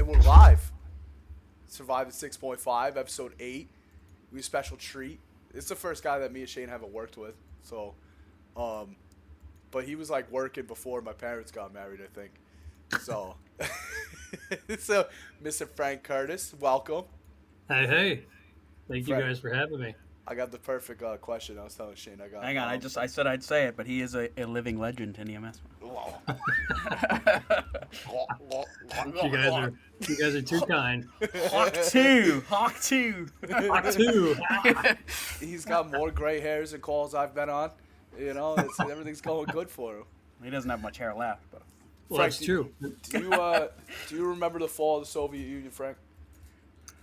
and we're live. Surviving 6.5, episode 8. We have a special treat. It's the first guy that me and Shane haven't worked with. So, but he was like working before my parents got married, I think. So, so Mr. Frank Curtis, welcome. Hey. Thank you Frank, guys for having me. I got the perfect question. I was telling Shane I got. Hang on, I said I'd say it, but he is a living legend in EMS. You guys are too kind. Hawk 2. He's got more gray hairs than calls I've been on. You know, everything's going good for him. He doesn't have much hair left, but. Well, Frank, that's true. Do you remember the fall of the Soviet Union, Frank?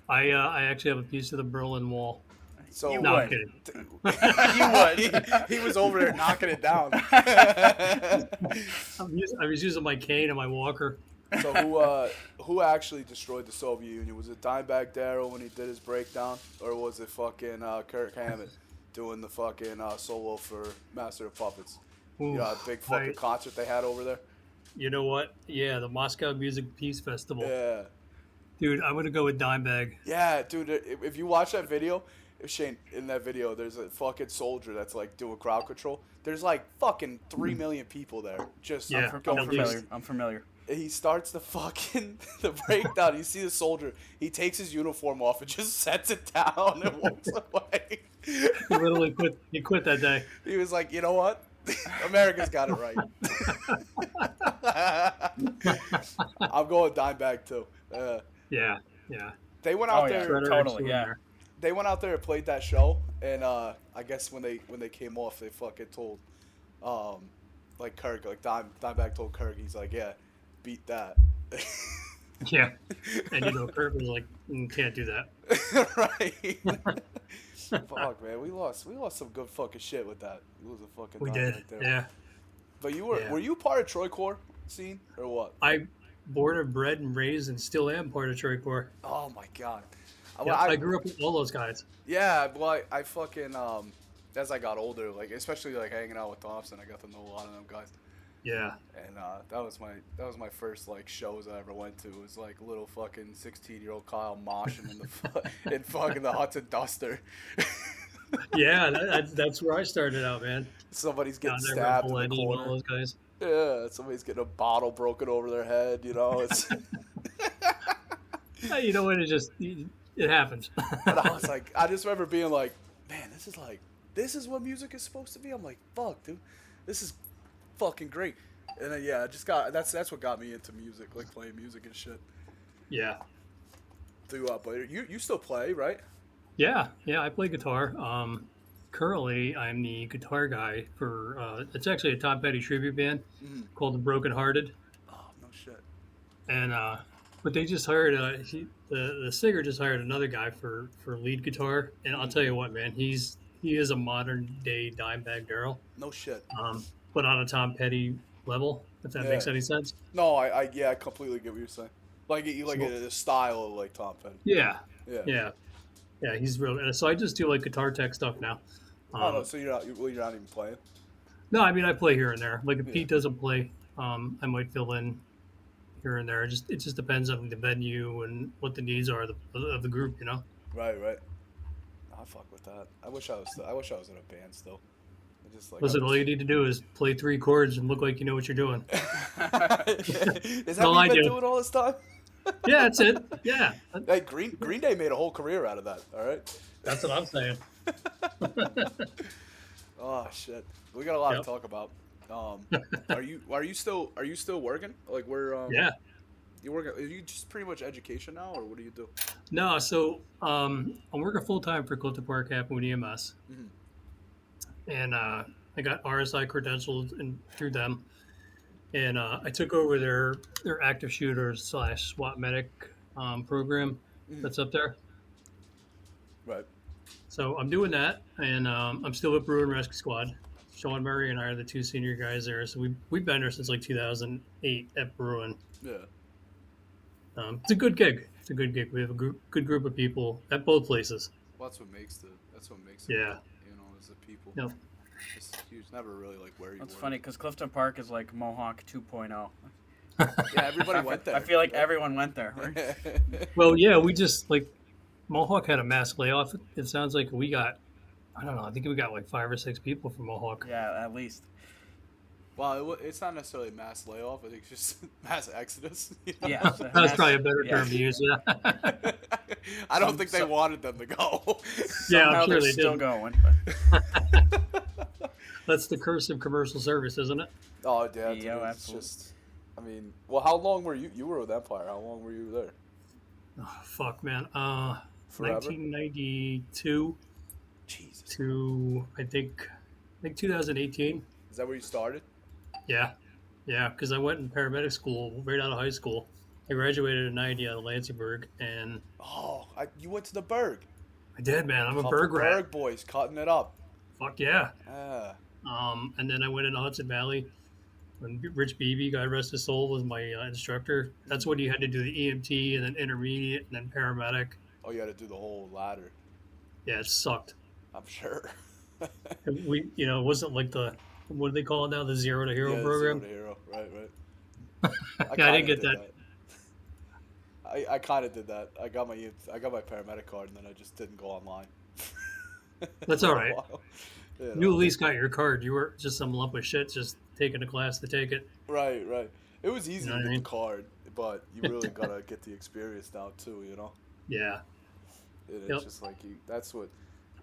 I actually have a piece of the Berlin Wall. So You No, I'm would. kidding. You would. he was over there knocking it down. I was using my cane and my walker. So who actually destroyed the Soviet Union? Was it Dimebag Darrell when he did his breakdown, or was it fucking Kirk Hammett doing the fucking solo for Master of Puppets? Ooh, Yeah, big fucking concert they had over there. You know what? Yeah, the Moscow Music Peace Festival. Yeah, Dude, I'm gonna go with Dimebag. yeah, dude. If you watch that video, Shane, in that video, there's a fucking soldier that's like doing crowd control. There's like fucking 3 million people there. Just Yeah, I'm familiar. He starts the fucking the breakdown. You see the soldier. He takes his uniform off and just sets it down and walks away. He literally quit. He quit that day. He was like, you know what? America's got it right. I'm going Dimebag too. Yeah. They went out there. Shredder totally, in yeah. there. They went out there and played that show, and I guess when they came off, they fucking told, like Kirk, like Dimebag told Kirk, he's like, yeah, beat that. Yeah. And Kirk was like, can't do that. Right. Fuck, man, we lost some good fucking shit with that. It was a fucking. We Dimebag did. there. Yeah. But were you part of Troy Corps scene or what? I born and bred and raised and still am part of Troy Corps. Oh my god. Yeah, I grew up with all those guys. Yeah, well, I fucking as I got older, like especially like hanging out with Thompson, I got to know a lot of them guys. Yeah. And that was my first like shows I ever went to. It was like little fucking 16-year-old Kyle moshing in fucking the Hudson Duster. Yeah, that's where I started out, man. Somebody's getting Down there stabbed with in the Lenny and all corner. those guys. Yeah, somebody's getting a bottle broken over their head. You know, it's. Hey, you know what? It happens. But I was like, I just remember being like, man, this is what music is supposed to be. I'm like, fuck, dude, this is fucking great. And then, yeah, I just got that's what got me into music, like playing music and shit. Yeah. But you still play, right? Yeah, I play guitar. Currently, I'm the guitar guy for, it's actually a Tom Petty tribute band called The Broken Hearted. Oh, no shit. And, but they just hired, the singer just hired another guy for lead guitar. And I'll tell you what, man, he is a modern day Dimebag Darrell. No shit. But on a Tom Petty level, if that makes any sense. No, I completely get what you're saying. Like a style of like Tom Petty. Yeah, Yeah. he's real. So I just do like guitar tech stuff now. Oh no, so you're not even playing. No, I mean I play here and there. Like if Pete doesn't play, I might fill in here and there. It just depends on the venue and what the needs are of the group, you know. Right. I fuck with that. I wish I was in a band still. Listen, all you need to do is play 3 chords and look like you know what you're doing. Is that what you've been doing all this time? Yeah, that's it. Yeah. Hey, Green Day made a whole career out of that. All right. That's what I'm saying. Oh shit, we got a lot to talk about. Are you still working? Like Yeah. You working? Are you just pretty much education now, or what do you do? No, so I'm working full time for Clifton Park Happen EMS, and I got RSI credentials through them, and I took over their active shooter / SWAT medic program that's up there. Right. So I'm doing that, and I'm still with Bruin Rescue Squad. Sean Murray and I are the 2 senior guys there. So we've been there since like 2008 at Bruin. Yeah. It's a good gig. We have a good group of people at both places. Well, that's what makes it. Yeah. You know, is the people. Yep. It's never really like where you. That's work. funny because Clifton Park is like Mohawk 2.0. Yeah, everybody went there. I feel like everyone went there. Well, yeah, we just like Mohawk had a mass layoff. It sounds like we got, I don't know, I think we got like 5 or 6 people from Mohawk. Yeah, at least. Well, it's not necessarily mass layoff. I think it's just mass exodus. You know? Yeah, That's probably a better term to use. Yeah, I don't think they wanted them to go. Yeah, Somehow I'm sure they're they still did. going. That's the curse of commercial service, isn't it? Oh, yeah, Yeah, dude, it's absolutely. just. I mean, well, how long were you? You were with Empire. How long were you there? Oh, fuck, man. Forever? 1992 Jesus. to I think 2018. Is that where you started? Yeah, because I went in paramedic school right out of high school. I graduated in '90 out of Lansingburg, and Oh, you went to the Berg. I did, man. I'm a Couple Berg rat. Berg boys cutting it up. Fuck yeah. Yeah. And then I went into Hudson Valley when Rich Beebe, God rest his soul, was my instructor. That's when you had to do the EMT and then intermediate and then paramedic. Oh, you had to do the whole ladder. Yeah, it sucked. I'm sure. And it wasn't like what do they call it now? The Zero to Hero Yeah, program? Zero to Hero. Right. Yeah, I kinda didn't get did that. I kind of did that. I got my paramedic card and then I just didn't go online. That's all right. You You know. at least got your card. You were just some lump of shit just taking a class to take it. Right. It was easy You know to what I get mean? the card, but you really gotta get the experience now too. You know. Yeah. And it's Yep. just like that's what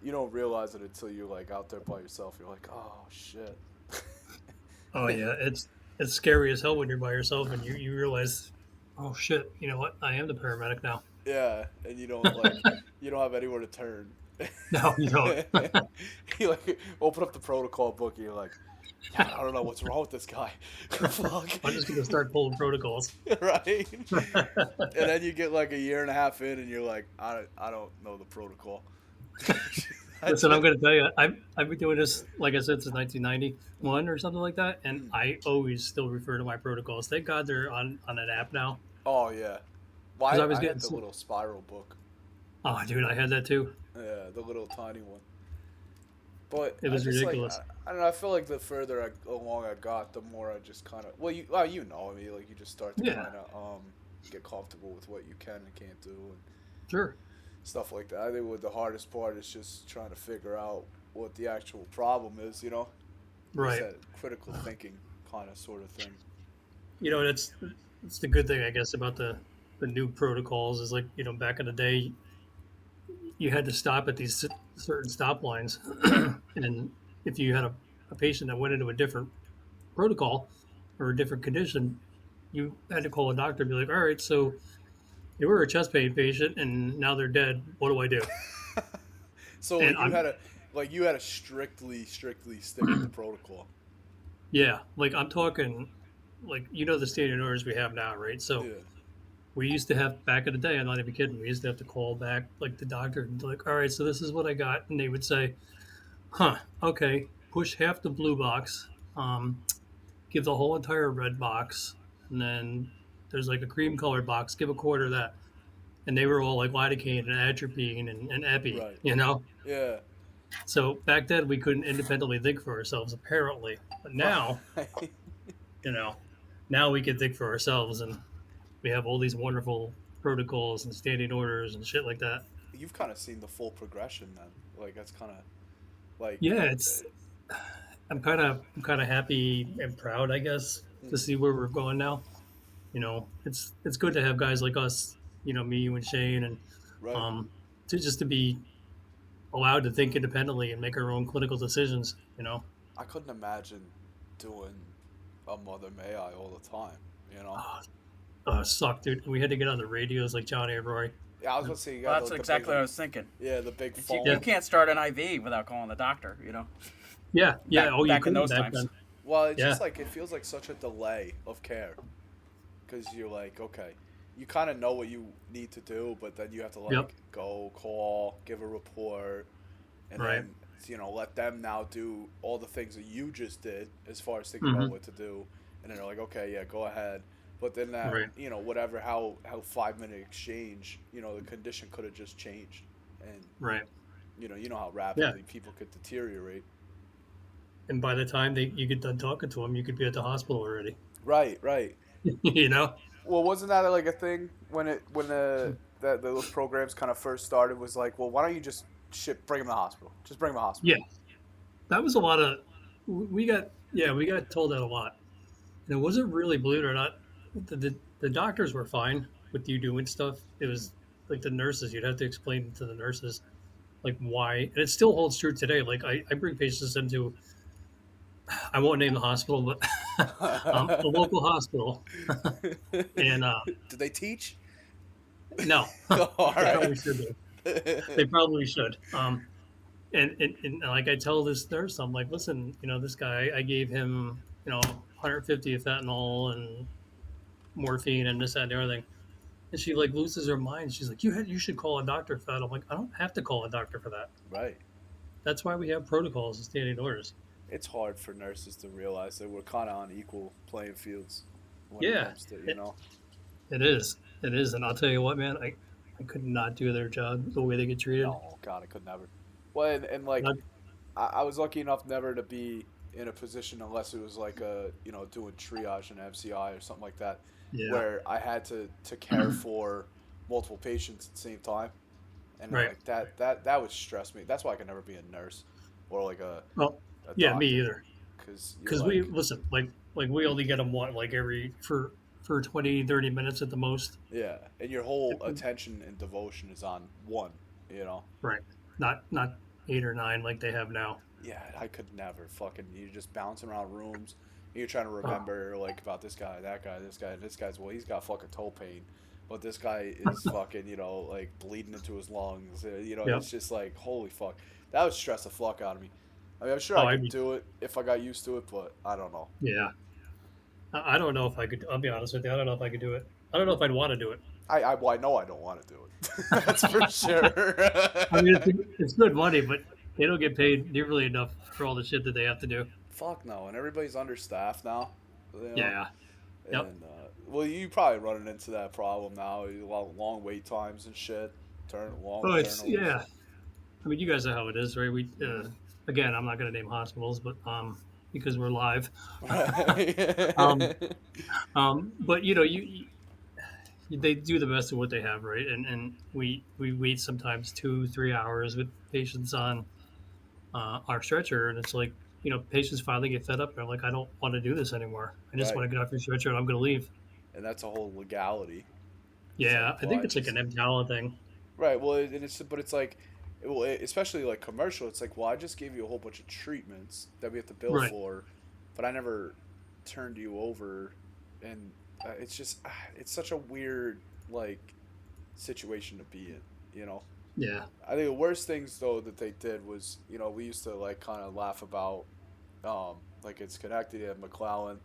you don't realize it until you're like out there by yourself. You're like, oh shit. Oh yeah, it's scary as hell when you're by yourself and you realize, oh shit, you know what? I am the paramedic now. Yeah, and you don't you don't have anywhere to turn. No, you don't. You like open up the protocol book and you're like, I don't know what's wrong with this guy. Fuck. I'm just gonna start pulling protocols. Right? And then you get like a year and a half in and you're like, I don't know the protocol. Listen, I'm gonna tell you, I've been doing this, like I said, since 1991 or something like that, and I always still refer to my protocols. Thank God they're on an app now. Oh yeah. Well, 'Cause I I was had getting the little spiral book. Oh, dude, I had that too. Yeah, the little tiny one. But It was I just, ridiculous. I don't know. I feel like the further along I got, the more I just kind of you know. I mean, like you just start to Yeah. kind of get comfortable with what you can and can't do and Sure. stuff like that. I think what the hardest part is just trying to figure out what the actual problem is. You know, Right. It's that critical thinking kind of sort of thing. That's the good thing, I guess, about the new protocols is like, back in the day, you had to stop at these certain stop lines. And if you had a patient that went into a different protocol or a different condition, you had to call a doctor and be like, all right, so they were a chest pain patient and now they're dead. What do I do? So And you had to strictly stick with the protocol. Yeah, like I'm talking, like, the standard orders we have now, right? So Yeah. we used to have, back in the day, I'm not even kidding, we used to have to call back, like, the doctor and be like, all right, so this is what I got. And they would say, okay, push half the blue box, give the whole entire red box, and then there's like a cream colored box, give a quarter of that. And they were all like lidocaine and atropine and epi, Right. Yeah. So back then we couldn't independently think for ourselves, apparently. But now, now we can think for ourselves, and we have all these wonderful protocols and standing orders and shit like that. You've kind of seen the full progression then. Like that's kind of like Yeah, I'm kind of happy and proud, I guess, to see where we're going now. It's good to have guys like us, me, you, and Shane, and right. to be allowed to think independently and make our own clinical decisions. I couldn't imagine doing a Mother May I all the time. It sucked, dude. We had to get on the radios like John A. Roy. Yeah, I was gonna say. Well, that's exactly what I was thinking. Yeah, the big phone. You can't start an IV without calling the doctor, Yeah. Back- You back in couldn't those back times. then. Well, it's just Yeah. like it feels like such a delay of care, because you're like, okay, you kind of know what you need to do, but then you have to go call, give a report, and Right. then let them now do all the things that you just did as far as thinking about what to do, and then they're like, okay, yeah, go ahead. But then that, Right. whatever, how 5-minute exchange, the condition could have just changed, and Right. you know how rapidly people could deteriorate. And by the time you get done talking to them, you could be at the hospital already. Right. you know? Well, wasn't that like a thing when that those programs kind of first started? Was like, well, why don't you just bring him to the hospital? Just bring him to the hospital. Yeah, that was a lot of. We got told that a lot, and it wasn't really, believe it or not, the doctors were fine with you doing stuff. It was like the nurses. You'd have to explain to the nurses like why, and it still holds true today. Like I bring patients into, I won't name the hospital, but a local hospital, and Did they teach? no, All they right. probably should. They probably should. And like I tell this nurse, I'm like, listen, this guy, I gave him, 150 of fentanyl and morphine and this, that, and everything. And she like loses her mind. She's like, you should call a doctor for that. I'm like, I don't have to call a doctor for that. Right. That's why we have protocols and standing orders. It's hard for nurses to realize that we're kind of on equal playing fields when it Yeah, comes to it is. It is. And I'll tell you what, man, I could not do their job the way they get treated. No, God, I could never. Well, and like Not, I was lucky enough never to be in a position unless it was like doing triage and MCI or something like that, yeah. where I had to care for multiple patients at the same time, and Right. like that would stress me. That's why I could never be a nurse or like Well, a yeah, doctor, me either. because We listen, like we only get them like every for 20, 30 minutes at the most. yeah, and your whole attention and devotion is on one, you know. Right. Not 8 or 9 like they have now. Yeah, I could never fucking. You're just bouncing around rooms. And you're trying to Oh, remember like about this guy, that guy, this guy, this guy's. Well, he's got fucking toe pain, but this guy is fucking like bleeding into his lungs. yep. It's just like holy fuck. That would stress the fuck out of me. I mean, I'm sure Oh, I I could mean, do it if I got used to it, but I don't know. yeah. I don't know if I could. I'll be honest with you. I don't know if I could do it. I don't know if I'd want to do it. Well, I know I don't want to do it. That's for sure. I mean, it's good money, but they don't get paid nearly enough for all the shit that they have to do. Fuck no, and everybody's understaffed now. Yeah. Yep. And well, you probably running into that problem now. Long wait times and shit. Long Oh, it's turnovers. yeah. I mean, you guys know how it is, right? We again, I'm not going to name hospitals, but because we're live. um, but they do the best of what they have, right? And we wait sometimes 2-3 hours with patients on our stretcher, and it's like patients finally get fed up. They're like, I don't want to do this anymore. I just Right. want to get off your stretcher and I'm going to leave. And that's a whole legality. Yeah, It's I like, think why it's like an EMTALA thing. right. Well, but it's like, especially like commercial. It's like, well, I just gave you a whole bunch of treatments that we have to bill Right. for, but I never turned you over, and it's just it's such a weird like situation to be in. You know. Yeah. I think the worst things though that they did was we used to like kind of laugh about like it's connected at McClellan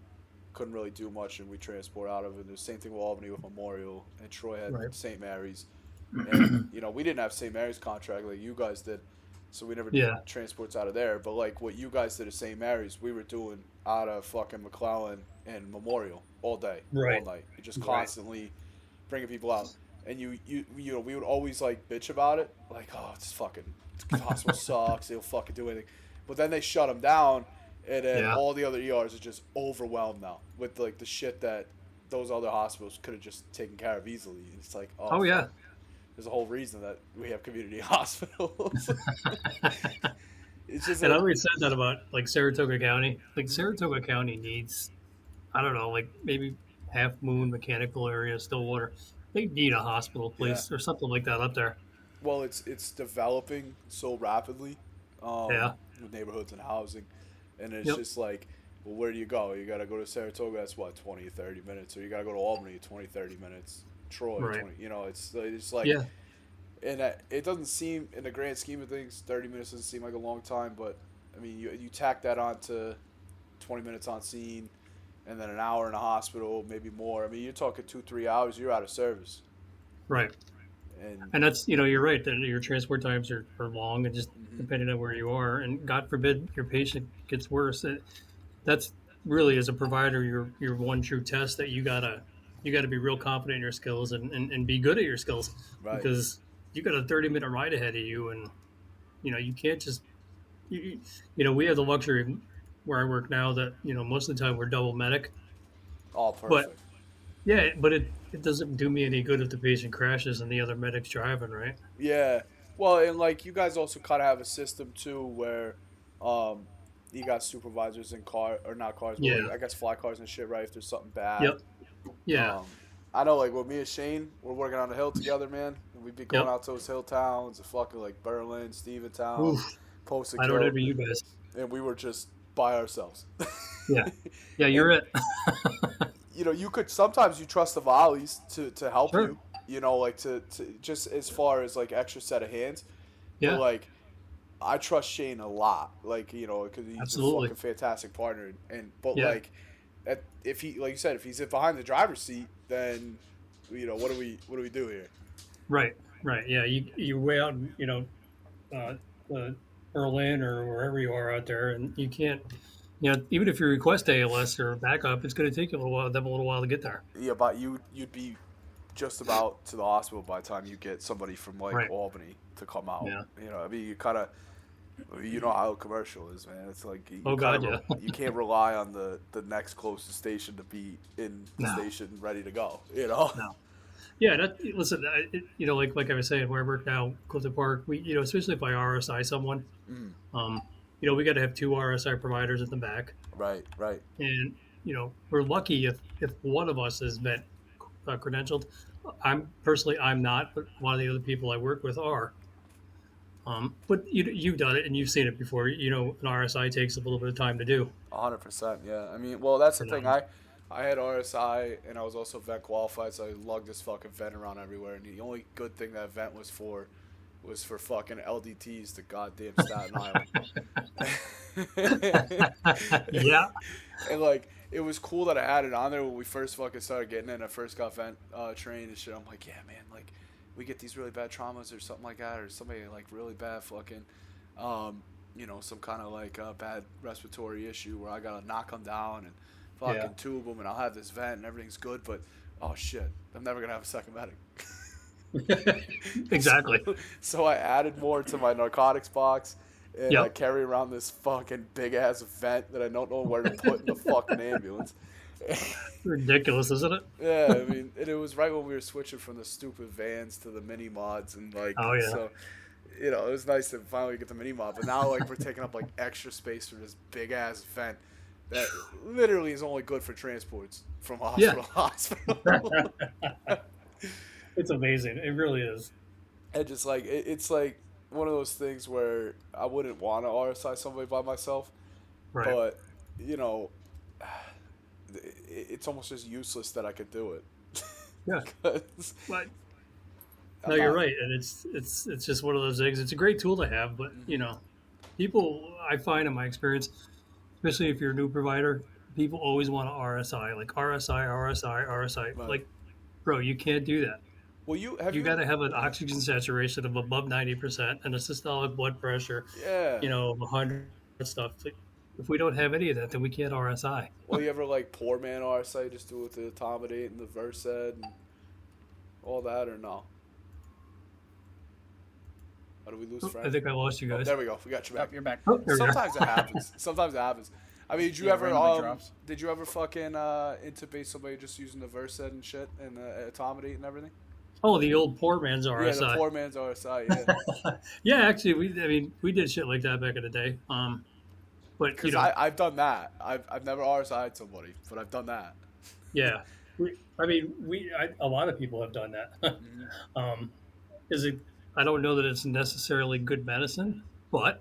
couldn't really do much and we transport out of it. The same thing with Albany with Memorial and Troy had Right. St. Mary's and we didn't have St. Mary's contract like you guys did, so we never did Yeah. transports out of there. But like what you guys did at St. Mary's, we were doing out of fucking McClellan and Memorial all day, Right. all night, just Right. constantly bringing people out. And we would always like bitch about it, like, oh, it's fucking the hospital sucks, they'll fucking do anything. But then they shut them down, and then Yeah. all the other ERs are just overwhelmed now with like the shit that those other hospitals could have just taken care of easily. It's like, oh, Oh yeah. fuck. There's a whole reason that we have community hospitals. It's just And I like, always said that about like Saratoga County. Like Saratoga County needs, I don't know, like maybe Half Moon, Mechanical area, Stillwater. They need a hospital place or something like that up there. well, it's developing so rapidly, Yeah. with neighborhoods and housing, and it's Yep. just like, well, where do you go? You got to go to Saratoga. That's what 20, 30 minutes, or you got to go to Albany, 20, 30 minutes. Troy, Right. 20. It's like, Yeah. and it doesn't seem in the grand scheme of things, 30 minutes doesn't seem like a long time, but I mean, you tack that on to 20 minutes on scene, and then an hour in a hospital, maybe more. I mean, you're talking 2-3 hours. You're out of service, Right. and And that's, you're right, that your transport times are long and just Mhm. depending on where you are. And God forbid your patient gets worse. That's really, as a provider, your one true test that you gotta be real confident in your skills and be good at your skills, right. because you got a 30-minute ride ahead of you, and you can't just we have the luxury where I work now that most of the time we're double medic, All but perfect. Yeah, but it doesn't do me any good if the patient crashes and the other medic's driving, right? Yeah. Well, and like you guys also kind of have a system too where, um, you got supervisors in car or not cars, but like Yeah. I guess fly cars and shit, right? If there's something bad. Yep. Yeah. Um, I know like with me and Shane, we're working on the hill together, man. And we'd be going Yep. out to those hill towns, fucking like Berlin, Steventown, Oof. Post I don't Kill, envy you guys. and we were just by ourselves. Yeah. Yeah, you're And it. you know, you could sometimes you trust the volleys to help Sure. you. You know, like to just as far as like extra set of hands, but Yeah. like I trust Shane a lot. Like you know, because he's a Absolutely. fucking fantastic partner. And but Yeah. like, if he like you said, if he's behind the driver's seat, then you know what do we do here? Right. Right. Yeah. You way out, uh, Berlin or wherever you are out there, and you can't. Even if you request ALS or backup, it's going to take you a little while to get there. Yeah, but you'd be just about to the hospital by the time you get somebody from like Right. Albany to come out. Yeah. You know, I mean, you kind of you know how a commercial is, man. It's like you Oh God, kind of yeah. you can't rely on the next closest station to be in the No. station ready to go. You know. No. Yeah. Listen. Like I was saying, where I work now, Clifton Park. Especially if I RSI someone, Mm, um, we got to have two RSI providers in the back, right. Right. and we're lucky if one of us is vet credentialed. I'm not, but a lot of the other people I work with are. But you've done it and you've seen it before. An RSI takes a little bit of time to do. 100%. Yeah. I mean, well, that's the You thing. know, I had RSI and I was also vent qualified, so I lugged this fucking vent around everywhere. And the only good thing that vent was for fucking LDTs to goddamn Staten Island. yeah, And like it was cool that I had it on there when we first fucking started getting in. I first got vent trained and shit. I'm like, yeah, man, like we get these really bad traumas or something like that, or somebody like really bad fucking, some kind of like bad respiratory issue where I gotta knock them down and fucking yeah, tube them, and I'll have this vent and everything's good, but oh shit, I'm never gonna have a second medic. exactly. So I added more to my narcotics box, and I Yep. carry around this fucking big ass vent that I don't know where to put in the fucking ambulance. Ridiculous, isn't it? Yeah, I mean, and it was right when we were switching from the stupid vans to the mini mods, and like, Oh yeah, so, it was nice to finally get the mini mod. But now, like, we're taking up like extra space for this big ass vent that literally is only good for transports from yeah. hospital to hospital. It's amazing. It really is. And just like it's like one of those things where I wouldn't want to RSI somebody by myself, Right. but you know, it's almost just useless that I could do it. Yeah. 'Cause But I'm no, you're not- right, and it's just one of those things. It's a great tool to have, but people I find in my experience, especially if you're a new provider, people always want to RSI, like RSI, RSI, RSI. Right. Like, bro, you can't do that. Well, You got to have an oxygen saturation of above 90% and a systolic blood pressure, yeah. of 100 stuff. Like, if we don't have any of that, then we can't RSI. Well, you ever like poor man RSI just do it with the Etomidate and the Versed and all that, or no? How do we lose Frank? I think I lost you Oh, guys. there we go. We got you Oh, back. you're back. Oh, there we are. Sometimes it happens. Sometimes it happens. I mean, Yeah, randomly drops. did you ever fucking intubate somebody just using the Versed and shit and the Etomidate and everything? Oh, the old poor man's Yeah, RSI. the poor man's RSI. Yeah, Yeah, actually, we did shit like that back in the day. But because I've done that. I've never RSI'd somebody, but I've done that. yeah, a lot of people have done that. Is it? I don't know that it's necessarily good medicine, but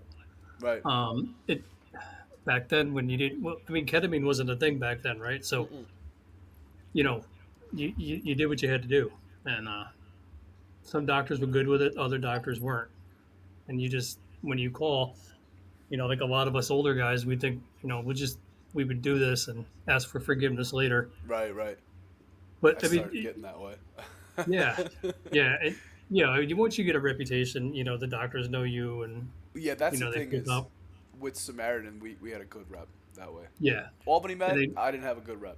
Right. it back then when you did. Well, ketamine wasn't a thing back then, right? So Mm-mm. you did what you had to do, and some doctors were good with it, other doctors weren't, and you just when you call. Like a lot of us older guys, we think, we would do this and ask for forgiveness later. Right. Right. But I started getting that way. yeah, yeah. Once you get a reputation, the doctors know you and, Yeah, that's the they thing pick is up. with Samaritan, we had a good rep that way. Yeah. Albany Med, And I didn't have a good rep.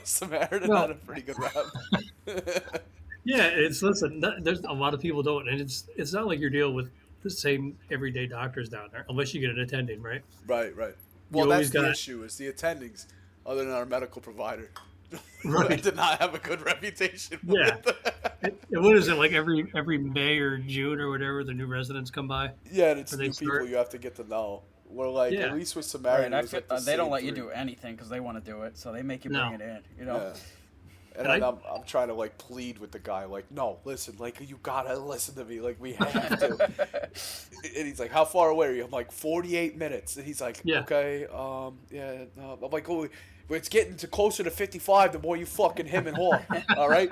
Samaritan Well- had a pretty good rep. Yeah. Listen, there's a lot of people don't. And it's not like you're dealing with the same everyday doctors down there, unless you get an attending, right? Right. You Well, that's always the got- issue is the attendings, other than our medical provider. I Right. did not have a good reputation Yeah. with. What is it, like every May or June or whatever the new residents come by? Yeah, and it's Or they new people start? you have to get to know. Where like at Yeah. least with Right. Samaritan, it I was feel, like the they don't same let you three. do anything because they want to do it, so they make you No. bring it in. You know. Yeah. And And then I'm trying to like plead with the guy, like, no, listen, like you gotta listen to me, like we have to. And he's like, how far away are you? I'm like, 48 minutes. And he's like, Yeah. okay, yeah. No. I'm like, oh, it's getting to closer to 55 the more you fucking him and haw. All right.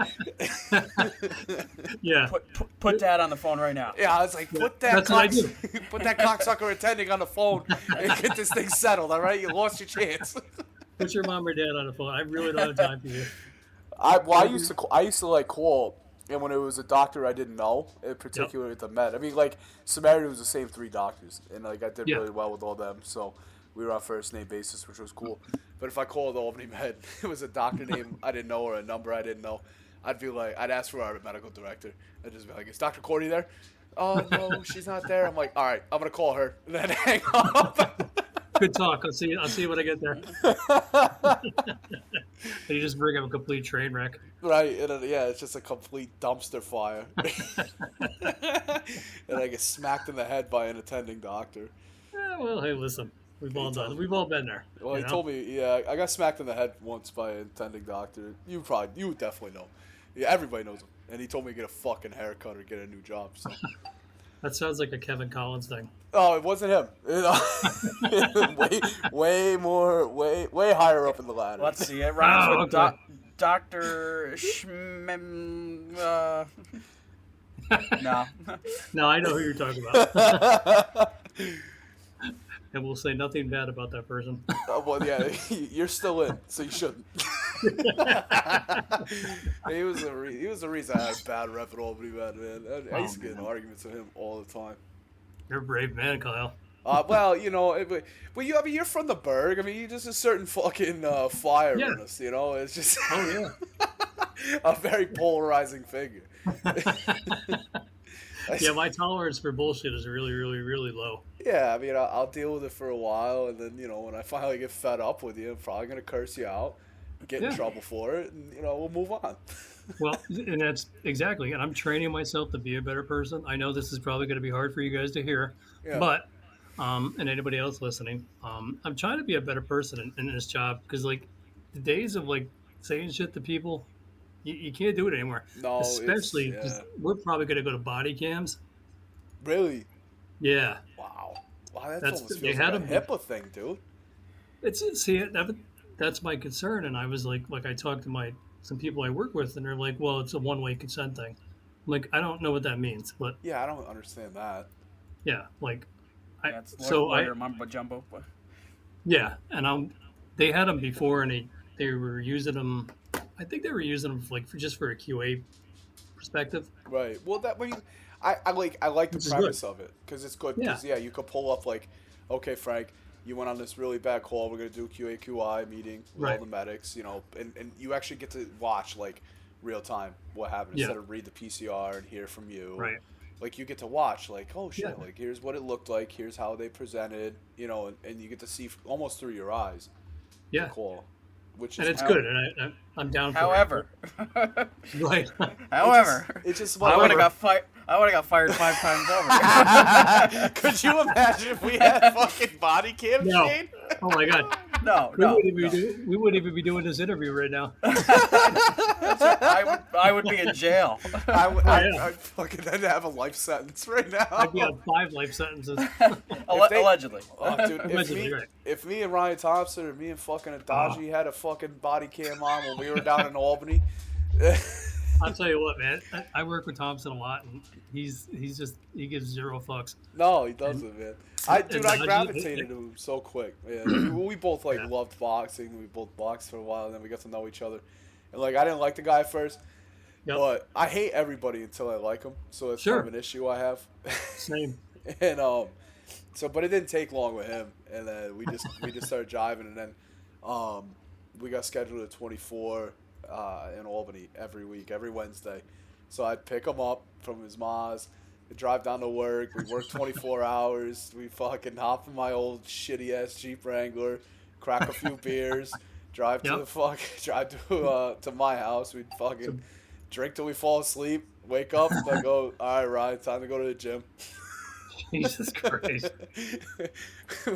Yeah. Put Dad on the phone right now. Yeah, I was like, put that That's what I do. put that cocksucker attending on the phone and get this thing settled. All right, you lost your chance. Put your mom or dad on the phone. I really don't have time for you. I used to like call, and when it was a doctor I didn't know, in particular with the med. I mean, like Samaritan was the same 3 doctors, and like I did Yeah. really well with all them, so we were on first name basis, which was cool. But if I called Albany Med, it was a doctor name I didn't know or a number I didn't know, I'd be like, I'd ask for our medical director. I'd just be like, is Dr. Cordy there? Oh no, she's not there. I'm like, all right, I'm gonna call her, and then hang up. Good talk. I'll see when I get there. And you just bring up a complete train wreck. Right, and then, yeah, it's just a complete dumpster fire. And I get smacked in the head by an attending doctor. Well, hey, listen, we've all done. We've all been there. Well, he told me, yeah, I got smacked in the head once by an attending doctor. You would definitely know. Yeah, everybody knows him. And he told me to get a fucking haircut or get a new job. So. That sounds like a Kevin Collins thing. Oh, it wasn't him. way higher up in the ladder. Let's see. It rhymes with okay. Dr. Schmem. No. No, I know who you're talking about. And we'll say nothing bad about that person. Well, yeah, you're still in, so you shouldn't. He was the reason I had a bad rep at Albany, man. I used to get in arguments with him all the time. You're a brave man, Kyle. Well, you know, you're from the Berg. I mean, you're just a certain fucking fire Yeah. in us, you know? It's just Oh, yeah. a very polarizing figure. Yeah, my tolerance for bullshit is really, really, really low. Yeah, I mean, I'll deal with it for a while, and then, you know, when I finally get fed up with you, I'm probably going to curse you out, get in Yeah. trouble for it, and, you know, we'll move on. Well, and that's exactly, and I'm training myself to be a better person. I know this is probably going to be hard for you guys to hear, Yeah. but, and anybody else listening, I'm trying to be a better person in this job because, like, the days of, like, saying shit to people, you can't do it anymore. No, Especially because we're probably going to go to body cams. Really? Yeah. Wow, that That's- almost they feels had like a them- HIPAA thing, dude. That's my concern. And I was like I talked to some people I work with, and they're like, well, it's a one-way consent thing. I'm like, I don't know what that means, but Yeah, I don't understand that. yeah, like, That's so I mumbo jumbo. yeah, and they had them before, and they were using them. I think they were using them just for a QA perspective. Right. Well, I like the Which is premise of it because it's good. Because Yeah. you could pull up like, okay, Frank, you went on this really bad call. We're gonna do a QA/QI meeting with Right. all the medics, you know, and you actually get to watch like real time what happened Yeah. instead of read the PCR and hear from you. Right. Like you get to watch like, oh shit, Yeah. like here's what it looked like, here's how they presented, you know, and you get to see almost through your eyes Yeah, the call, which and is it's good, and I'm down for However, it. Right. it's just I would whatever. have got fired 5 times over. Could you imagine if we had fucking body cam, No. Shane? Oh my god. No, We no. wouldn't even be doing this interview right now. I would be in jail. I'd fucking I'd have a life sentence right now. I'd be on 5 life sentences. Allegedly. Oh, dude, Allegedly, right. if me and Ryan Thompson or me and fucking Adaji had a fucking body cam on when we were down in Albany. I'll tell you what, man. I work with Thompson a lot, and he gives 0 fucks. No, he doesn't, man. I Adaji- gravitated to him so quick. Man. We both Yeah. loved boxing. We both boxed for a while, and then we got to know each other. And like I didn't like the guy at first, Yep. but I hate everybody until I like him. So that's Sure. kind of an issue I have. Same. And but it didn't take long with him, and then we just started jiving, and then we got scheduled at 24 in Albany every week, every Wednesday. So I'd pick him up from his ma's, I'd drive down to work. We work 24 hours. We fucking hop in my old shitty ass Jeep Wrangler, crack a few beers, drive to Yep. the drive to my house. We'd fucking drink till we fall asleep, wake up, like, oh, all right, Ryan, time to go to the gym. Jesus Christ.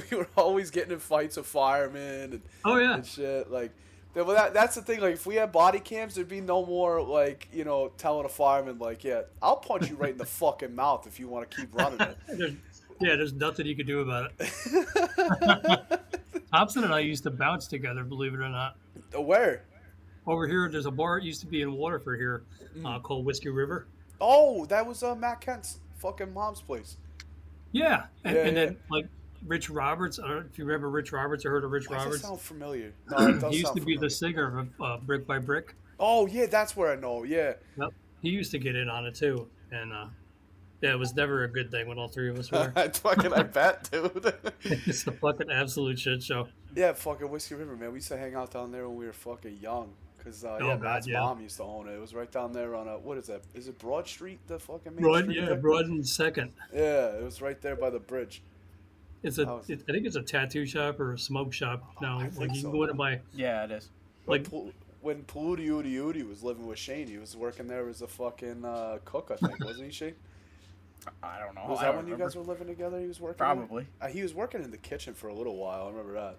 We were always getting in fights with firemen Oh yeah. and shit. Like, that's the thing. Like, if we had body cams, there'd be no more, like, telling a fireman, like, yeah, I'll punch you right in the fucking mouth if you want to keep running it. There's nothing you could do about it. Thompson and I used to bounce together, believe it or not. Where? Over here, there's a bar. It used to be in Waterford here, called Whiskey River. Oh, that was Matt Kent's fucking mom's place. Yeah, and Yeah. then like Rich Roberts. I don't know if you remember Rich Roberts or heard of Rich Why does Roberts. that sound familiar? No, it does He used sound to be familiar. the singer of Brick by Brick. Oh, yeah, that's where I know. Yeah. Yep. He used to get in on it too, and yeah, it was never a good thing when all three of us were. I bet, dude. It's a fucking absolute shit show. Yeah, fucking Whiskey River, man. We used to hang out down there when we were fucking young. Because, Matt's mom used to own it. It was right down there on what is that? Is it Broad Street, the fucking main street there? Broad and Second. Yeah, it was right there by the bridge. I think it's a tattoo shop or a smoke shop now. I think Like you so, can go in man. and buy. Yeah, it is. Like When Palooty Udi Udi was living with Shane, he was working there as a fucking cook, I think. Wasn't he, Shane? I don't know. Was I that don't when you remember. guys were living together? He was working Probably. there? He was working in the kitchen for a little while. I remember that.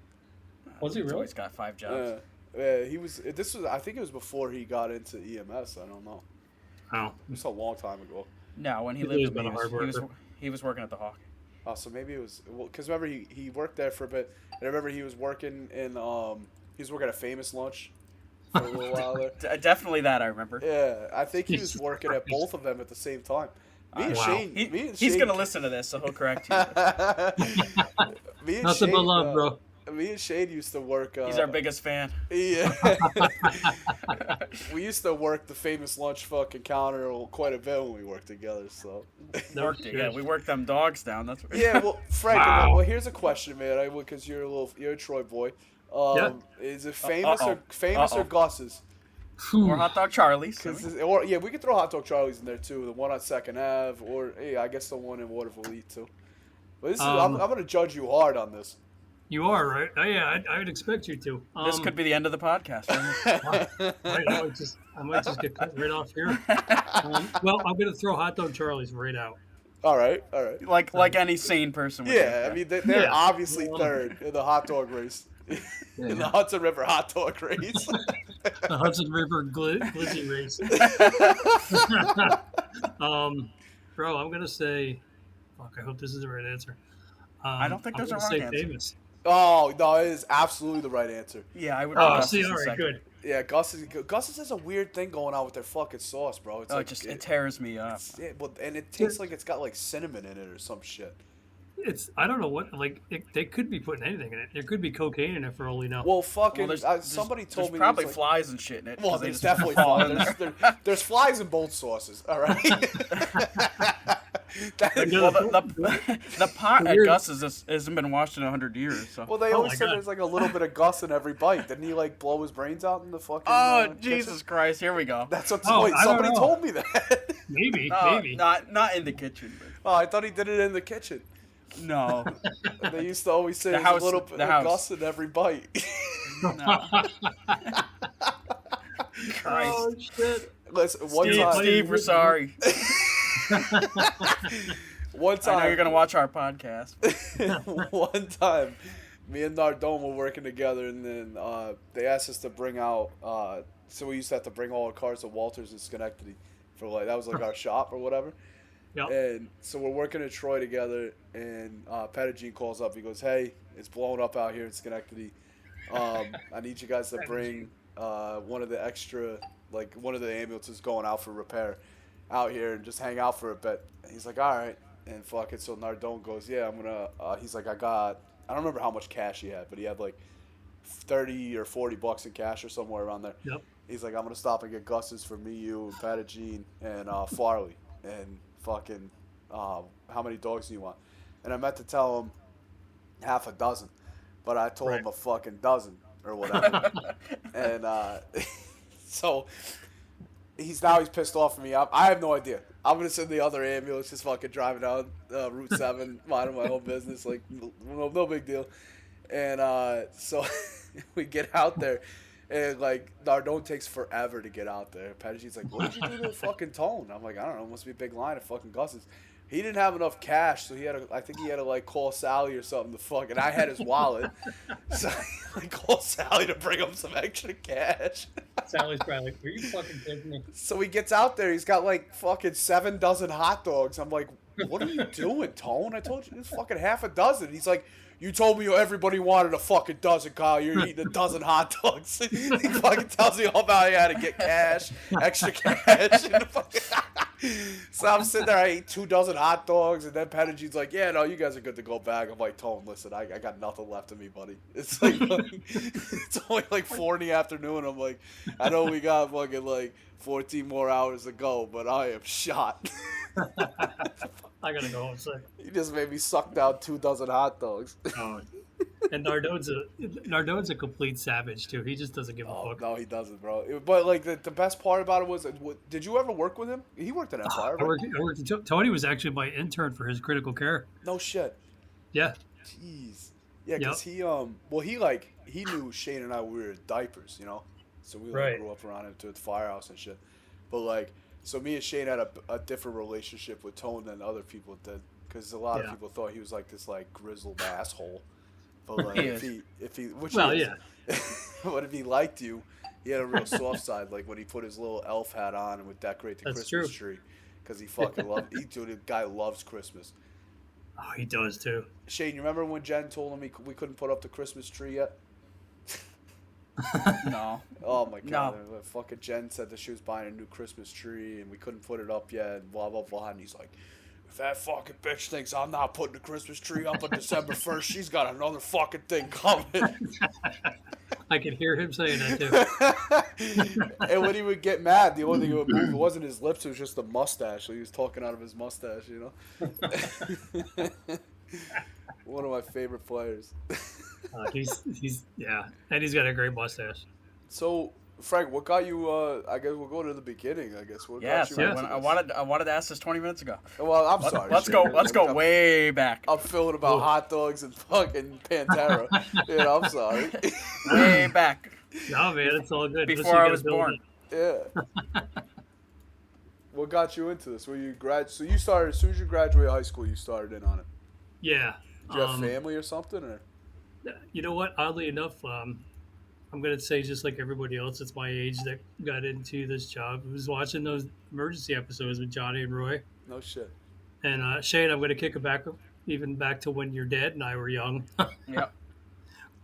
Was he He's really? always got 5 jobs. Yeah, he was. I think it was before he got into EMS. I don't know. Oh, It was a long time ago. No, when he He's lived always with me, been a hard worker. he was working at the Hawk. Oh, so maybe it was because remember he worked there for a bit. And I remember he was working in he was working at Famous Lunch for a little while there. Definitely that I remember. Yeah, I think he was Jesus working at Christ. both of them at the same time. Me and Wow. Shane. He's gonna listen to this, so he'll correct you. Me and nothing Shane, but love, bro. Me and Shane used to work. He's our biggest fan. Yeah. We used to work the Famous Lunch fucking counter quite a bit when we worked together. So. We worked them dogs down. That's what Yeah, well, Frank. Wow. Well, here's a question, man. Because you're a Troy boy. Is it famous or Gus's? or Hot Dog Charlie's. Or we could throw Hot Dog Charlie's in there too. The one on Second Ave, or I guess the one in Waterville Elite too. But this is, I'm going to judge you hard on this. You are right. Oh, yeah, I would expect you to. This could be the end of the podcast. I might just get cut right off here. Well, I'm going to throw Hot Dog Charlie's right out. All right. like any sane person would Yeah, do. I mean they're Yeah. obviously third in the hot dog race, in the Hudson River hot dog race. The Hudson River Glizzy race. Bro, I'm going to say... Fuck, I hope this is the right answer. I don't think there's a I'm wrong gonna say answer. Famous. Oh no, it is absolutely the right answer. Yeah, I would. Oh, Gus's see, in all right, second. good. Yeah, Gus's has a weird thing going on with their fucking sauce, bro. It's It tears me up. and it tastes like it's got like cinnamon in it or some shit. I don't know what, they could be putting anything in it. There could be cocaine in it for all we know. Well, fucking, Well, somebody told there's me probably there's, flies and shit in it. Well, 'cause they there's just definitely fall in flies. there. There's flies in both sauces. All right. Well, the pot at Gus's hasn't been washed in 100 years. So. Well, they Oh always my said God. there's like a little bit of Gus in every bite. Didn't he like blow his brains out in the fucking? Oh kitchen? Jesus Christ! Here we go. That's what Oh, wait, I don't somebody know. told me that. Maybe. Not in the kitchen. Oh, I thought he did it in the kitchen. But no. They used to always say The there's house- a little bit the of house. Gus in every bite. No. Christ. Oh, shit. Listen, one Steve, time, Steve, we're sorry. one I time, know you're gonna watch our podcast. one time, me and Nardone were working together, and then they asked us to bring out. So we used to have to bring all our cars to Walters in Schenectady for like that was like our shop or whatever. Yep. And so we're working in Troy together, and Pettigene calls up. He goes, "Hey, it's blowing up out here in Schenectady. I need you guys to bring one of the ambulances going out for repair out here and just hang out for a bit." And he's like, "All right." And fuck it. So Nardone goes, "Yeah, I'm gonna." He's like, I don't remember how much cash he had, but he had like $30 or $40 in cash or somewhere around there. Yep. He's like, "I'm gonna stop and get Gus's for me, you, and Pettigene, and Farley, and fucking how many dogs do you want?" And I meant to tell him half a dozen, but I told him a fucking dozen or whatever. And so he's pissed off at me. I have no idea. I'm gonna send the other ambulance just fucking driving down Route 7, minding my own business, like no big deal. And so we get out there, and like Nardone takes forever to get out there. Pedigi's like, "What did you do to the fucking Tone?" I'm like, "I don't know. It must be a big line at fucking Gus's." He didn't have enough cash, so I think he had to like call Sally or something to fuck. And I had his wallet, so I like called Sally to bring him some extra cash. Sally's probably like, "Are you fucking kidding me?" So he gets out there. He's got like fucking 7 dozen hot dogs. I'm like, "What are you doing, Tone? I told you there's fucking half a dozen." He's like, "You told me everybody wanted a fucking dozen, Kyle. You're eating a dozen hot dogs." He fucking tells me all about how to get cash, extra cash. So I'm sitting there, I ate 2 dozen hot dogs, and then Pedigi's like, "Yeah, no, you guys are good to go back." I'm like, "Tone, listen, I got nothing left of me, buddy. It's like it's only like 4 in the afternoon. I'm like, I know we got fucking like 14 more hours to go, but I am shot." I gotta go home sick. You just made me suck down 2 dozen hot dogs. Oh. And Nardone's a complete savage too. He just doesn't give a fuck. No, he doesn't, bro. But like the best part about it was, did you ever work with him? He worked at Empire. Right? Tony was actually my intern for his critical care. No shit. Yeah. Jeez. Yeah, because he knew Shane and I were diapers, you know, so we like, grew up around him to the firehouse and shit. But like, so me and Shane had a different relationship with Tone than other people did, because a lot of people thought he was like this like grizzled asshole. But like, if he, but if he liked you, he had a real soft side. Like when he put his little elf hat on and would decorate the Christmas tree, because he fucking loved. The guy loves Christmas. Oh, he does too. Shane, you remember when Jen told him we couldn't put up the Christmas tree yet? No. Oh my god! No. Fucking Jen said that she was buying a new Christmas tree and we couldn't put it up yet. And blah blah blah. And he's like, "If that fucking bitch thinks I'm not putting the Christmas tree up on December 1st, she's got another fucking thing coming." I could hear him saying that too. And when he would get mad, the only thing he would move, it wasn't his lips, it was just the mustache. So he was talking out of his mustache, you know? One of my favorite players. He's and he's got a great mustache. So, Frank, what got you? I guess we'll go to the beginning. I guess. What got you I wanted to ask this 20 minutes ago. Well, I'm sorry. Let's go way back. I'm feeling about hot dogs and fucking Pantera. Yeah, I'm sorry. Way back. No, man, it's all good. Before I was born. Yeah. What got you into this? Were you So you started as soon as you graduated high school. You started in on it. Yeah. Did you have family or something, or? You know what? Oddly enough, I'm going to say just like everybody else that's my age that got into this job, I was watching those emergency episodes with Johnny and Roy. No shit. And Shane, I'm going to kick it back to when your dad and I were young. Yep.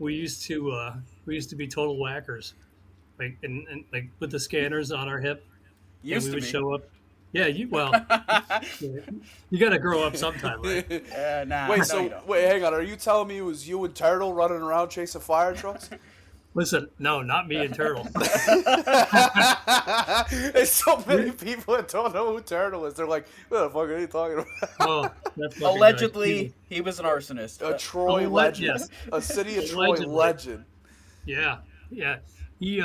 We used to be total whackers, like and like with the scanners on our hip. We would show up. Yeah, you got to grow up sometime, right? Wait, hang on. Are you telling me it was you and Turtle running around chasing fire trucks? Listen, no, not me and Turtle. There's so many people that don't know who Turtle is. They're like, "What the fuck are you talking about?" Oh, that's allegedly, he was an arsonist. A Troy legend. Yes. A city of Troy legend. Yeah. He's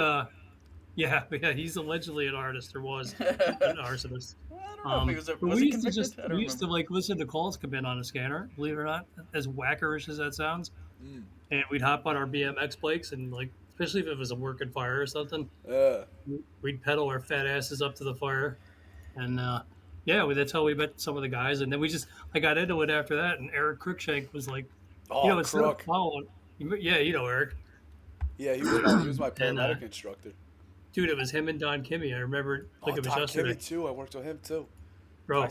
allegedly an artist, or was an arsonist. I don't know if he was we used to like listen to calls come in on a scanner, believe it or not, as whackerish as that sounds. And we'd hop on our BMX bikes and like, especially if it was a working fire or something, we'd pedal our fat asses up to the fire. And that's how we met some of the guys. And then I got into it after that. And Eric Cruikshank was like, instead of following, you know Eric. Yeah, he was my paramedic instructor. Dude, it was him and Don Kimmy. I remember it was Don yesterday. Kimmy too. I worked with him too. Bro,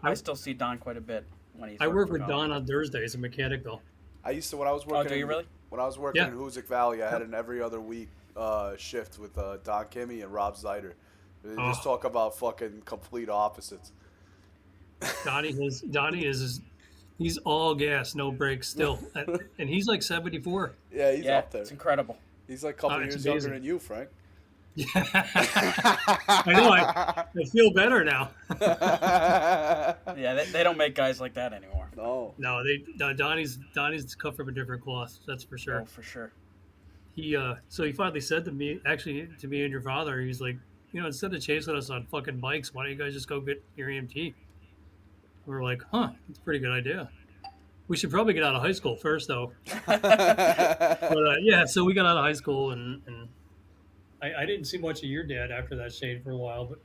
I still see Don quite a bit when he's. I work with Don on Thursdays, a mechanic though. I used to when I was working. Oh, do you really? When I was working in Hoosick Valley, I had an every other week shift with Don Kimmy and Rob Zeider. They just talk about fucking complete opposites. Donnie is he's all gas, no brakes still, and he's like 74. Yeah, he's up there. It's incredible. He's like a couple years younger than you, Frank. Yeah, I know. I feel better now. Yeah, they don't make guys like that anymore. No, Donnie's cut from a different cloth. That's for sure. Oh, for sure. He finally said to me and your father, he's like, instead of chasing us on fucking bikes, why don't you guys just go get your EMT? We're like, that's a pretty good idea. We should probably get out of high school first, though. But yeah, so we got out of high school, and I didn't see much of your dad after that, Shane, for a while, but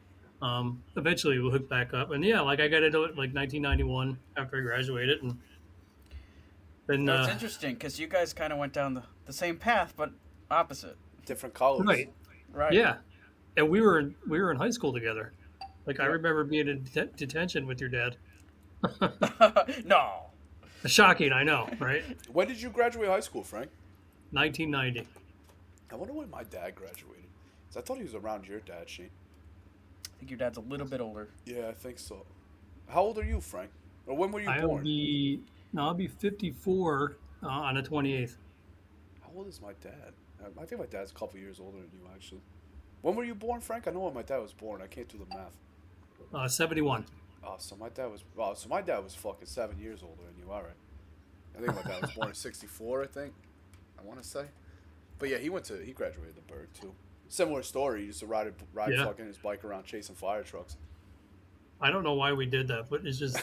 eventually we hooked back up. And yeah, like I got into it like 1991 after I graduated, and then It's interesting because you guys kind of went down the same path, but opposite. Different colors. right, Right. yeah, and we were in high school together. Like I remember being in detention with your dad. No. Shocking, I know, right? When did you graduate high school, Frank? 1990. I wonder when my dad graduated. 'Cause I thought he was around your dad, Shane. I think your dad's a little bit older. Yeah, I think so. How old are you, Frank? Or when were you born? I'll be 54 on the 28th. How old is my dad? I think my dad's a couple years older than you, actually. When were you born, Frank? I know when my dad was born. I can't do the math. 71. Oh, so my dad was fucking 7 years older than you. All right. I think my dad was born in '64. I think. I want to say. But yeah, he graduated the Berg too. Similar story. He used to ride Yeah. fucking his bike around chasing fire trucks. I don't know why we did that, but it's just.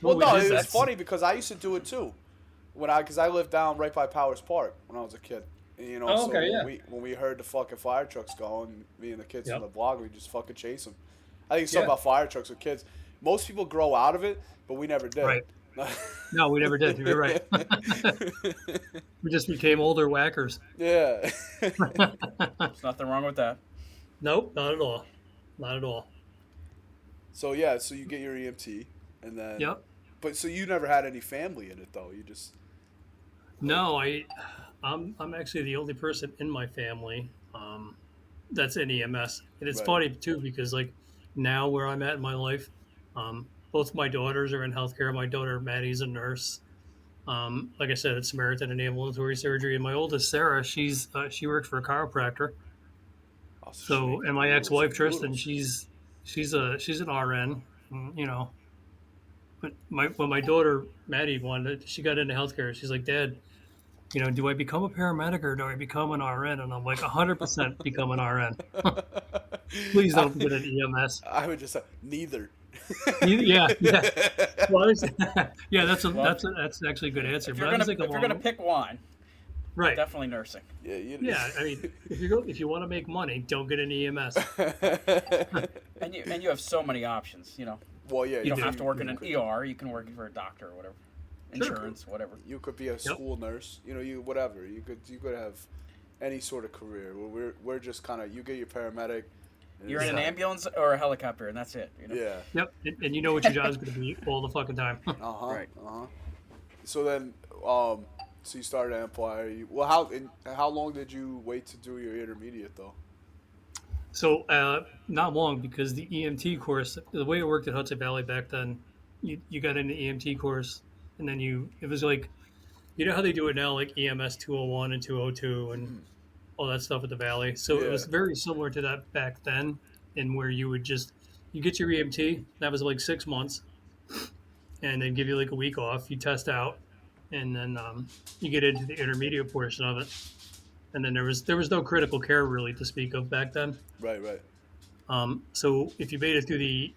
Well, what we no, did. it was That's- funny because I used to do it too. Because I lived down right by Powers Park when I was a kid. And, you know, Oh, so okay, when we heard the fucking fire trucks going, me and the kids Yep. on the block, we just fucking chase them. I think it's something Yeah. about fire trucks with kids. Most people grow out of it, but we never did. Right. No, we never did. You're right. We just became older whackers. Yeah. There's nothing wrong with that. Nope, not at all. Not at all. So yeah, so you get your EMT, and then. Yep. But so you never had any family in it though. You just. No, I'm actually the only person in my family that's in EMS, and it's Right. funny too because like now where I'm at in my life, both my daughters are in healthcare. My daughter Maddie's a nurse. Like I said, it's Samaritan and ambulatory surgery, and my oldest Sarah, she works for a chiropractor. Oh, So, she- and my ex-wife noodles. Tristan, she's an RN, you know. But when my daughter Maddie she got into healthcare. She's like, Dad, you know, do I become a paramedic or do I become an RN? And I'm like, 100% become an RN. Please don't get an EMS. I would just say neither. Yeah. Well, yeah, that's actually a good answer. If But you're I gonna was thinking, if you're gonna pick one, right? definitely nursing. Yeah, you. Yeah, I mean, if you want to make money, don't get an EMS. And you have so many options. You know, Well, yeah, you don't do. have to work in an ER. You can work for a doctor or whatever, insurance, whatever. You could be a school nurse. You know, you whatever. You could have any sort of career. We're just kind of you get your paramedic. and You're it's in an like- ambulance or a helicopter, and that's it. You know? Yeah. Yep, and you know what your job's going to be all the fucking time. Right. So then, so you started at Empire. How long did you wait to do your intermediate though? So not long because the EMT course, the way it worked at Hudson Valley back then, you got into EMT course, and then it was like, you know how they do it now, like EMS 201 and 202 and all that stuff at the Valley. So it was very similar to that back then, in where you get your EMT. That was like 6 months, and then give you like a week off. You test out, and then you get into the intermediate portion of it. And then there was no critical care really to speak of back then. Right. So if you made it through the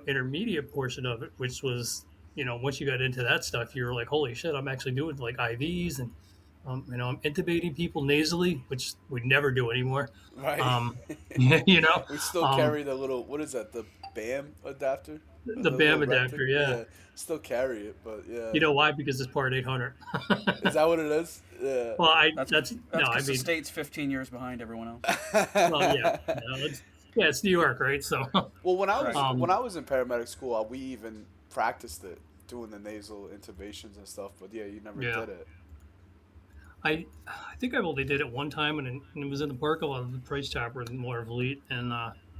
intermediate portion of it, which was once you got into that stuff, you were like, holy shit, I'm actually doing like IVs and I'm intubating people nasally, which we never do anymore. Right. We still carry the little, what is that? The BAM adapter. The BAM little adapter, rectangle? yeah. Still carry it, but yeah. You know why? Because it's part 800. Is that what it is? Yeah. Well, That's the state's 15 years behind everyone else. well, yeah, it's New York, right? So, Well, when I was Right. when I was in paramedic school, we even practiced it, doing the nasal intubations and stuff. But yeah, you never Yeah. did it. I think I only did it one time, and it was in the parking lot of the Price Chopper in Water Fleet, and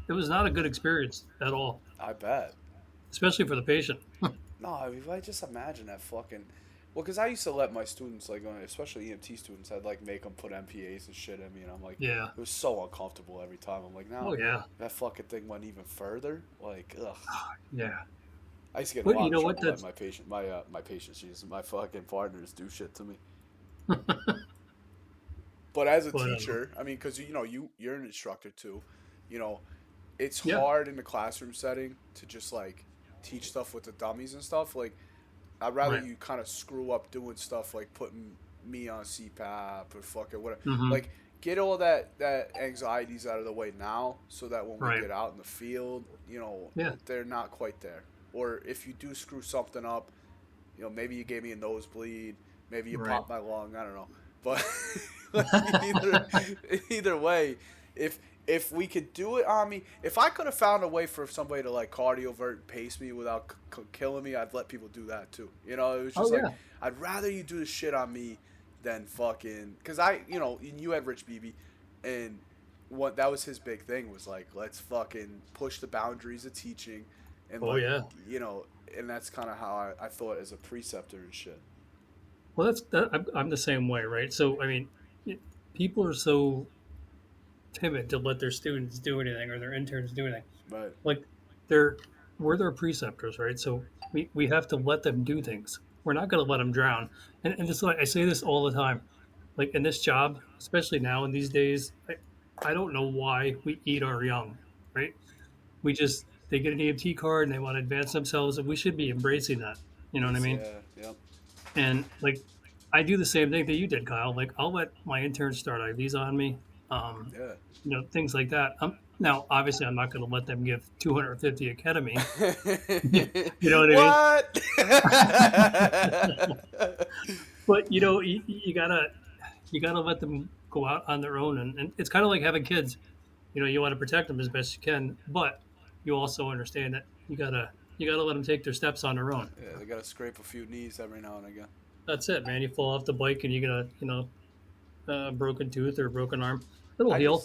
it was not a good experience at all, I bet. especially for the patient. No, I mean, I just imagine that fucking. Well, because I used to let my students, like, especially EMT students, I'd like make them put MPAs and shit in me, and I'm like, Yeah. it was so uncomfortable every time. I'm like, no, Oh yeah, that fucking thing went even further. Like, ugh. yeah. I used to get But a lot you know of what, trouble that's- my patients, Jesus, my fucking partners do shit to me. But as a Whatever. teacher, I mean, because you're an instructor too, it's Yeah. hard in the classroom setting to just like teach stuff with the dummies and stuff. Like, I'd rather Right. you kind of screw up doing stuff like putting me on CPAP or fucking whatever. Hmm. Like, get all that anxieties out of the way now, so that when we Right. get out in the field, Yeah. they're not quite there. Or if you do screw something up, maybe you gave me a nosebleed, maybe you Right. popped my lung. I don't know, but either either way, if if we could do it on me, if I could have found a way for somebody to like cardiovert and pace me without killing me, I'd let people do that too. It was Oh just like yeah. I'd rather you do the shit on me than fucking because you had Rich BB, and what that was his big thing was like let's fucking push the boundaries of teaching, and Oh yeah. and that's kind of how I thought as a preceptor and shit. Well, I'm the same way, right? So I mean, people are so timid to let their students do anything or their interns do anything. But Like they're we're their preceptors, right? So we have to let them do things. We're not going to let them drown. And just like I say this all the time, like in this job, especially now in these days, I don't know why we eat our young, right? We just they get an EMT card and they want to advance themselves, and we should be embracing that. You know what I mean? yeah, yep, And like I do the same thing that you did, Kyle. Like I'll let my interns start IVs on me, um, yeah. things like that. Now, obviously, I'm not going to let them give 250 of ketamine. You know what I mean? What? But you gotta let them go out on their own, and it's kind of like having kids. You want to protect them as best you can, but you also understand that you gotta let them take their steps on their own. Yeah, they gotta scrape a few knees every now and again. That's it, man. You fall off the bike and you get a broken tooth or a broken arm. It'll I heal.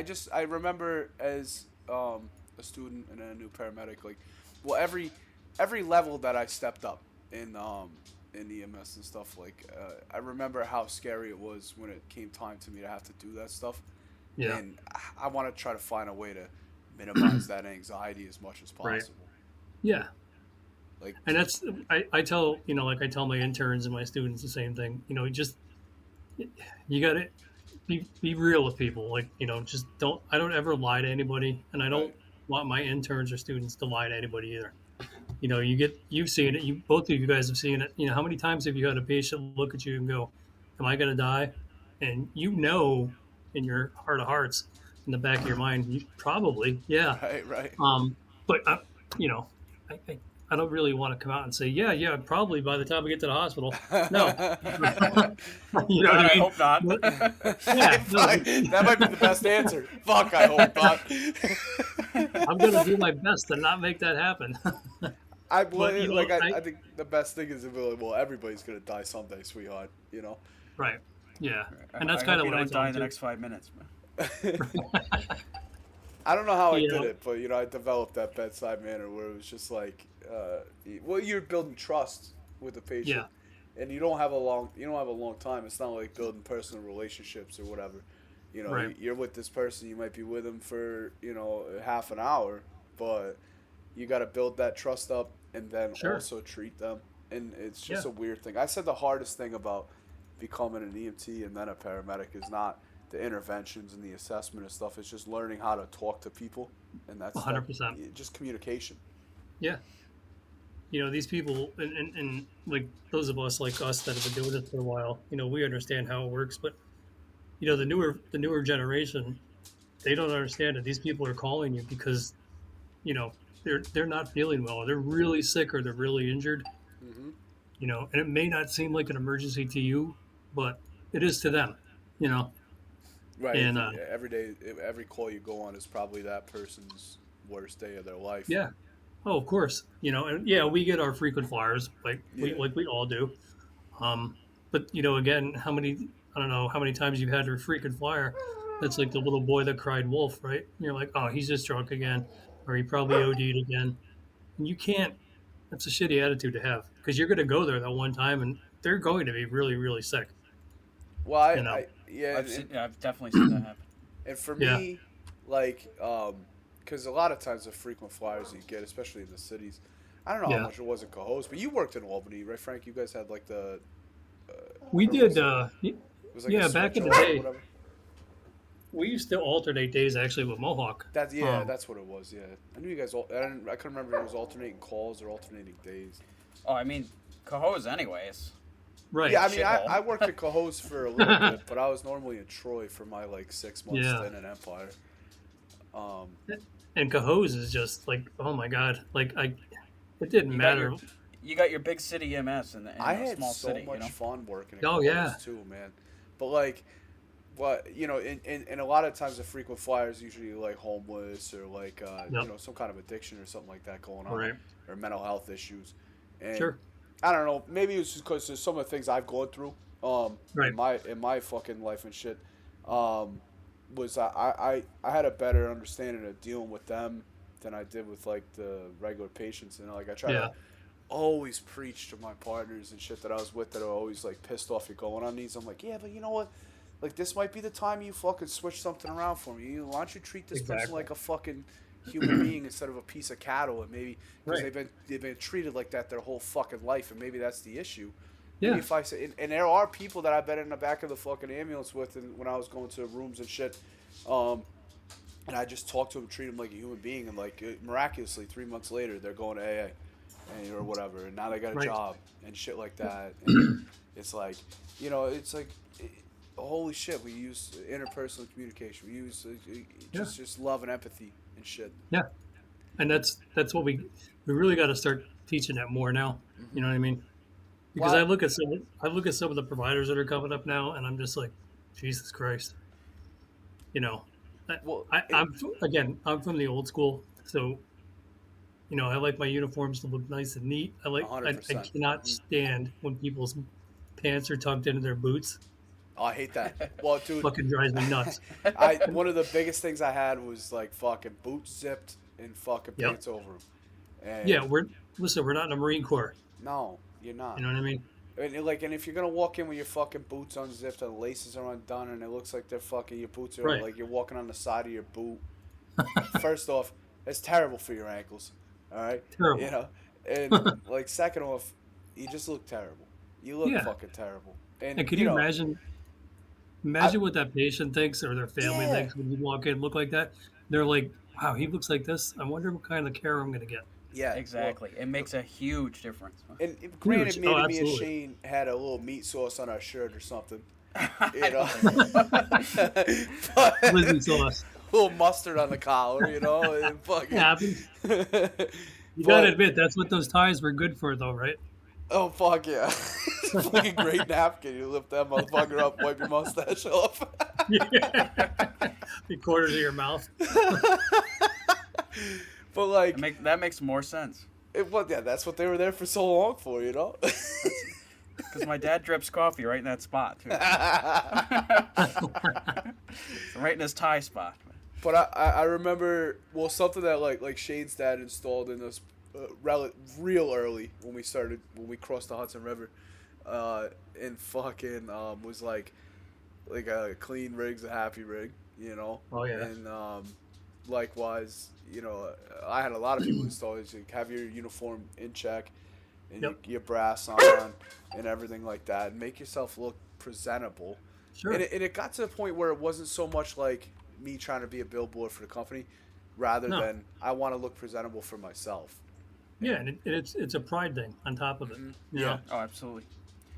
just, I remember as a student and a new paramedic, like, well, every level that I stepped up in EMS and stuff, like, I remember how scary it was when it came time to me to have to do that stuff, Yeah. and I want to try to find a way to minimize that anxiety as much as Right. possible. Yeah. Like, And that's I tell like I tell my interns and my students the same thing. Just you gotta be real with people. Like just I don't ever lie to anybody, and I don't right, want my interns or students to lie to anybody either. You've seen it. You both of you guys have seen it. How many times have you had a patient look at you and go, "Am I gonna die?" And in your heart of hearts, in the back of your mind, you probably yeah. right, right. But you know, I, I I don't really want to come out and say yeah probably by the time we get to the hospital. No, you know what God, I I mean? hope not. But, yeah, no, Fuck, that might be the best answer. Fuck, I hope not. I'm gonna do my best to not make that happen. I But I think the best thing is to be like, well, everybody's gonna die someday, sweetheart. Right. Yeah. I- And that's I kind hope of you what I don't tell die them in the too. next 5 minutes. Man. I don't know how I You did know? it, but I developed that bedside manner where it was just like, well, you're building trust with the patient, Yeah. and you don't have a long time. It's not like building personal relationships or whatever. Right. You're with this person, you might be with them for half an hour, but you got to build that trust up and then Sure. also treat them. And it's just Yeah. a weird thing. I said the hardest thing about becoming an EMT and then a paramedic is not the interventions and the assessment and stuff. It's just learning how to talk to people, and that's 100%. just communication. Yeah. These people and like those of us like us that have been doing it for a while, we understand how it works, but the newer generation, they don't understand it. These people are calling you because, you know, they're not feeling well. They're really sick or they're really injured, Hmm. and it may not seem like an emergency to you, but it is to them, you know. Right. And Every day, every call you go on is probably that person's worst day of their life. yeah. Oh, of course. And yeah, we get our frequent flyers Yeah. like we all do. But again, I don't know how many times you've had your frequent flyer. That's like the little boy that cried wolf, right? And you're like, oh, he's just drunk again, or he probably OD'd again. And you can't. That's a shitty attitude to have because you're going to go there that one time, and they're going to be really, really sick. Well, You know. I've definitely seen that happen. and for Yeah. me, like, because a lot of times the frequent flyers you get, especially in the cities, I don't know Yeah. how much it was in Cohoes, but you worked in Albany, right, Frank? You guys had like the. We or was did. it was like Yeah, a back in switch the off or day. whatever? We used to alternate days actually with Mohawk. That's what it was. Yeah, I knew you guys. I couldn't remember if it was alternating calls or alternating days. Oh, I mean, Cohoes, anyways. Right. Yeah, I mean, Shithole. I worked at Cohoes for a little bit, but I was normally in Troy for my like 6 months Yeah. stint in Empire. And Cohoes is just like, oh my god, like it didn't matter. You got your big city EMS in I a had small so city. much You know? fun working at Oh, Cohoes yeah. too, man. But like, what you know, in a lot of times the frequent flyers usually like homeless or like Yep. you know, some kind of addiction or something like that going on, Right. or mental health issues. And Sure. I don't know. Maybe it's just because there's some of the things I've gone through Right. in my fucking life and shit. Was I had a better understanding of dealing with them than I did with like the regular patients. And like I try Yeah. to always preach to my partners and shit that I was with that are always like pissed off you're going on these. I'm like, yeah, but you know what? Like this might be the time you fucking switch something around for me. Why don't you treat this person Exactly. like a fucking human being instead of a piece of cattle? And maybe because Right. they've been treated like that their whole fucking life, and maybe that's the issue. Yeah. Maybe if I say, and there are people that I've been in the back of the fucking ambulance with, and when I was going to rooms and shit, and I just talk to them, treat them like a human being, and like miraculously 3 months later they're going to AA, and, or whatever, and now they got a Right. job and shit like that. And it's like, you know, it's like, holy shit, we use interpersonal communication, we use just love and empathy and shit. Yeah. And that's what we really got to start teaching that more now. You know what I mean? Because Wow. I look at some of the providers that are coming up now, and I'm just like, Jesus Christ. You know, Well, I'm from the old school, so you know I like my uniforms to look nice and neat. I 100%. cannot stand when people's pants are tucked into their boots. Oh, I hate that. Well, dude, Fucking drives me nuts. one of the biggest things I had was like fucking boots zipped and fucking Yep. pants over them. And Yeah, we're not in the Marine Corps. no, you're not. You know what I mean? And if you're gonna walk in with your fucking boots unzipped and the laces are undone and it looks like they're fucking your boots are Right. like you're walking on the side of your boot. First off, it's terrible for your ankles. All right, Terrible. you know, and like second off, you just look terrible. You look Yeah. fucking terrible. And can you imagine what that patient thinks or their family Yeah. thinks when you walk in, look like that? They're like, wow, he looks like this. I wonder what kind of care I'm going to get. Yeah, Exactly. It makes a huge difference. And granted, Huge. maybe Oh, me and absolutely. Shane had a little meat sauce on our shirt or something. You know, but, Lizzie sauce. a little mustard on the collar, you know, and fucking. It happens. You But- got to admit, that's what those ties were good for, though, right? Oh fuck yeah! It's a fucking great napkin. You lift that motherfucker up, wipe your mustache off. Yeah. The corners of your mouth. But like, That makes more sense. that's what they were there for so long for, you know. Because my dad drips coffee right in that spot, too. Right in his tie spot. But I remember, well, something that like Shane's dad installed in us real early when we crossed the Hudson River, and fucking was like a clean rig's a happy rig, you know. Oh, yeah. And likewise, you know, I had a lot of people install it. You have your uniform in check, and Yep. your brass on, and everything like that, and make yourself look presentable. Sure. And it got to the point where it wasn't so much like me trying to be a billboard for the company, rather No. than I want to look presentable for myself. Yeah, and it's a pride thing on top of it. You Yeah. know? Oh, absolutely.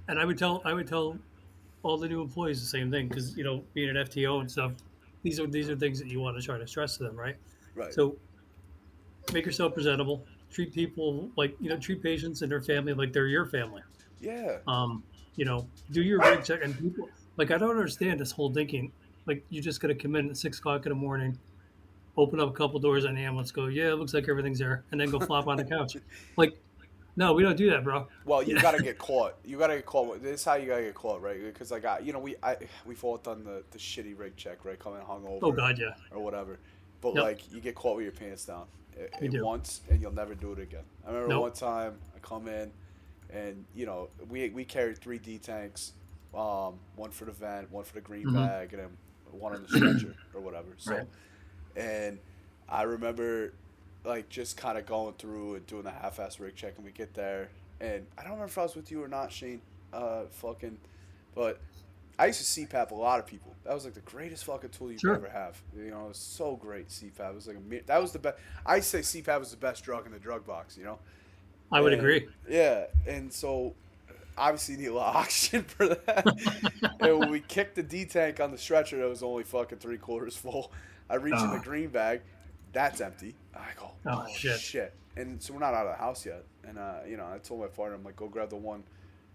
And I would tell all the new employees the same thing because you know being an FTO and stuff, these are things that you want to try to stress to them, right? Right. So make yourself presentable. Treat people like treat patients and their family like they're your family. Yeah. You know, do your rig check and people like I don't understand this whole thinking. Like you just got to come in at 6 o'clock in the morning, open up a couple doors on the ambulance, go, yeah, it looks like everything's there, and then go flop on the couch. Like, no, we don't do that, bro. Well, you gotta get caught. You gotta get caught. This is how you gotta get caught, right? Because like we've all done the shitty rig check, right? Coming hungover. Oh God, yeah. Or whatever. But Yep. like you get caught with your pants down You do. once, and you'll never do it again. I remember Nope. one time I come in, and you know we carried 3 D tanks, one for the vent, one for the green Mhm. bag, and then one on the stretcher or whatever. So, Right. and I remember like just kind of going through and doing the half-ass rig check, and we get there, and I don't remember if I was with you or not, Shane. But I used to CPAP a lot of people. That was like the greatest fucking tool you Sure. could ever have. You know, it was so great. CPAP it was like that was the best. I say CPAP was the best drug in the drug box. You know, I would agree. Yeah, and so obviously you need a lot of oxygen for that. And when we kicked the D tank on the stretcher, that was only fucking 3/4 full. I reach in the green bag, that's empty. I go, oh shit. And so we're not out of the house yet. And I told my partner, I'm like, go grab the one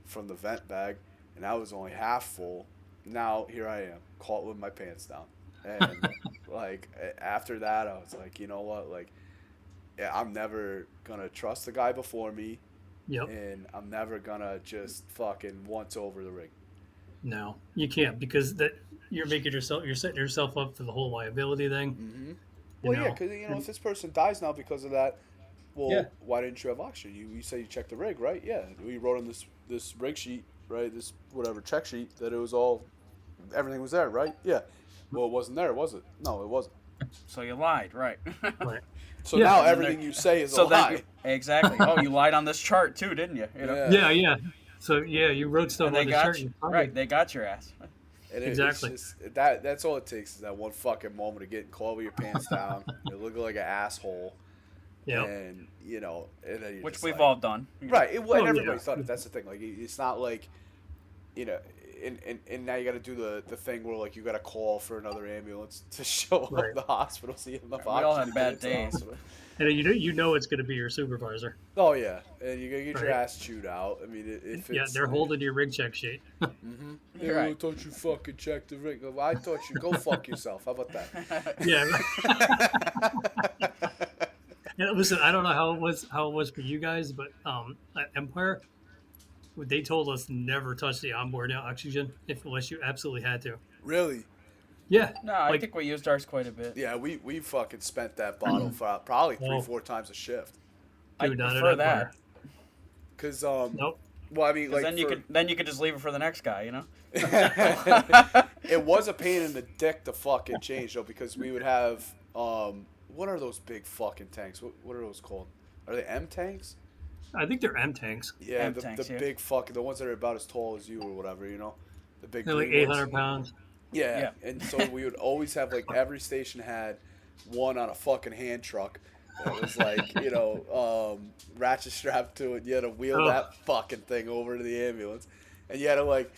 from the vent bag, and that was only half full. Now here I am, caught with my pants down. And like after that, I was like, you know what, like, yeah, I'm never gonna trust the guy before me. Yep. And I'm never gonna just fucking once over the rig. No, you can't, because you're setting yourself up for the whole liability thing. Mm-hmm. Well, yeah, because if this person dies now because of that, well, why didn't you have oxygen? You say you checked the rig, right? Yeah, we wrote on this rig sheet, right? This whatever check sheet that it was everything was there, right? Yeah. Well, it wasn't there, was it? No, it wasn't. So you lied, right? Right. So now everything you say is a lie. Exactly. Oh, you lied on this chart too, didn't you? Yeah. So you wrote stuff on the chart. Right, they got your ass. And exactly. It's just, that's all it takes is that one fucking moment of getting caught with your pants down. You look like an asshole. Yeah. And and then which we've all done. Right. Everybody's done it. That's the thing. Like, it's not like, and now you got to do the thing where like you got to call for another ambulance to show up at the hospital. So you have we all had bad days. And you know it's going to be your supervisor. Oh yeah, and you're gonna get your ass chewed out. I mean, they're holding your rig check sheet. Mm-hmm. Yeah, I thought you fucking checked the rig. Well, I thought you go fuck yourself. How about that? Yeah. And listen, I don't know how it was for you guys, but at Empire, they told us never touch the onboard oxygen unless you absolutely had to. Really? Yeah. No, I think we used ours quite a bit. Yeah, we fucking spent that bottle for probably 3-4 times a shift. Dude, I prefer that. Because nope. Well, I mean, like then you could just leave it for the next guy, you know. It was a pain in the dick to fucking change though, because we would have what are those big fucking tanks? What are those called? Are they M tanks? I think they're M tanks. Yeah, the big fucking the ones that are about as tall as you or whatever, the big. They're like 800 pounds. Yeah, and so we would always have like every station had one on a fucking hand truck that was like ratchet strapped to it. You had to wheel that fucking thing over to the ambulance, and you had to like,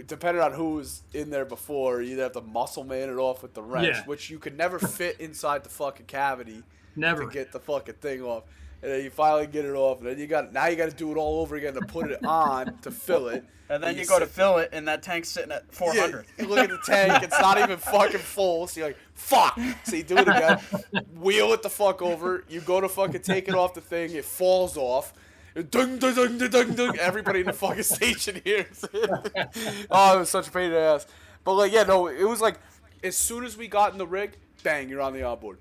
depending on who was in there before, you'd have to muscle man it off with the wrench, which you could never fit inside the fucking cavity. Never to get the fucking thing off. And then you finally get it off, and then you got to do it all over again to put it on to fill it. And then you go to fill it, and that tank's sitting at 400. Yeah, you look at the tank, it's not even fucking full. So you're like, fuck. So you do it again, wheel it the fuck over. You go to fucking take it off the thing, it falls off. Dung, dung, dung, dung, dung, dung. Everybody in the fucking station hears it. Oh, it was such a pain in the ass. But like, yeah, no, it was like, as soon as we got in the rig, bang, you're on the onboard.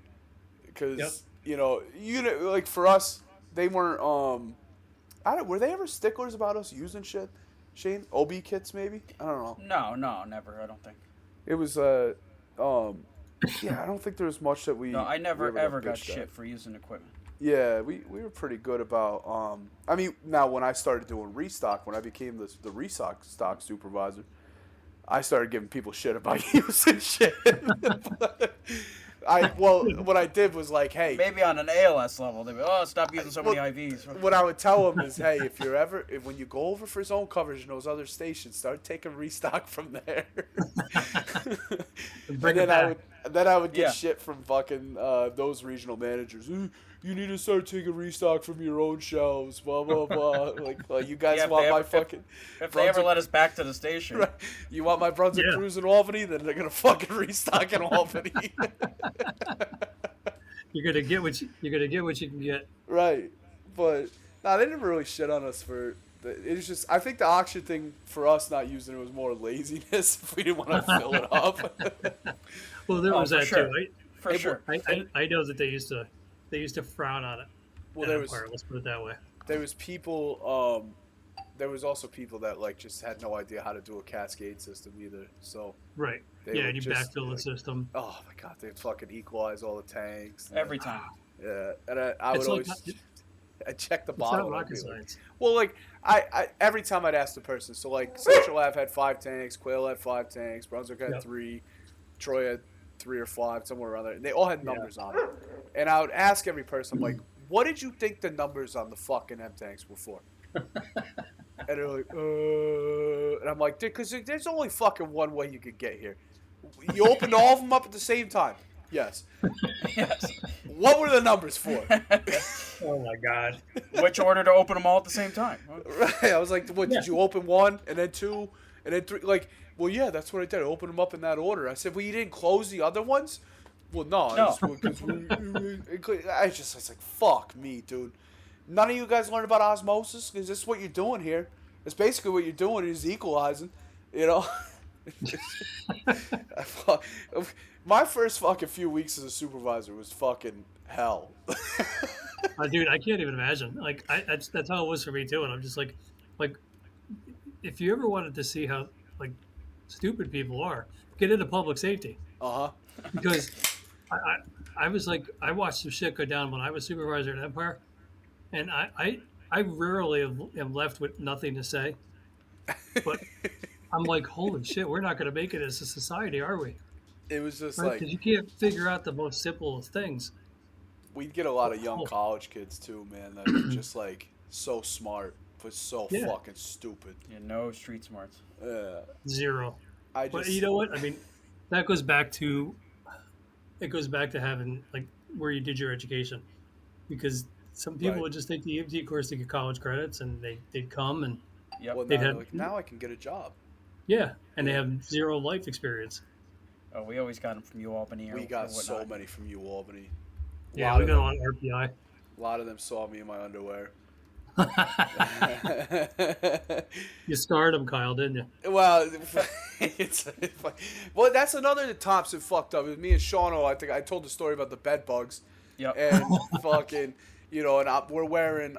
Because, like for us, they weren't, were they ever sticklers about us using shit? Shane? OB kits, maybe? I don't know. No, never. I don't think. It was, yeah, I don't think there was much that we... No, I never ever got shit for using equipment. Yeah, we were pretty good about, I mean, now when I started doing restock, when I became the restock stock supervisor, I started giving people shit about using shit. What I did was like, hey, maybe on an ALS level, they'd be, stop using so many IVs. What I would tell them is, hey, when you go over for zone coverage in those other stations, start taking restock from there. Then I would get shit from fucking those regional managers. You need to start taking restock from your own shelves, blah blah blah. Like you guys want my fucking. If they ever let us back to the station, right. You want my Brunswick Cruise in Albany, then they're gonna fucking restock in Albany. You're gonna get what you can get. Right, but they never really shit on us for. It was just, I think the auction thing for us not using it was more laziness if we didn't want to fill it up. Well, there was that too. For sure. I know that they used to frown on it. Well, let's put it that way. There was people. There was also people that like just had no idea how to do a cascade system either. So right. Yeah, and you backfill the system. Oh my god, they'd fucking equalize all the tanks every time. Yeah, and I would always. I check the bottle. It's not rocket science. Well, like I every time I'd ask the person. So like Central Ave had 5 tanks, Quail had 5 tanks, Brunswick had 3, Troy had 3 or 5, somewhere around there. And they all had numbers on it. And I would ask every person, like, what did you think the numbers on the fucking M tanks were for? And they're like, and I'm like, because there's only fucking one way you could get here. You opened all of them up at the same time. Yes. Yes. What were the numbers for? Oh my god. Which order to open them all at the same time? Right. I was like, what, did you open one and then two and then three? Like, well, yeah, that's what I did. I opened them up in that order. I said, well, you didn't close the other ones? Well, no. I was like, fuck me, dude. None of you guys learned about osmosis? Because this is what you're doing here. It's basically what you're doing is equalizing, you know? My first fucking few weeks as a supervisor was fucking hell. Dude, I can't even imagine. Like, that's how it was for me too. And I'm just like, if you ever wanted to see how like stupid people are, get into public safety. Because I was like, I watched some shit go down when I was supervisor at Empire, and I rarely am left with nothing to say. But I'm like, holy shit, we're not going to make it as a society, are we? It was just right? like, because you can't figure out the most simple of things. We'd get a lot of young college kids too, man, that were just like so smart but so fucking stupid. Yeah, no street smarts. Zero. But you know what? I mean, that goes back to having like where you did your education, because some people would just take the EMT course to get college credits, and they'd come and now I can get a job. Yeah, and they have zero life experience. Oh, we always got them from UAlbany. We got so many from UAlbany. Yeah, we got a lot of RPI. A lot of them saw me in my underwear. You scarred them, Kyle, didn't you? Well, well, that's another that Thompson fucked up. It was me and Shauno. I think I told the story about the bed bugs. Yep. And fucking, you know, and we're wearing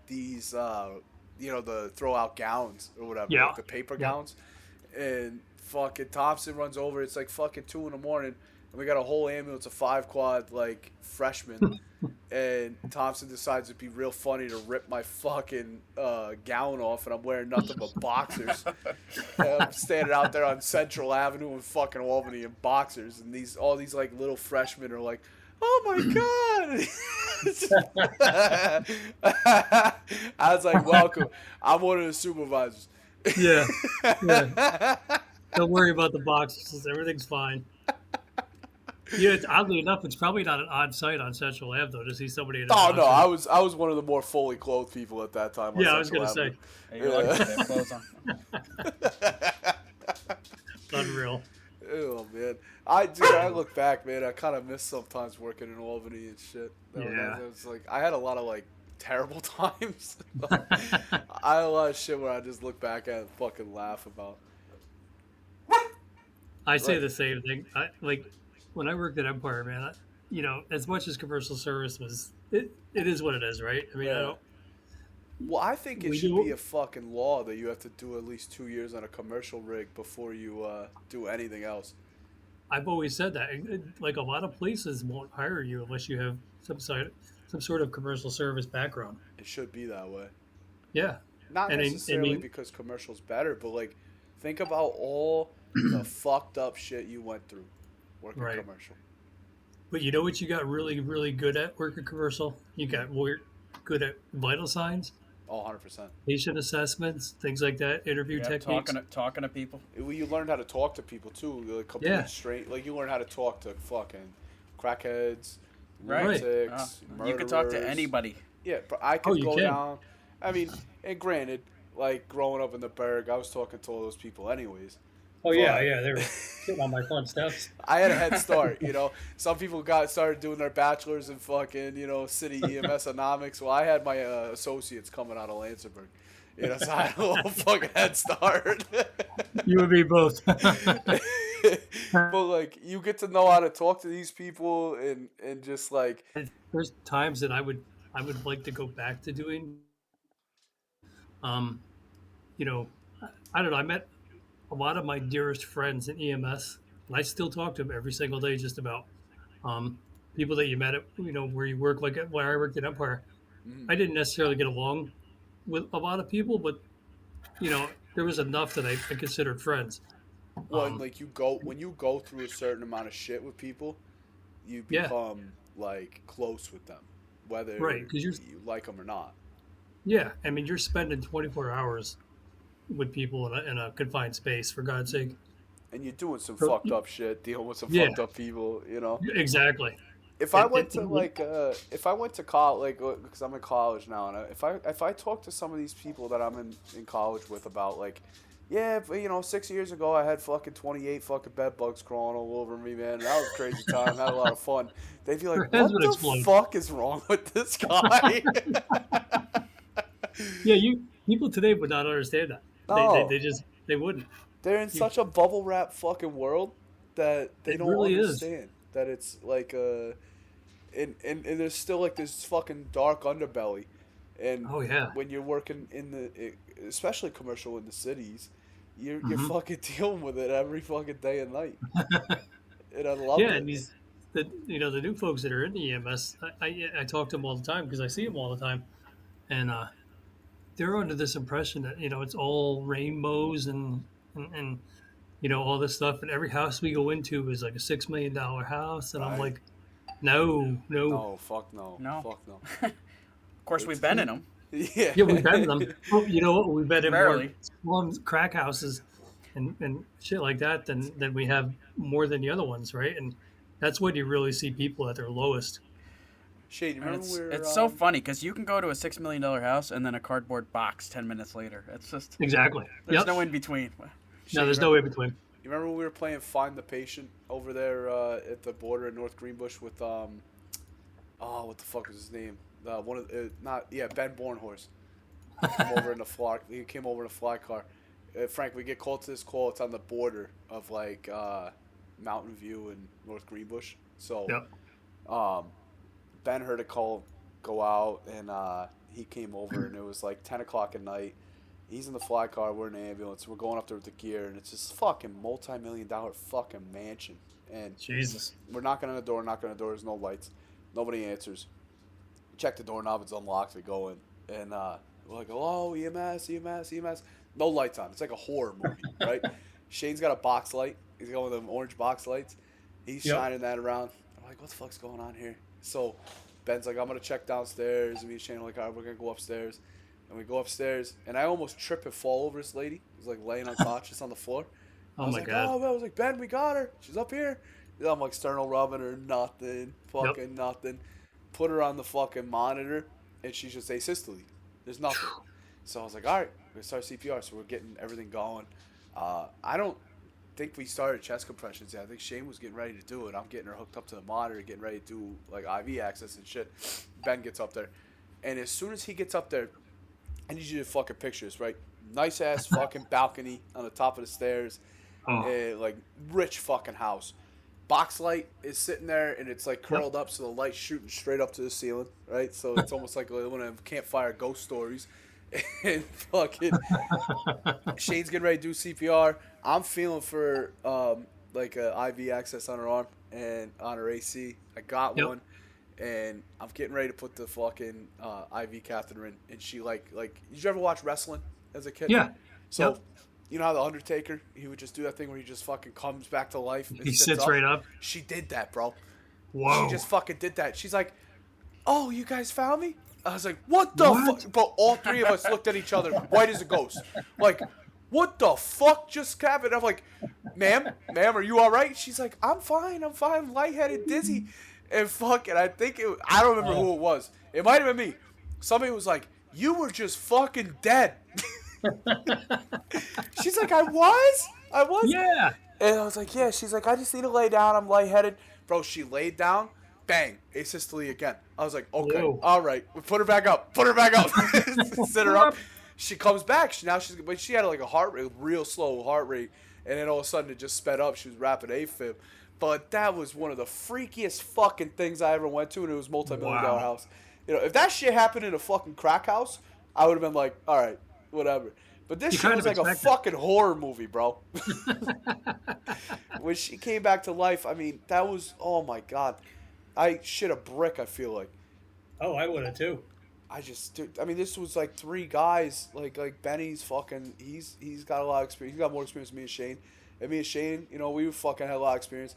these, you know, the throw out gowns or whatever, like the paper gowns, and fucking Thompson runs over. It's like fucking 2 a.m. and we got a whole ambulance of 5 quad like freshmen. And Thompson decides it'd be real funny to rip my fucking gown off, and I'm wearing nothing but boxers. And I'm standing out there on Central Avenue in fucking Albany in boxers, and all these like little freshmen are like, "Oh my god!" I was like, "Welcome. I'm one of the supervisors." Yeah. Don't worry about the boxes. Everything's fine. Yeah, oddly enough, it's probably not an odd sight on Central Ave though to see somebody. In no, I was one of the more fully clothed people at that time. Yeah, I was gonna say. Hey, you're lucky to have clothes on. Unreal. Oh man, I look back, man. I kind of miss sometimes working in Albany and shit. It was like I had a lot of like terrible times. I had a lot of shit where I just look back at and fucking laugh about. I say the same thing. When I worked at Empire, man, you know, as much as commercial service was, it is what it is, right? I mean, I don't. Well, I think it should be a fucking law that you have to do at least 2 years on a commercial rig before you do anything else. I've always said that. Like a lot of places won't hire you unless you have some sort of commercial service background. It should be that way. Yeah. Not necessarily because commercial's better, but like, think about all the fucked up shit you went through working commercial. But you know what you got really, really good at working commercial? You got good at vital signs. Oh, 100%. Patient assessments, things like that, interview techniques. Talking to people. You learn how to talk to people, too. Like, complete straight. Like, you learn how to talk to fucking crackheads, lunatics, murderers. You could talk to anybody. Yeah, but I could go down. I mean, and granted, like, growing up in the Berg, I was talking to all those people anyways. Oh, yeah, they were sitting on my front steps. I had a head start, you know. Some people started doing their bachelors in fucking, you know, city EMS economics. Well, I had my associates coming out of Lanceburg. You know, so I had a little fucking head start. You and me both. But, like, you get to know how to talk to these people and just, like... There's times that I would like to go back to doing, you know, I don't know, I met a lot of my dearest friends in EMS, and I still talk to them every single day just about people that you met at, you know, where you work, like where I worked at Empire. I didn't necessarily get along with a lot of people, but, you know, there was enough that I considered friends. Well, like when you go through a certain amount of shit with people, you become like close with them. whether Right, because you like them or not. yeah, I mean, you're spending 24 hours with people in a confined space, for God's sake. And you're doing some So, fucked up shit, dealing with some yeah, fucked up people, you know. exactly. If I went to if I went to college, like, because I'm in college now, and if I talk to some of these people that I'm in college with about, like, yeah, but, you know, 6 years ago I had fucking 28 fucking bed bugs crawling all over me, man. That was a crazy time. Had a lot of fun. They'd be like, Your heads what would the explode. fuck is wrong with this guy? Yeah, people today would not understand that. No. They wouldn't. They're in such a bubble wrap fucking world that they It don't really is. understand that it's like and there's still like this fucking dark underbelly, and Oh yeah. when you're working in especially commercial in the cities, you're Mhm. fucking dealing with it every fucking day and night, and I love Yeah, it. and the new folks that are in the EMS, I talk to them all the time because I see them all the time, and they're under this impression that it's all rainbows and all this stuff, and every house we go into is like a $6 million house, and I'm Right. like, no, No, fuck no, No. fuck no. Of course, we've been in them. Yeah, yeah, we've been in them. Oh, you know what? We've been in more Rarely. slums, crack houses, and shit like that than we have more than the other ones, right? And that's when you really see people at their lowest. Shane, you And remember it's so funny because you can go to a $6 million house and then a cardboard box 10 minutes later. It's just Exactly. there's Yep. no in between. Shane, No, there's no way between. You remember when we were playing Find the Patient over there at the border in North Greenbush with oh, what the fuck was his name? Ben Bornhorst. He came over in a fly car. Frank, we get called to this call. It's on the border of like Mountain View and North Greenbush. So, Yep. Ben heard a call go out, and he came over, and it was like 10 o'clock at night. He's in the fly car. We're in the ambulance. We're going up there with the gear, and it's this fucking multi-million-dollar fucking mansion. And Jesus. we're knocking on the door. There's no lights. Nobody answers. Check the doorknob. It's unlocked. We go in, and we're like, "Hello, EMS, EMS, EMS." No lights on. It's like a horror movie, right? Shane's got a box light. He's going with them orange box lights. He's shining that around. I'm like, "What the fuck's going on here?" So Ben's like, "I'm gonna check downstairs." And me and Shane are like, "All right, we're gonna go upstairs." And we go upstairs, and I almost trip and fall over this lady who's like laying unconscious on the floor. Oh my like, God. "Oh," I was like, "Ben, we got her. She's up here." And I'm like sternal rubbing her, nothing, fucking nothing. Put her on the fucking monitor, and she's just asystole. There's nothing. So I was like, all right, we're gonna start CPR. So we're getting everything going. I don't think we started chest compressions yet. I think Shane was getting ready to do it. I'm getting her hooked up to the monitor, getting ready to do like IV access and shit. Ben gets up there, and as soon as he gets up there, I need you to fucking picture this, right? Nice ass fucking balcony on the top of the stairs, like rich fucking house. Box light is sitting there, and it's like curled up, so the light's shooting straight up to the ceiling, right? So it's almost like one of them campfire ghost stories. And fucking Shane's getting ready to do CPR. I'm feeling for like a IV access on her arm and on her AC. I got one, and I'm getting ready to put the fucking IV catheter in. And she like, did you ever watch wrestling as a kid? Yeah. So. You know how the Undertaker, he would just do that thing where he just fucking comes back to life. And He sits right up. She did that, bro. Whoa. She just fucking did that. She's like, "Oh, you guys found me?" I was like, "What the fuck?" But all three of us looked at each other, white as a ghost. Like, what the fuck just happened? I'm like, ma'am, are you all right? She's like, I'm fine, lightheaded, dizzy. And fucking, I don't remember who it was. It might have been me. Somebody was like, "You were just fucking dead." She's like, I was? Yeah. And I was like, yeah. She's like, I just need to lay down. I'm lightheaded. Bro, she laid down. Bang. Asystole again. I was like, okay. Whoa. All right. Put her back up. Sit her up. She comes back. She had like a heart rate, real slow heart rate. And then all of a sudden it just sped up. She was rapid AFib. But that was one of the freakiest fucking things I ever went to. And it was multi-million-dollar house. You know, if that shit happened in a fucking crack house, I would have been like, all right. Whatever. But this shit was like a fucking horror movie, bro. When she came back to life, I mean, that was, oh my God. I shit a brick, I feel like. Oh, I would have too. This was like three guys, like Benny's fucking, he's got a lot of experience. He's got more experience than me and Shane. And me and Shane, you know, we fucking had a lot of experience.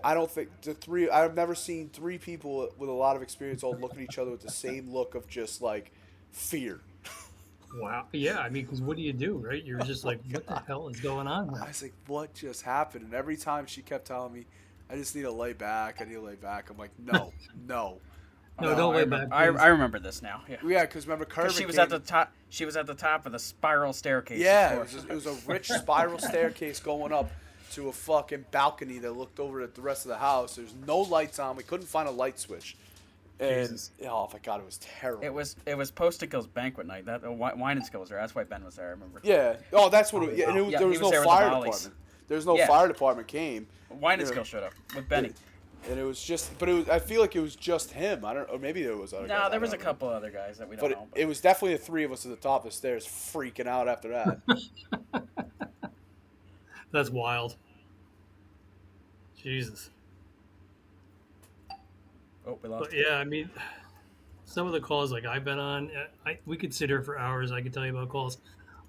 I don't think the three. I've never seen three people with a lot of experience all look at each other with the same look of just like fear. Wow. Yeah, I mean, because what do you do, right? You're just like, what the hell is going on I here? was like, what just happened? And every time she kept telling me, I just need to lay back. I need to lay back. I'm like, no, no, No, Oh, don't no. I lay remember. back, I please. remember this now. Yeah. Yeah, because remember, Because Kermit she was came, at the top. She was at the top of the spiral staircase. yeah, of course. it was a rich spiral staircase going up to a fucking balcony that looked over at the rest of the house. There's no lights on. We couldn't find a light switch. And Jesus. oh my god, it was terrible. It was Post and Kill's banquet night. That Wine and Skill was there. That's why Ben was there. I remember. Yeah. Oh, that's what. Yeah, and it was, Yeah, there he was was no there with the fire volleys. department. There's no Yeah. fire department came. Wine and Yeah. Skill showed up with Benny. And it was just, but it was. I feel like it was just him. I don't, or maybe there was other. No, guys, there I was a don't know. couple other guys that we don't But know. it was definitely the three of us at the top of the stairs, freaking out after that. That's wild. Jesus. Oh, we lost. But yeah, I mean, some of the calls like I've been on, we could sit here for hours. I could tell you about calls.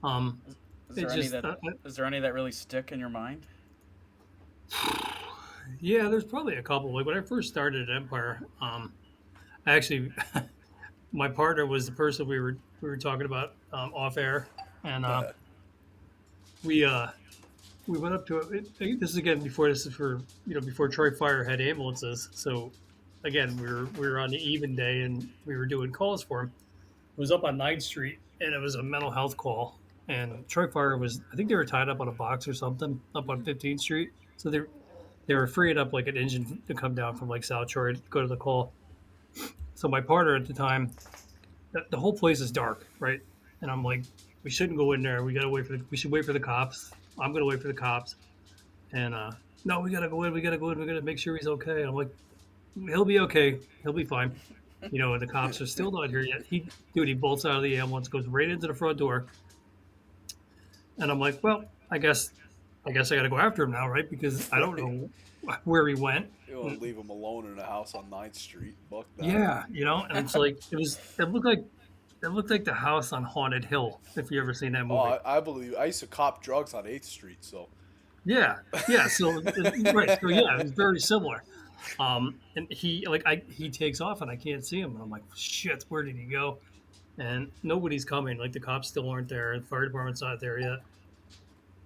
Is there it's any just, that is there any that really stick in your mind? yeah, there's probably a couple. Like when I first started at Empire, actually, my partner was the person we were talking about off air, and we went up to this is again before this is for before Troy Fire had ambulances. So again, we were on the even day and we were doing calls for him. It was up on 9th Street and it was a mental health call. And Troy Fire was, I think they were tied up on a box or something up on 15th Street. So they were freeing up like an engine to come down from like South Troy to go to the call. So my partner at the time, the whole place is dark, right? And I'm like, we shouldn't go in there. We should wait for the cops. I'm gonna wait for the cops. And no, we gotta go in. We gotta make sure he's okay. I'm like, he'll be okay. He'll be fine. And the cops are still not here yet. He bolts out of the ambulance, goes right into the front door. And I'm like, well, I guess I gotta go after him now, right? Because I don't know where he went. You don't leave him alone in a house on 9th Street. Fuck that. Yeah, and it's like it looked like the house on Haunted Hill, if you ever seen that movie. Oh, I believe. I used to cop drugs on 8th Street, so. Yeah. So right. So yeah, it was very similar. And he takes off and I can't see him, and I'm like, shit, where did he go? And nobody's coming. Like the cops still aren't there. The fire department's not there yet.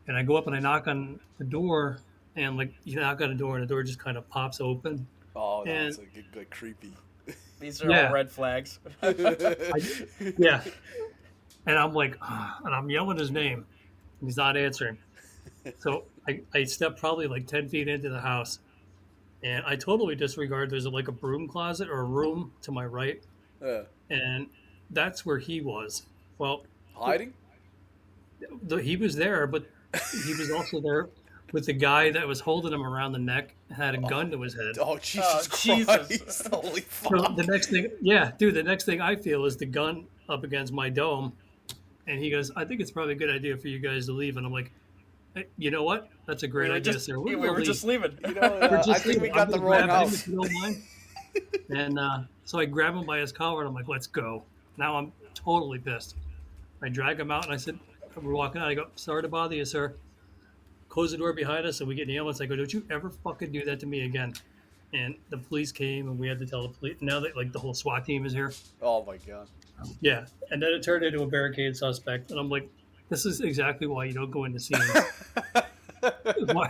And I go up and I knock on the door, and like you knock on the door, and the door just kind of pops open. Oh, no, And- it's like creepy. These are Yeah. all red flags. Yeah. And I'm like, and I'm yelling his name. And he's not answering. So I step probably like 10 feet into the house, and I totally disregard there's like a broom closet or a room to my right, Yeah. and that's where he was. Well, Hiding? he was there, but he was also there with the guy that was holding him around the neck and had a gun to his head. Oh, Jesus Jesus. Christ. Holy So fuck. the next thing, yeah, dude, the next thing I feel is the gun up against my dome. And he goes, I think it's probably a good idea for you guys to leave. And I'm like, hey, you know what? That's a great idea, sir. we were just leaving. You know, We're I just think we leaving. got I'm the gonna wrong grab him house. if you don't mind. And so I grab him by his collar and I'm like, let's go. Now I'm totally pissed. I drag him out and I said, we're walking out. I go, sorry to bother you, sir. Close the door behind us and we get in the ambulance. I go, don't you ever fucking do that to me again. And the police came and we had to tell the police. Now that like the whole SWAT team is here. Oh, my God. Yeah. And then it turned into a barricade suspect. And I'm like, this is exactly why you don't go into scenes. Why?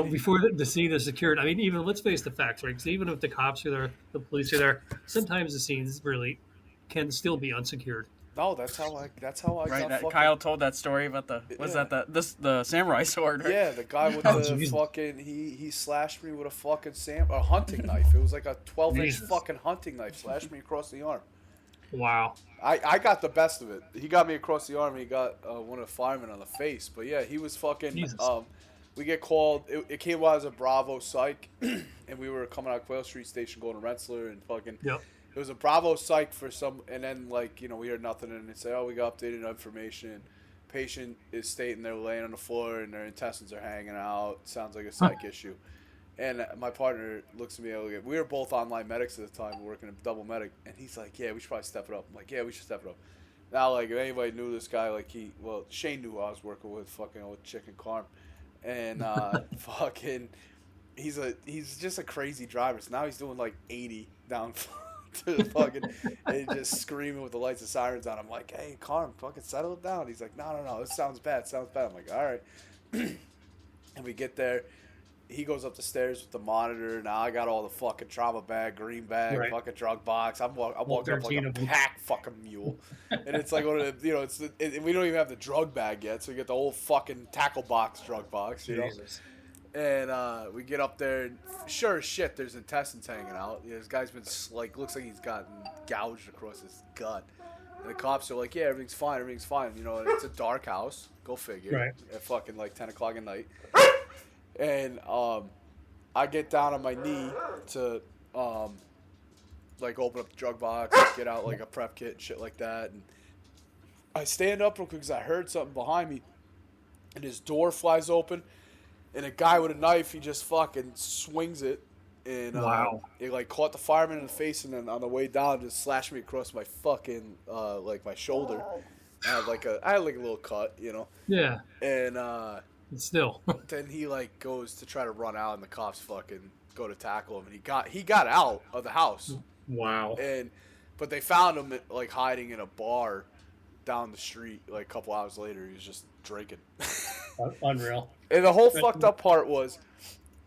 Before the scene is secured. I mean, even let's face the facts, right? Because even if the cops are there, the police are there, sometimes the scenes really can still be unsecured. No, that's how I Right, got fucking... Kyle told that story about the samurai sword. Right? Yeah, the guy with Oh, the Jesus. fucking... He slashed me with a fucking a hunting knife. It was like a 12-inch Jesus. fucking hunting knife. Slashed me across the arm. Wow. I got the best of it. He got me across the arm. And he got one of the firemen on the face. But yeah, he was fucking. Jesus. We get called. It came out as a Bravo psych, and we were coming out Quail Street Station going to Rensselaer and fucking. Yep. It was a Bravo psych for some, and then we heard nothing, and they say, oh, we got updated information. Patient is stating they're laying on the floor and their intestines are hanging out. Sounds like a psych issue. And my partner looks at me. We were both online medics at the time, working a double medic, and he's like, "Yeah, we should probably step it up." I'm like, "Yeah, we should step it up." Now, if anybody knew this guy, Shane knew who I was working with, fucking old chicken Carm, and fucking, he's just a crazy driver. So now he's doing like 80 down to the fucking and just screaming with the lights and sirens on. I'm like, hey, Carm, fucking settle it down. He's like, no, this sounds bad. I'm like, all right. And we get there. He goes up the stairs with the monitor. Now I got all the fucking trauma bag, green bag, Right. fucking drug box. I'm walking up like a pack fucking mule. And it's like one of the, we don't even have the drug bag yet. So we get the whole fucking tackle box, drug box, you know. Jesus. And we get up there, and sure as shit, there's intestines hanging out. This guy's been, looks like he's gotten gouged across his gut. And the cops are like, yeah, everything's fine. And, it's a dark house. Go figure. Right. At fucking like 10 o'clock at night. And I get down on my knee to, like, open up the drug box, get out, like, a prep kit and shit like that. And I stand up real quick because I heard something behind me. And his door flies open. And a guy with a knife, he just fucking swings it. And Wow. It, like, caught the fireman in the face. And then on the way down, just slashed me across my fucking, like, my shoulder. I had, like, a little cut, you know. Yeah. And, Still. then he like goes to try to run out, and the cops fucking go to tackle him, and he got out of the house. Wow. But they found him like hiding in a bar down the street. Like a couple hours later, he was just drinking. Unreal. And the whole fucked up part was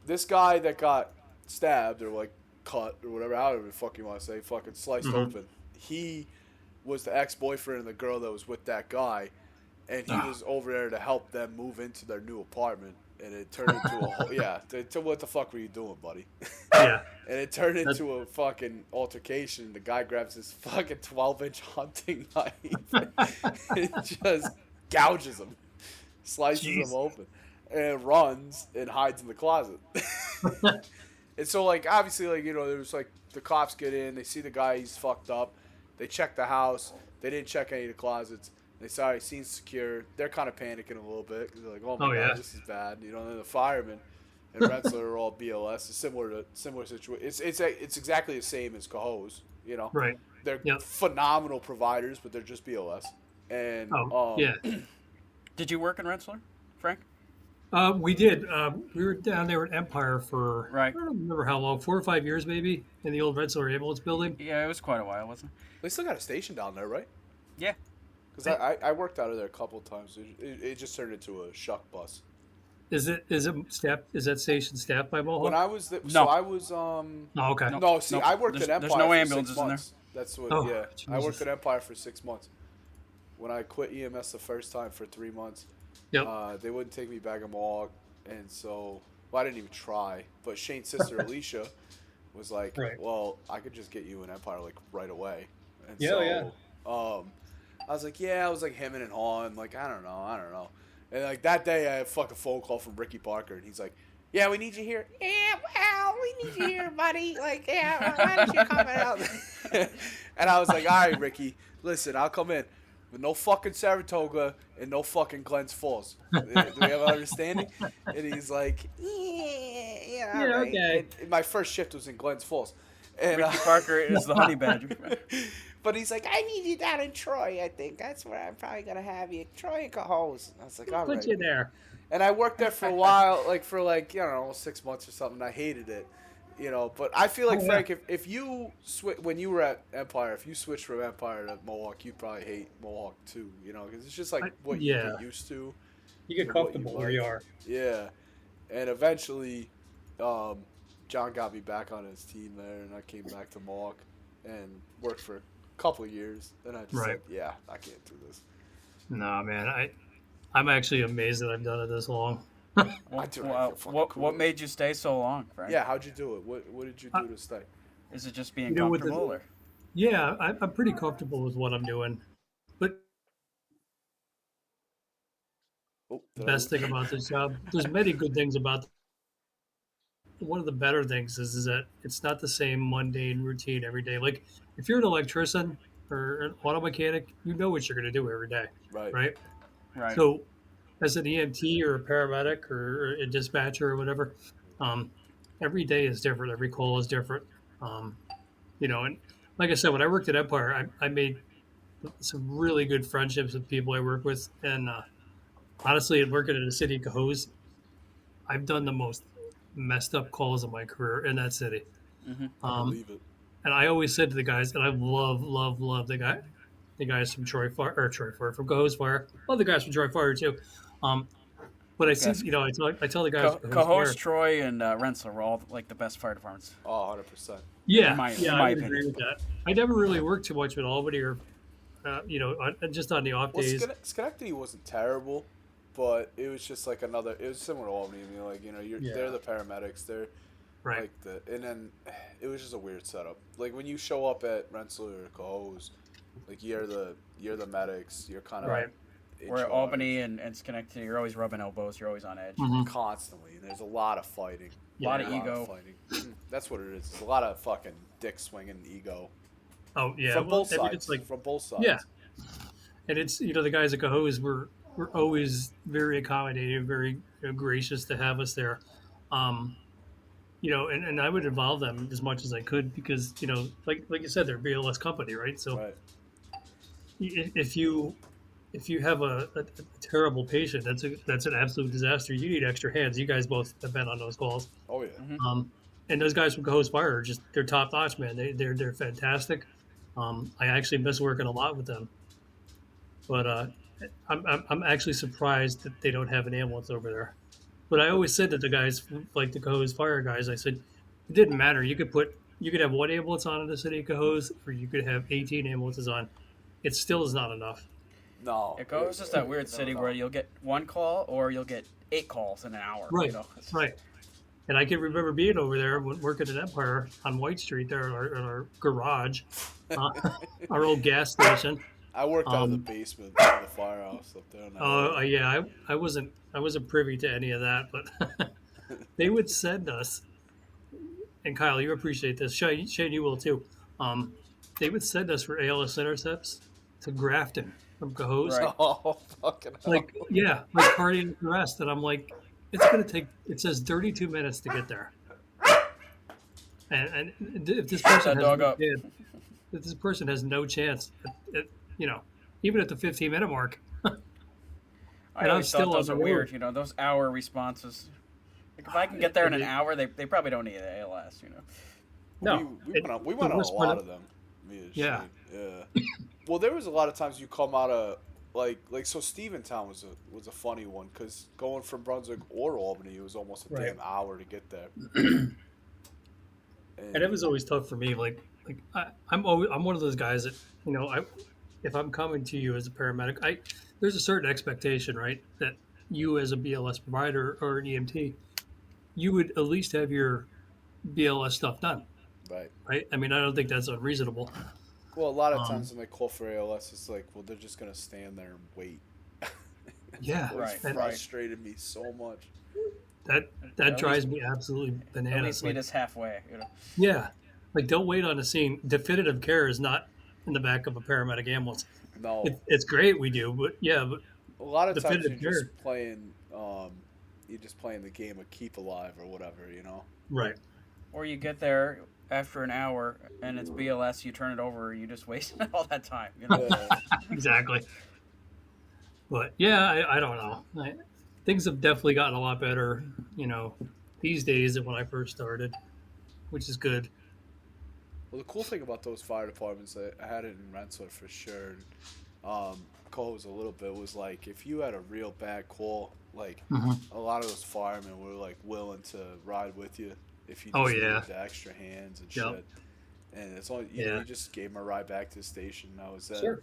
this guy that got stabbed or like cut or whatever, however the fuck you want to say, fucking sliced open. He was the ex-boyfriend of the girl that was with that guy. And he was over there to help them move into their new apartment. And it turned into a whole... Yeah. What the fuck were you doing, buddy? Yeah. And it turned into a fucking altercation. The guy grabs his fucking 12-inch hunting knife and just gouges him. Slices him open. And runs and hides in the closet. And so, like, obviously, like, there's, like, the cops get in. They see the guy. He's fucked up. They check the house. They didn't check any of the closets. They saw he seems secure. They're kind of panicking a little bit because they're like, "Oh my god, this is bad." And then the firemen and Rensselaer are all BLS. It's similar situation. It's exactly the same as Cohoes. Right. They're phenomenal providers, but they're just BLS. And yeah. Did you work in Rensselaer, Frank? We did. We were down there at Empire for Right. I don't remember how long, 4 or 5 years maybe, in the old Rensselaer ambulance building. Yeah, it was quite a while, wasn't they still got a station down there, right? it? Yeah. Because I worked out of there a couple of times. It just turned into a shuck bus. Is it staffed? Is that station staffed by Mohawk? When I was there, No. so I was Oh, okay. No, see, I worked at Empire. There's no for ambulances 6 in there. months. That's what. Oh, I Jesus. worked at Empire for 6 months. When I quit EMS the first time for 3 months, Yep. they wouldn't take me back in Mohawk, and so I didn't even try. But Shane's sister Alicia was like, Right. "Well, I could just get you in Empire like right away." And Yeah, so, I was like, I was like hemming and hawing, like I don't know. And like that day, I had a fucking phone call from Ricky Parker, and he's like, "Yeah, we need you here." Yeah, well, we need you here, buddy. Like, yeah, why don't you come out? And I was like, "All right, Ricky, listen, I'll come in with no fucking Saratoga and no fucking Glens Falls. Do we have an understanding?" And he's like, "Yeah, all right." okay. And my first shift was in Glens Falls, and Ricky Parker is the honey badger. But he's like, "I need you down in Troy, I think. That's where I'm probably going to have you. Troy and Cohoes." I was like, "All right." Put you there. And I worked there for a while, for I don't know, 6 months or something. I hated it, But I feel like, Frank, if you, when you were at Empire, if you switched from Empire to Mohawk, you'd probably hate Mohawk too, Because it's just like what you get used to. You get comfortable where you are. Yeah. And eventually, John got me back on his team there, and I came back to Mohawk and worked for couple of years, and I just said, "Yeah, I can't do this." No, man, I'm actually amazed that I've done it this long. What made you stay so long, Frank? Yeah, how'd you do it? What did you do to stay? Is it just being comfortable, or? Yeah, I'm pretty comfortable with what I'm doing, but the best thing about this job, there's many good things about it. One of the better things is that it's not the same mundane routine every day. Like, if you're an electrician or an auto mechanic, you know what you're going to do every day, right? So, as an EMT or a paramedic or a dispatcher or whatever, every day is different. Every call is different. And like I said, when I worked at Empire, I made some really good friendships with people I work with. And honestly, working in the city of Cohoes, I've done the messed up calls in my career in that city. I believe it. And I always said to the guys, and I love the guys from from Cohoes Fire. Love the guys from Troy Fire too. But I see, Yes. I tell the guys from Cohoes Cohoes, Fire. Troy, and Rensselaer were all like the best fire departments. Oh, 100%. Yeah, in my I would opinion. agree with that. I never really worked too much with Albany or, just on the off Well, days. Schenectady wasn't terrible, but it was just like another. It was similar to Albany. I mean, like they're the paramedics. They're Right. like and then it was just a weird setup. Like when you show up at Rensselaer or Cohoes, like you're the medics. You're kind of Right. in Where charge Albany and Schenectady, you're always rubbing elbows. You're always on edge. constantly. And there's a lot of fighting. A lot of ego. Fighting. That's what it is. It's a lot of fucking dick swinging ego. Oh yeah, From both sides. It's like From both sides. yeah, and it's the guys at Cohoes were always very accommodating, very gracious to have us there. And I would involve them as much as I could because like you said, they're BLS company, right? So Right. if you have a terrible patient, that's an absolute disaster. You need extra hands. You guys both have been on those calls. Oh yeah. And those guys from Cohoes Fire are they're top notch, man. They're fantastic. I actually miss working a lot with them, but I'm actually surprised that they don't have an ambulance over there. But I always said that the guys like the Cohoes Fire guys, I said it didn't matter. You could have one ambulance on in the city of Cohoes, or you could have 18 ambulances on. It still is not enough. No. It goes just that weird city where you'll get one call or you'll get 8 calls in an hour. Right. You know? Right. And I can remember being over there working at Empire on White Street there in our garage, our old gas station. I worked out of the basement of the firehouse up there. Oh yeah, I wasn't privy to any of that, but they would send us. And Kyle, you appreciate this. Shane, you will too. They would send us for ALS intercepts to Grafton from Cohoes. Right. Oh, fucking hell. Like cardiac arrest, and I'm like, it's gonna take. It says 32 minutes to get there. And if this person That dog has no up. chance, if this person has no chance, even at the 15-minute mark. I I'm always still thought those on are the weird, road. those hour responses. Like if I can get there in an hour, they probably don't need an ALS, No, we went on a lot of them. Me and Yeah. Shane. Yeah. Well, there was a lot of times you come out of like so Steventown was a funny one because going from Brunswick or Albany, it was almost a Right. damn hour to get there. And it was always tough for me. Like I'm one of those guys that if I'm coming to you as a paramedic, there's a certain expectation, right, that you as a BLS provider or an EMT, you would at least have your BLS stuff done, Right. right? I mean, I don't think that's unreasonable. Well, a lot of times when they call for ALS, it's like, well, they're just gonna stand there and wait. Yeah, It Right. frustrated me so much. that At drives least- me absolutely At bananas. least meet us halfway, Yeah, like don't wait on the scene. Definitive care is not in the back of a paramedic ambulance. No, It's great we do, but a lot of times definitive you're care. just playing the game of keep alive or whatever, right. Or you get there after an hour and it's BLS, you turn it over, you just wasted all that time. Yeah. Exactly. But yeah, I don't know. Things have definitely gotten a lot better, these days than when I first started, which is good. Well, the cool thing about those fire departments, I had it in Rensselaer for sure, and Cohoes a little bit, was like if you had a real bad call, like a lot of those firemen were like willing to ride with you if you just needed the extra hands and Yep. shit. And it's all you just gave them a ride back to the station. And that was it. Sure.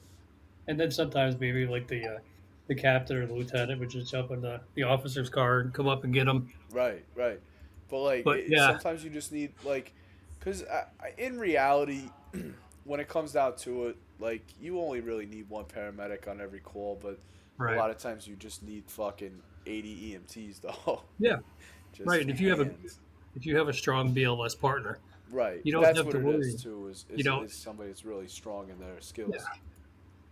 And then sometimes maybe like the captain or the lieutenant would just jump in the officer's car and come up and get them. Right. But sometimes you just need because in reality, when it comes down to it, like you only really need one paramedic on every call, but Right. a lot of times you just need fucking 80 EMTs though. Yeah. Just Right. And if you hands. have a strong BLS partner, right, you don't that's have what to it worry. is too. Is somebody that's really strong in their skills. Yeah.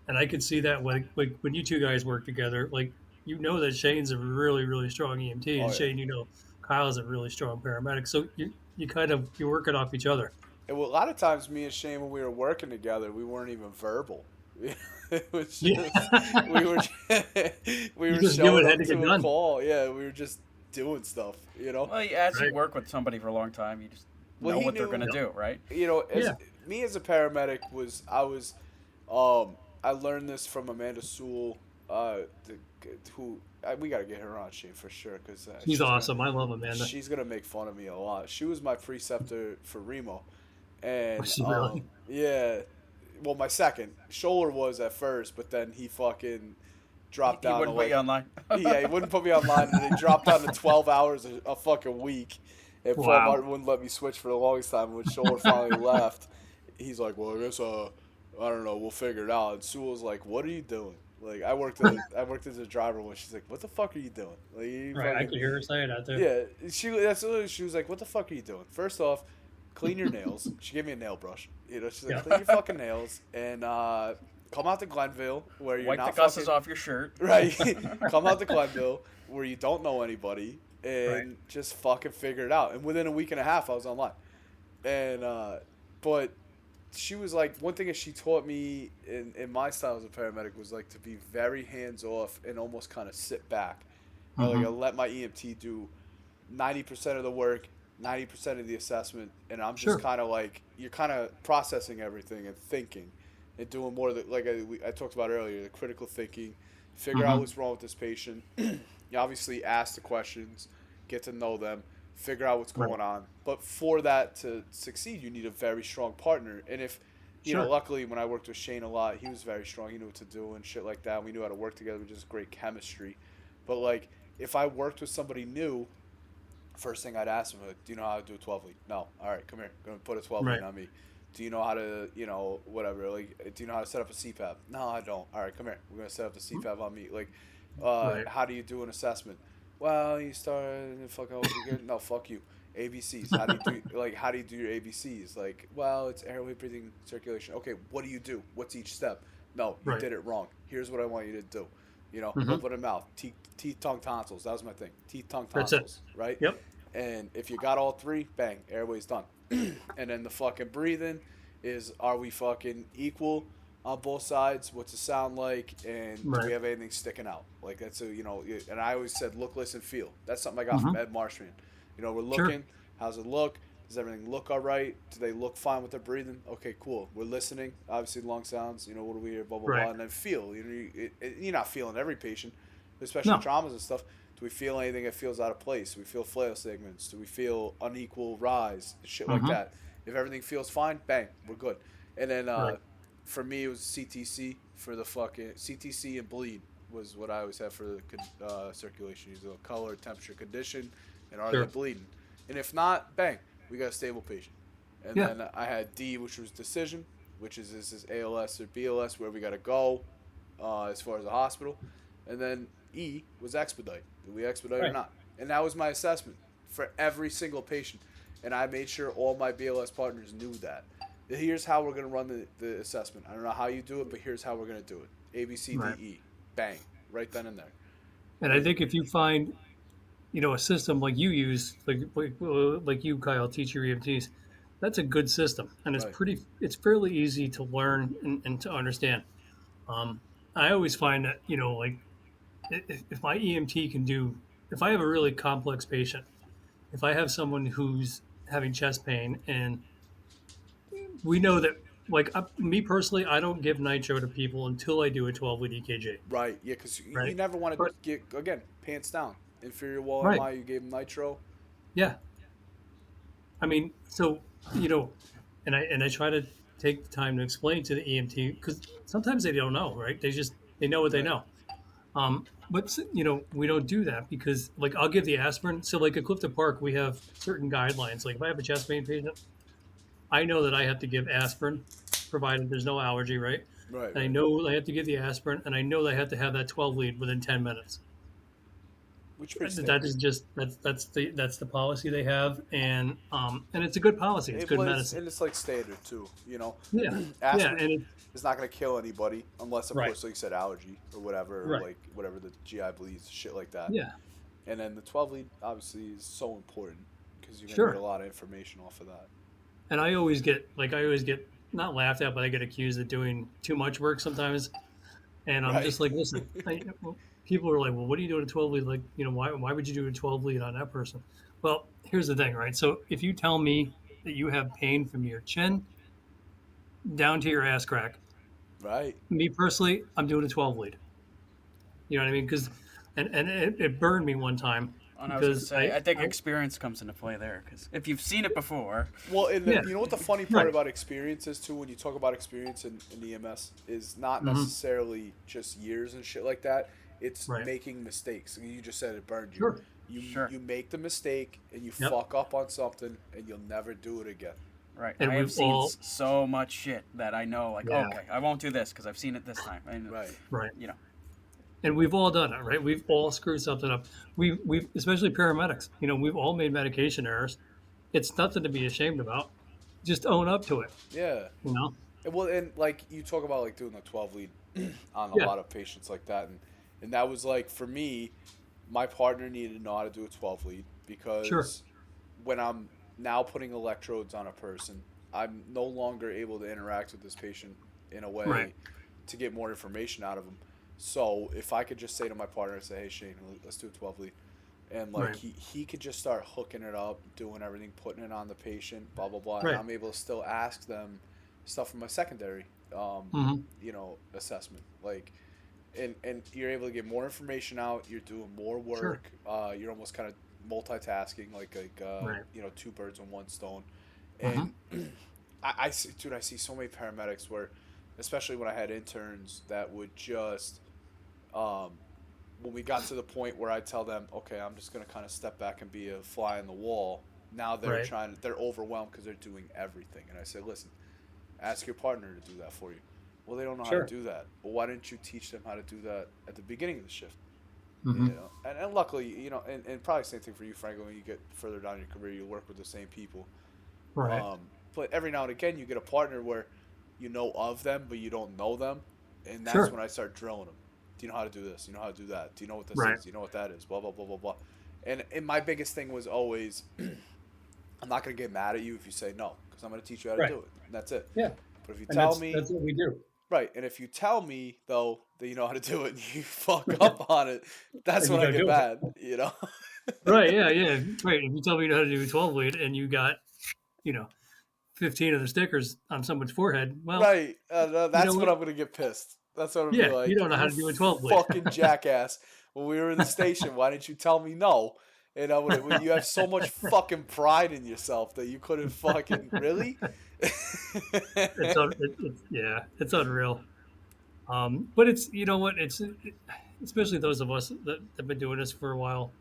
And I could see that when you two guys work together, like that Shane's a really, really strong EMT, and Oh, yeah. Shane, Kyle's a really strong paramedic. So you're working off each other. And a lot of times, me and Shane, when we were working together, we weren't even verbal. It was just, we were You just knew showing it had up to get to a done. call. Yeah, we were just doing stuff, you know. Well, as you Right. work with somebody for a long time, you just Well, know he what they're knew, gonna do, right? you know, as Yeah. me as a paramedic um, I learned this from Amanda Sewell, the, who we gotta get her on Shane for sure because He's awesome. I love Amanda. she's gonna make fun of me a lot. She was my preceptor for Remo, and Was she really? yeah, well, my second Scholler was at first, but then he fucking dropped He down wouldn't to put you like online. yeah, he wouldn't put me online, and he dropped down to 12 hours a fucking week. And Paul Wow. Martin wouldn't let me switch for the longest time. When Scholler finally left, he's like, "Well, I guess I don't know, we'll figure it out." And Sewell's like, "What are you doing?" Like I worked as a driver when she's like, "What the fuck are you doing?" Like, you Right. I fucking- could hear her saying that too. yeah, she was like, "What the fuck are you doing?" First off, clean your nails. She gave me a nail brush. You know, she's like, Yeah. "Clean your fucking nails and come out to Glenville where you're Wipe the not gusses fucking off your shirt. right. Come out to Glenville where you don't know anybody and Right. just fucking figure it out." And within a week and a half, I was online. And but she was like, one thing that she taught me in my style as a paramedic was like to be very hands off and almost kind of sit back. You know, like I let my EMT do 90% of the work, 90% of the assessment, and I'm just Sure. kind of like, you're kind of processing everything and thinking and doing more of the, like I talked about earlier, the critical thinking, figure out what's wrong with this patient. You obviously ask the questions, get to know them, figure out what's going on. But for that to succeed, you need a very strong partner. And if, you know, Sure. luckily when I worked with Shane a lot, he was very strong. He knew what to do and shit like that. We knew how to work together, which is great chemistry. But like, if I worked with somebody new, first thing I'd ask them, like, "Do you know how to do a 12 lead?" "No." "All right, come here. Going to put a 12 lead Right. on me." "Do you know how to, you know, whatever? Like, do you know how to set up a CPAP?" "No, I don't." "All right, come here. We're going to set up the CPAP on me." Like, Right. how do you do an assessment? "Well, you start and fucking no, fuck you. ABCs. How do you do like how do you do your ABCs? Like, well, it's airway, breathing, circulation. Okay, what do you do? What's each step? No, you Right. did it wrong. Here's what I want you to do. You know, Mhm. open a mouth, teeth, tongue, tonsils. That was my thing. Teeth, tongue, That's it. tonsils. Right? Yep. And if you got all three, bang, airway's done. And then the fucking breathing is, are we fucking equal on both sides? What's it sound like? And do Right. we have anything sticking out? Like that's a, you know, and I always said look, listen, feel. That's something I got from Ed Marshman. You know, we're Sure. looking. How's it look? Does everything look all right? Do they look fine with their breathing? Okay, cool. We're listening. Obviously, lung sounds. You know, what do we hear? Blah blah Right. blah. And then feel. You know, you're not feeling every patient, especially No. traumas and stuff. Do we feel anything that feels out of place? Do we feel flail segments? Do we feel unequal rise? Shit like that. If everything feels fine, bang, we're good. And then Right. for me, it was CTC for the fucking CTC and bleed was what I always have for the circulation. Use the color, temperature, condition, and are Sure. they bleeding? And if not, bang, we got a stable patient. And Yeah. then I had D, which was decision, which is this ALS or BLS, where we got to go as far as the hospital. And then E was expedite. Did we expedite or Right. not? And that was my assessment for every single patient. And I made sure all my BLS partners knew that. Here's how we're going to run the assessment. I don't know how you do it, but here's how we're going to do it. A, B, C, D, Right. E. Bang. Right then and there. And I think if you find, you know, a system like you use, like you, Kyle, teach your EMTs, that's a good system, and it's Right. it's fairly easy to learn and to understand. I always find that, you know, like if my EMT can do, if I have a really complex patient, if I have someone who's having chest pain, and we know that, like me personally, I don't give nitro to people until I do a 12-lead EKG. Right. Yeah, because you Right. never want to But- get, again, pants down. Inferior wall Right. MI, you gave him nitro. Yeah. I mean, so, you know, and I try to take the time to explain to the EMT, because sometimes they don't know, right? They know what they know. But you know, we don't do that because, like, I'll give the aspirin. So, like at Clifton Park, we have certain guidelines. Like, if I have a chest pain patient, I know that I have to give aspirin, provided there's no allergy, right? Right. And I know I have to give the aspirin, and I know that I have to have that 12 lead within 10 minutes. Which pretty That standard. is just that's the policy they have, and it's a good policy. It's good Well, medicine. and it's like standard too, you know. Yeah, yeah, Aspirin and it, is not going to kill anybody unless, of Right. course, like you said, allergy or whatever, or Right. like whatever the GI bleeds, shit like that. yeah, And then the 12 lead obviously is so important because you're going to Sure. get a lot of information off of that. and I always get not laughed at, but I get accused of doing too much work sometimes, and I'm Right. just like, listen, people are like, well, what are you doing a 12 lead? Like, why would you do a 12 lead on that person? Well, here's the thing, right? So if you tell me that you have pain from your chin down to your ass crack, Right. me personally, I'm doing a 12 lead. You know what I mean? Because, and it burned me one time. And I was going to Because say, I think experience comes into play there. Because if you've seen it before. Well, Yeah. you know what the funny part Right. about experience is, too, when you talk about experience in EMS, is not Mhm. necessarily just years and shit like that. It's Right. making mistakes. You just said it burned you. Sure. You make the mistake, and you Yep. fuck up on something, and you'll never do it again. Right. And I have we've seen all- so much shit that I know, like, Yeah. okay, I won't do this because I've seen it this time. And, Right. Right. you know. And we've all done it, right? We've all screwed something up. We've especially paramedics. We've all made medication errors. It's nothing to be ashamed about. Just own up to it. Yeah. And like you talk about like doing the 12 lead on a Yeah. lot of patients like that, and that was like for me, my partner needed to know how to do a 12 lead because Sure. when I'm now putting electrodes on a person, I'm no longer able to interact with this patient in a way Right. to get more information out of them. So if I could just say to my partner, say, hey Shane, let's do a 12 lead. And like Right. he could just start hooking it up, doing everything, putting it on the patient, blah blah blah. Right. And I'm able to still ask them stuff from my secondary, Mhm. assessment. Like, and you're able to get more information out. You're doing more work. You're almost kind of multitasking, like Right. two birds with one stone. And I see, dude, I see so many paramedics where, especially when I had interns, that would just when we got to the point where I tell them, okay, I'm just going to kind of step back and be a fly on the wall. Now they're Right. they're overwhelmed because they're doing everything. And I say, listen, ask your partner to do that for you. Well, they don't know how Sure. to do that. Well, why didn't you teach them how to do that at the beginning of the shift? Mhm. And luckily, and probably same thing for you, Franco, when you get further down in your career, you work with the same people. Right. But every now and again, you get a partner where you know of them, but you don't know them. And that's Sure. when I start drilling them. Do you know how to do this? Do you know how to do that? Do you know what this Right. is? Do you know what that is? Blah, blah, blah, blah, blah. And my biggest thing was always, I'm not going to get mad at you if you say no, because I'm going to teach you how to Right. do it. And that's it. Yeah. But if you And tell that's, me, that's what we do. right, and if you tell me, though, that you know how to do it and you fuck up on it, that's And when you I don't get do it. mad, Right. Yeah. Yeah. Right. If you tell me you know how to do a 12 lead and you got, 15 of the stickers on someone's forehead, well, Right. That's know when what? I'm going to get pissed. That's what I'm Yeah, be like. you don't know how to do a 12 lead. Fucking jackass. When we were in the station, why didn't you tell me no? And you have so much fucking pride in yourself that you couldn't fucking really. it's unreal. But it's especially those of us that have been doing this for a while.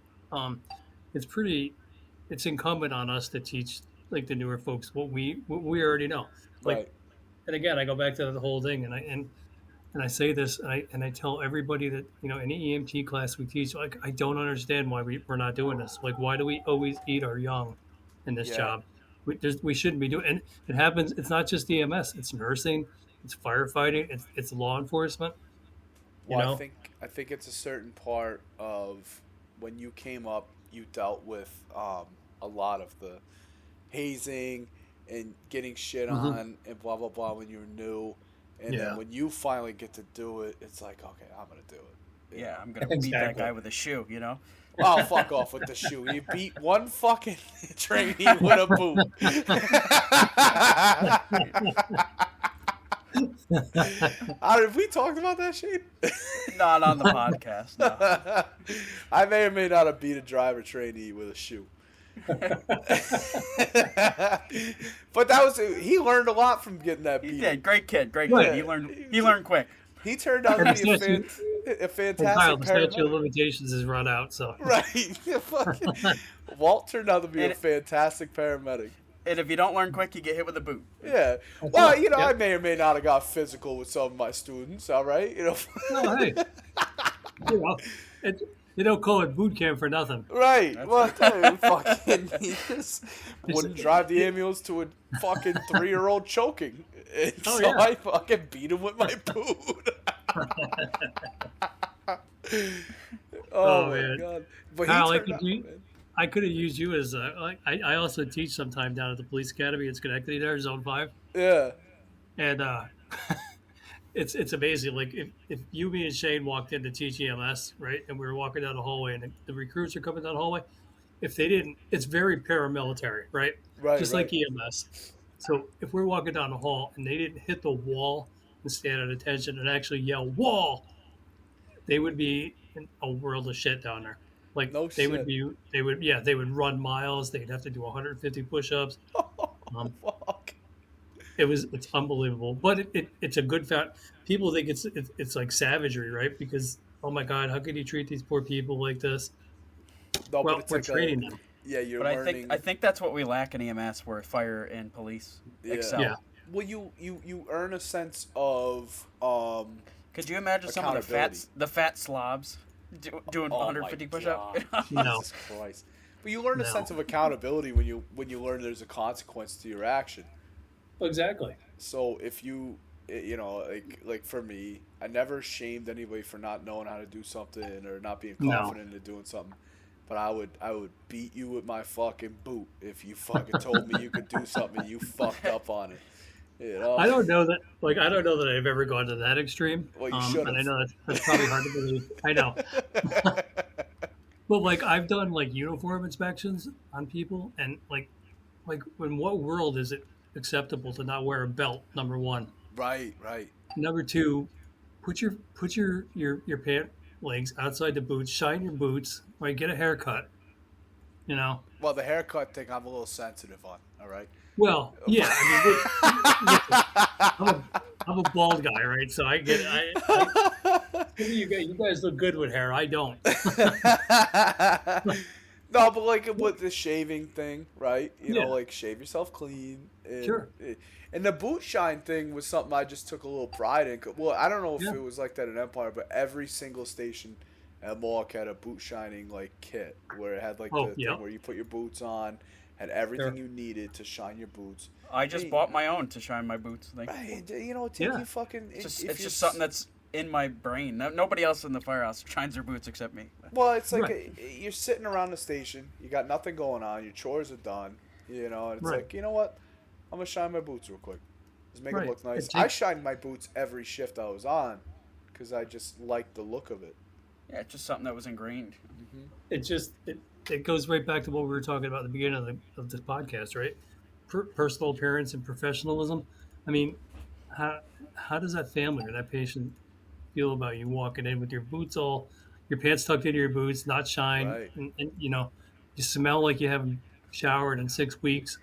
It's incumbent on us to teach like the newer folks what we already know. Like, Right. and again, I go back to the whole thing, and I say this, and I tell everybody that any EMT class we teach, like, I don't understand why we're not doing this. Like, why do we always eat our young in this Yeah. job? We shouldn't be doing. And it happens. It's not just EMS. It's nursing. It's firefighting. It's law enforcement. Well, I think it's a certain part of when you came up, you dealt with a lot of the hazing and getting shit on and blah blah blah when you were new, and Yeah. then when you finally get to do it, it's like, okay, I'm gonna do it. Yeah, I'm going to beat that Exactly. guy with a shoe, Oh, fuck off with the shoe. You beat one fucking trainee with a boot. Have we talked about that shit? Not on the podcast, no. I may or may not have beat a driver trainee with a shoe. But he learned a lot from getting that He beat. did. Great kid. Yeah. He learned quick. He turned out to be a Kyle, fantastic the statute of paramedic. limitations is run out, so Right. Fucking- Walt turned out to be a And- fantastic paramedic. And if you don't learn quick, you get hit with a boot. Yeah. Well, Yep. I may or may not have got physical with some of my students, all right? Oh, hey, they don't call it boot camp for nothing. Right. Well, dude, fucking, he just wouldn't drive the ambulance to a fucking 3-year-old choking. And Oh, so yeah. I fucking beat him with my boot. Oh, my man. God. But Kyle, he turned out, man. I could have used you as I also teach sometime down at the police academy in Schenectady there, Zone 5. Yeah. And it's amazing. Like if you, me, and Shane walked into TGMS, right, and we were walking down the hallway, and the recruits are coming down the hallway. If they didn't, it's very paramilitary, right? Right, Just like right. EMS. So if we're walking down the hall and they didn't hit the wall and stand at attention and actually yell "wall," they would be in a world of shit down there. Like No shit. they would run miles. They'd have to do 150 push-ups. Um, Fuck. it's unbelievable, but it's a good fact. People think it's like savagery, right? Because oh my god, how could you treat these poor people like this? No, but Well, it's we're like training them. yeah, you're But learning. I think that's what we lack in EMS, where fire and police Yeah. excel. Yeah. Well, you earn a sense of Could you imagine some of accountability. the fat slobs doing Oh 150 my push-ups? God. No. Jesus Christ. But you learn a No. sense of accountability when you learn there's a consequence to your action. Exactly. So if you like for me, I never shamed anybody for not knowing how to do something or not being No. confident in doing something. But I would beat you with my fucking boot if you fucking told me you could do something and you fucked up on it. You know? I don't know that. Like, I don't know that I've ever gone to that extreme. Well, you should've. And I know that's probably hard to believe. I know. But like, I've done like uniform inspections on people, and like, in what world is it acceptable to not wear a belt? Number one. Right, right. Number two, put your pant legs outside the boots. Shine your boots. Right. Get a haircut. You know. Well, the haircut thing I'm a little sensitive on. All right. Well, yeah. I mean, I'm a bald guy, right? So I get you guys look good with hair. I don't. No, but like with the shaving thing, right? You Yeah. know, like shave yourself clean. And, Sure. And the boot shine thing was something I just took a little pride in. Well, I don't know if Yeah. it was like that in Empire, but every single station at Mohawk had a boot shining like kit where it had like the yeah. thing where you put your boots on, had everything Sure. you needed to shine your boots. I just Hey. bought my own to shine my boots. Right, you know, take Yeah. you fucking. It's if just you're something that's in my brain. Nobody else in the firehouse shines their boots except me. Well, it's like Right. you're sitting around the station. You got nothing going on. Your chores are done. You know, and it's Right. like, you know what? I'm gonna shine my boots real quick. Just make Right. them look nice. It I takes- shined my boots every shift I was on because I just liked the look of it. Yeah, it's just something that was ingrained. It goes right back to what we were talking about at the beginning of this podcast, right? Personal appearance and professionalism. I mean, how does that family or that patient feel about you walking in with your boots your pants tucked into your boots, not shine, Right. and you know, you smell like you haven't showered in 6 weeks.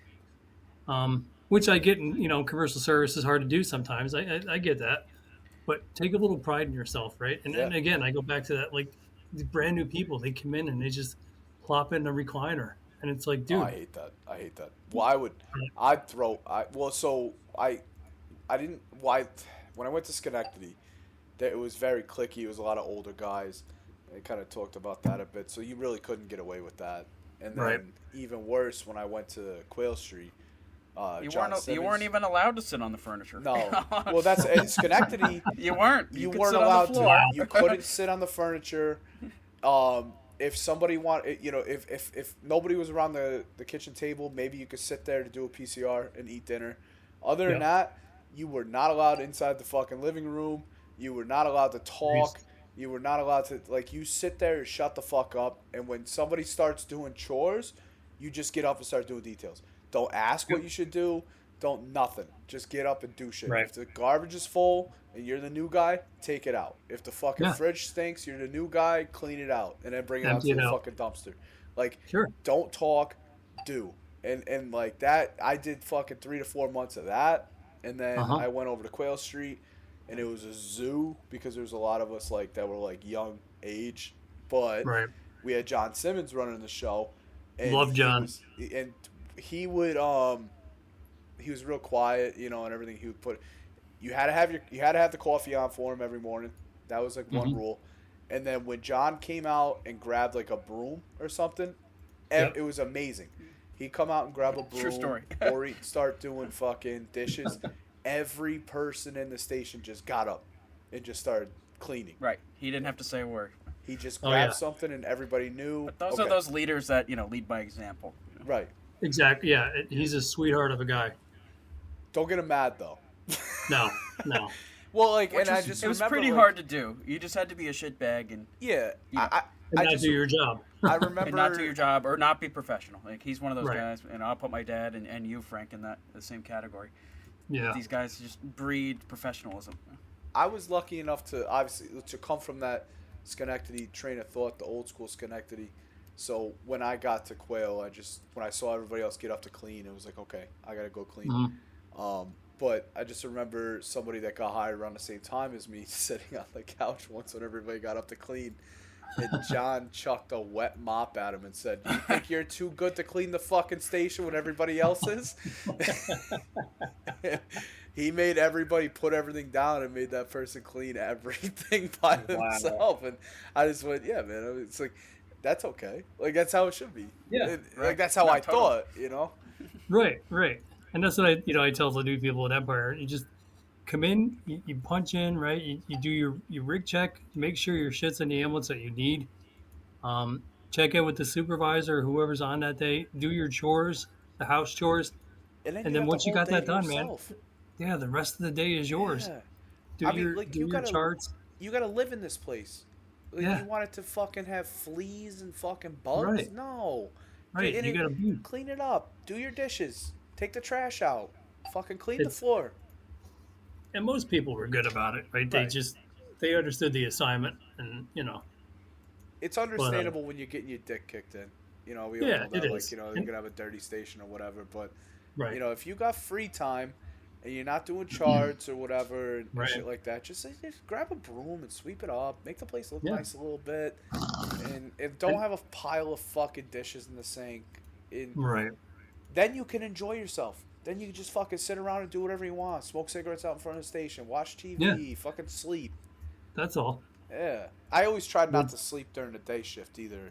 Which I get in, commercial service is hard to do sometimes. I get that, but take a little pride in yourself, right? And again, I go back to that, like the brand new people, they come in and they just plop in a recliner, and it's like, dude, Oh, I hate that. I hate that. Well, I didn't. Why? When I went to Schenectady, it was very cliquey. It was a lot of older guys. They kind of talked about that a bit, so you really couldn't get away with that. And then Right. even worse, when I went to Quail Street, You John weren't Simmons- even allowed to sit on the furniture. No. Well, that's in Schenectady. You weren't. You could weren't sit on the allowed to. floor. You couldn't sit on the furniture. If somebody if nobody was around the kitchen table, maybe you could sit there to do a PCR and eat dinner. Other than that, you were not allowed inside the fucking living room. You were not allowed to talk. You were not allowed to, like, you sit there and shut the fuck up. And when somebody starts doing chores, you just get up and start doing details. Don't ask what you should do. Don't nothing. Just get up and do shit. Right. If the garbage is full and you're the new guy, take it out. If the fucking Yeah. fridge stinks, you're the new guy, clean it out and then bring it out Empty to it the out. fucking dumpster. Like, Sure. don't talk, do. And like that, I did fucking 3 to 4 months of that. And then I went over to Quail Street, and it was a zoo because there was a lot of us like that were like young age, but Right. we had John Simmons running the show. And Love John. He would he was real quiet, and everything. He would put you had to have the coffee on for him every morning. That was like one rule. And then when John came out and grabbed like a broom or something, it was amazing. He'd come out and grab a broom, True story. or he'd start doing fucking dishes. Every person in the station just got up and just started cleaning. Right. He didn't have to say a word. He just Oh, grabbed yeah. something and everybody knew. But those are those leaders that, lead by example. Right. Exactly. Yeah, he's a sweetheart of a guy. Don't get him mad though. No, no. Well, like, Which and I was, just it was remember, pretty like, hard to do. You just had to be a shitbag and Yeah, Yeah. And I not just do your job. I and remember not do your job or not be professional. Like he's one of those Right. guys, and I'll put my dad and you, Frank, in the same category. Yeah. These guys just breed professionalism. I was lucky enough to obviously to come from that Schenectady train of thought, the old school Schenectady. So when I got to Quail, when I saw everybody else get up to clean, it was like, okay, I gotta go clean. But I just remember somebody that got hired around the same time as me sitting on the couch once when everybody got up to clean. And John chucked a wet mop at him and said, "Do you think you're too good to clean the fucking station when everybody else is?" He made everybody put everything down and made that person clean everything by themselves. And I just went, yeah, man. It's like, that's okay. Like, that's how it should be. Yeah. Like, that's how I thought, you know? Right. And that's what I tell the new people at Empire. You just come in, you punch in, right? You do your rig check, make sure your shit's in the ambulance that you need. Check in with the supervisor, whoever's on that day. Do your chores, the house chores, And and then once you got that done, yourself. man, the rest of the day is yours. Yeah. Do your charts. You gotta live in this place. Like, Yeah. You want it to fucking have fleas and fucking bugs? Right. No. Right, you gotta be. Clean it up. Do your dishes. Take the trash out. Fucking clean the floor. And most people were good about it, right? They understood the assignment, and It's understandable when you're getting your dick kicked in. We all know Yeah, that, it like, is. you're gonna have a dirty station or whatever. But right. if you got free time and you're not doing charts or whatever and Right. shit like that, just grab a broom and sweep it up, make the place look Yeah. nice a little bit, and don't have a pile of fucking dishes in the sink. Right. Then you can enjoy yourself. Then you can just fucking sit around and do whatever you want. Smoke cigarettes out in front of the station, watch TV, fucking sleep. That's all. Yeah. I always tried not to sleep during the day shift either.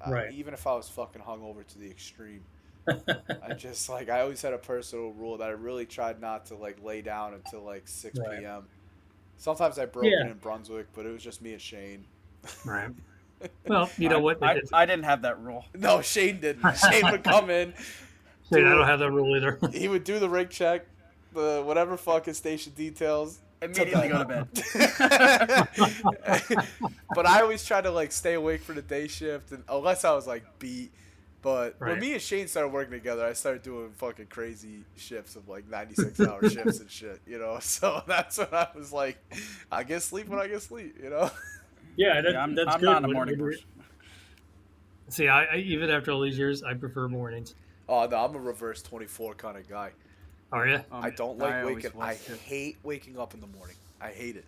Right. Even if I was fucking hungover to the extreme. I always had a personal rule that I really tried not to, like, lay down until, like, 6 Right. p.m. Sometimes I broke it in Brunswick, but it was just me and Shane. Right. Well, you know what? I didn't have that rule. No, Shane didn't. Shane would come in. I don't have that rule either. He would do the rig check, the whatever fucking station details. Immediately go to bed. But I always try to, like, stay awake for the day shift, and unless I was, like, beat. But when me and Shane started working together, I started doing fucking crazy shifts of, like, 96-hour shifts and shit, So that's when I was like, I get sleep when I get sleep, Yeah, that's I'm good. not a morning person. See, I even after all these years, I prefer mornings. Oh, no, I'm a reverse 24 kind of guy. Are you? I don't like always waking. was, I too. hate waking up in the morning. I hate it.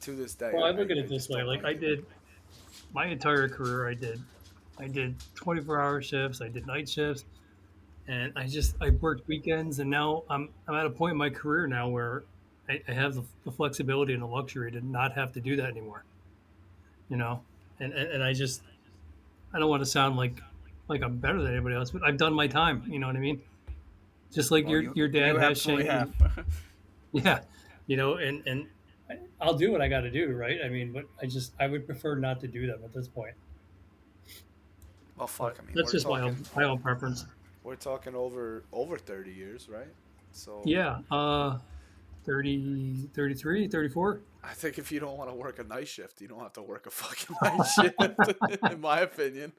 To this day. Well, I look at it this just way. don't Like, like I it. did my entire career. I did 24-hour shifts. I did night shifts, and I worked weekends. And now I'm at a point in my career now where I have the flexibility and the luxury to not have to do that anymore. And I don't want to sound like I'm better than anybody else, but I've done my time. You know what I mean? Just like Well, your dad you has, absolutely Shane. have. Yeah, and I'll do what I got to do, right? I mean, but I would prefer not to do them at this point. Well, fuck. I mean, That's we're just talking, my own preference. We're talking over 30 years, right? So Yeah, 30, 33, 34. I think if you don't want to work a night shift, you don't have to work a fucking night shift, in my opinion.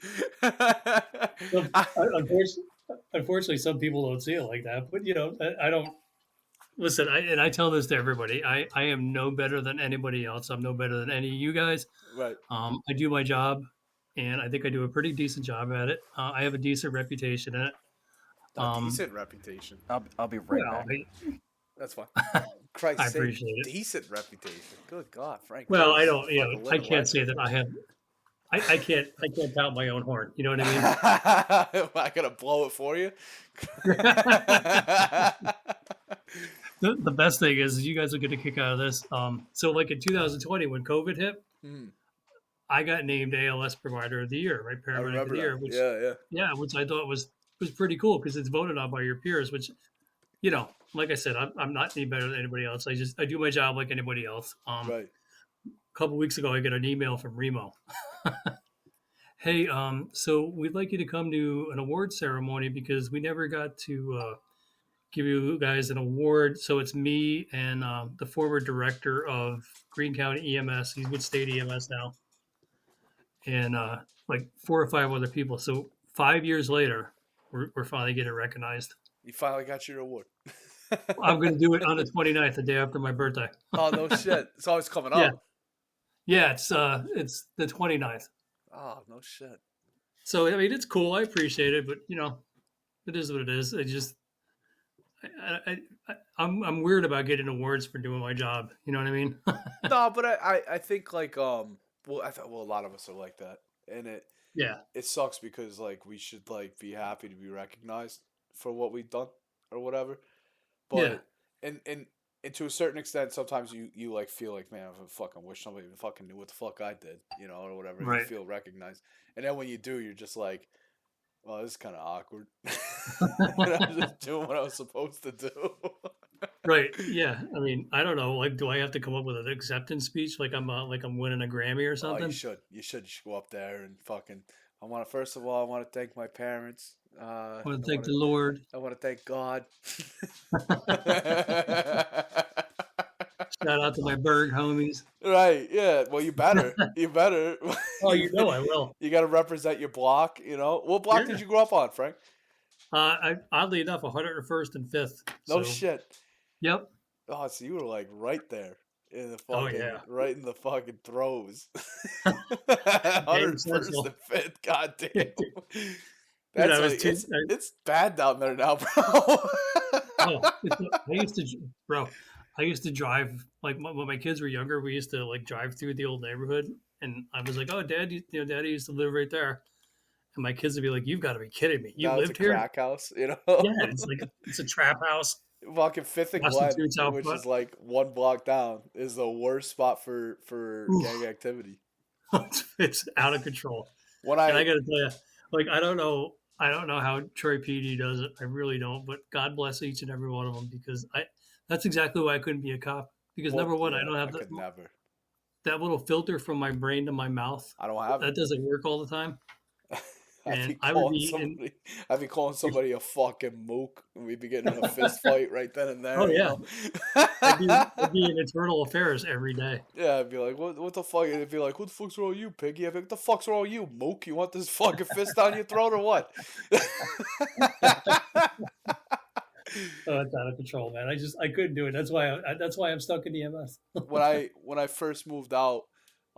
Unfortunately, some people don't see it like that. But I don't listen. I tell this to everybody. I am no better than anybody else. I'm no better than any of you guys. Right. I do my job, and I think I do a pretty decent job at it. I have a decent reputation in it. A decent reputation. I'll be right Well, back. That's fine. Christ's I sake, appreciate it. decent reputation. Good God, Frank. Well, I Christ, don't. fucking I living can't say legend. that I have. I can't tout my own horn. You know what I mean? I gotta blow it for you. The best thing is you guys will get a kick out of this. So like in 2020 when COVID hit, I got named ALS Provider of the Year, right? I Paramedic of remember the Year, that. which Yeah. which I thought was pretty cool because it's voted on by your peers. Which, like I said, I'm not any better than anybody else. I do my job like anybody else. Right. A couple weeks ago, I got an email from Remo. Hey, so we'd like you to come to an award ceremony because we never got to give you guys an award. So it's me and the former director of Greene County EMS. He's with State EMS now, and like 4 or 5 other people. So 5 years later, we're finally getting recognized. You finally got your award. I'm going to do it on the 29th, the day after my birthday. Oh, no shit. It's always coming Yeah. up. Yeah, it's the 29th. Oh, no shit. So I mean, it's cool. I appreciate it, but it is what it is. I'm weird about getting awards for doing my job. You know what I mean? No, but I think like well a lot of us are like that, and it sucks because like we should like be happy to be recognized for what we've done or whatever, but and to a certain extent sometimes you like feel like, man, I fucking wish somebody fucking knew what the fuck I did, or whatever. Right. You feel recognized, and then when you do, you're just like, well, this is kind of awkward. I'm just doing what I was supposed to do. Right. Yeah. I mean, I don't know. Like, do I have to come up with an acceptance speech like I'm winning a Grammy or something? Oh, you should. You should go up there and fucking. First of all, I want to thank my parents. I want to thank the Lord. I want to thank God. Shout out to my Berg homies. Right. Yeah. Well, you better. You better. Oh, I will. You got to represent your block. What block did you grow up on, Frank? Oddly enough, 101st and 5th. No shit. Yep. Oh, so you were like right there in the fucking, right in the fucking throes. 101st and 5th. God damn. It's bad down there now, bro. I used to drive, like when my kids were younger, we used to like drive through the old neighborhood, and I was like, oh, Daddy used to live right there. And my kids would be like, you've got to be kidding me. You lived here? It's a crack house, Yeah, it's a trap house. Fucking 5th and Glen, which is like one block down, is the worst spot for gang activity. It's out of control. And I got to tell you, like, I don't know how Troy PD does it. I really don't. But God bless each and every one of them, because that's exactly why I couldn't be a cop. Because number one, I don't have that little filter from my brain to my mouth. I don't have that. Doesn't work all the time. I'd be calling somebody a fucking mook, and we'd be getting in a fist fight right then and there. Oh yeah, it'd be in internal affairs every day. Yeah, I'd be like, what the fuck? It'd be like, what the fuck's wrong with you, piggy? I'd be like, what the fuck's wrong with you, mook? You want this fucking fist down your throat or what? Oh, it's out of control, man. I couldn't do it. That's why I'm stuck in EMS. when I first moved out,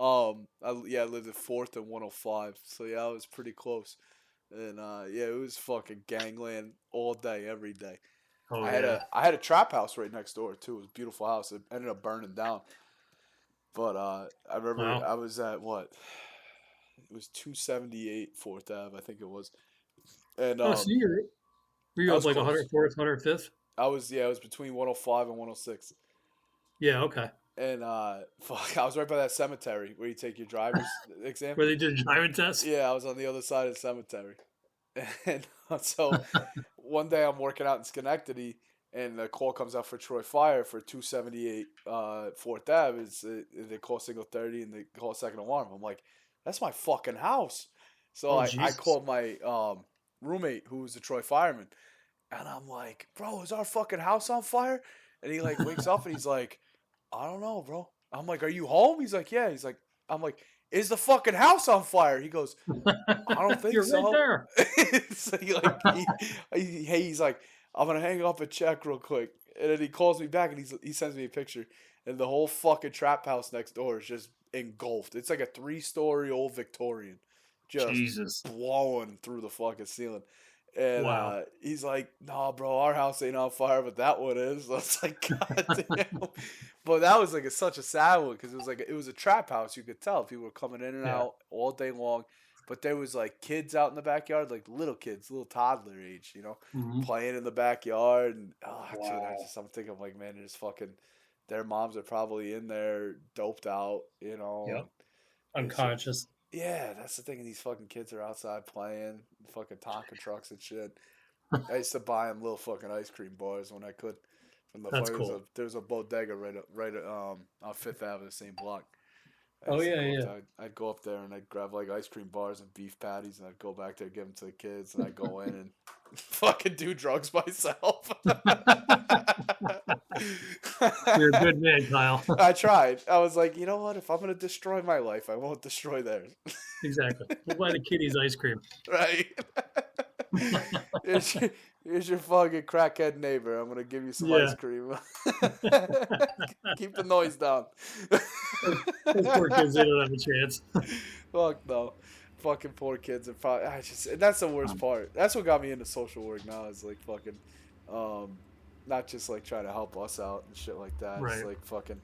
I lived at 4th and 105, so yeah, I was pretty close, and it was fucking gangland all day, every day. Oh, I had a trap house right next door too. It was a beautiful house. It ended up burning down, but I remember I was at what? It was 278 4th Ave, I think it was, and so were you up like 104th, 105th? I was between 105 and 106. Yeah, okay. And I was right by that cemetery where you take your driver's exam. Where they did a driving test? Yeah, I was on the other side of the cemetery. And so one day I'm working out in Schenectady, and the call comes out for Troy Fire for 278 4th Ave. They call single 30 and they call second alarm. I'm like, that's my fucking house. So I called my roommate, who was a Troy fireman, and I'm like, bro, is our fucking house on fire? And he like wakes up and he's like, I don't know, bro. I'm like, are you home? He's like, yeah. He's like, I'm like, is the fucking house on fire? He goes, I don't think You're so. Right there. So he's like, I'm gonna hang up and check real quick. And then he calls me back and he sends me a picture, and the whole fucking trap house next door is just engulfed. It's like a 3-story old Victorian, just blowing through the fucking ceiling. And he's like, nah, bro, our house ain't on fire, but that one is. So I was like, God damn. But that was like such a sad one, because it was a trap house. You could tell people were coming in and out all day long. But there was like kids out in the backyard, like little kids, little toddler age, playing in the backyard. And I'm thinking, like, man, their moms are probably in there doped out, Yep. Unconscious. Yeah, that's the thing. These fucking kids are outside playing, fucking Tonka trucks and shit. I used to buy them little fucking ice cream bars when I could. That's cool. There's a bodega right on 5th Avenue, the same block. I'd go up there and I'd grab like ice cream bars and beef patties, and I'd go back there, give them to the kids, and I'd go in and fucking do drugs myself. You're a good man, Kyle. I tried. I was like, you know what? If I'm gonna destroy my life, I won't destroy theirs. Exactly. We'll buy the kiddies ice cream. Right. here's, your, here's your fucking crackhead neighbor. I'm gonna give you some ice Yeah. cream. Keep the noise down. Those poor kids, they don't have a chance. Fuck no. Fucking poor kids are probably. And that's the worst part. That's what got me into social work now. Is like fucking, not just like trying to help us out and shit like that. Right. It's like fucking.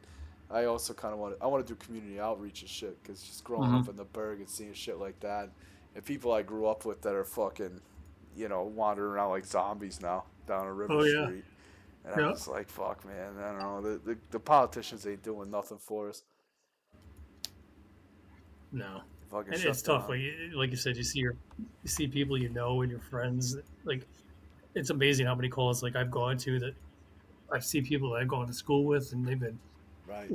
I also kind of want to do community outreach and shit because just growing up in the burg and seeing shit like that, and people I grew up with that are fucking, wandering around like zombies now down a river street. And I was like, fuck, man, I don't know. The politicians ain't doing nothing for us. No. Fucking And it's tough. Like you said, you see people and your friends. Like, it's amazing how many calls like I've gone to that I see people that I've gone to school with, and they've been, right,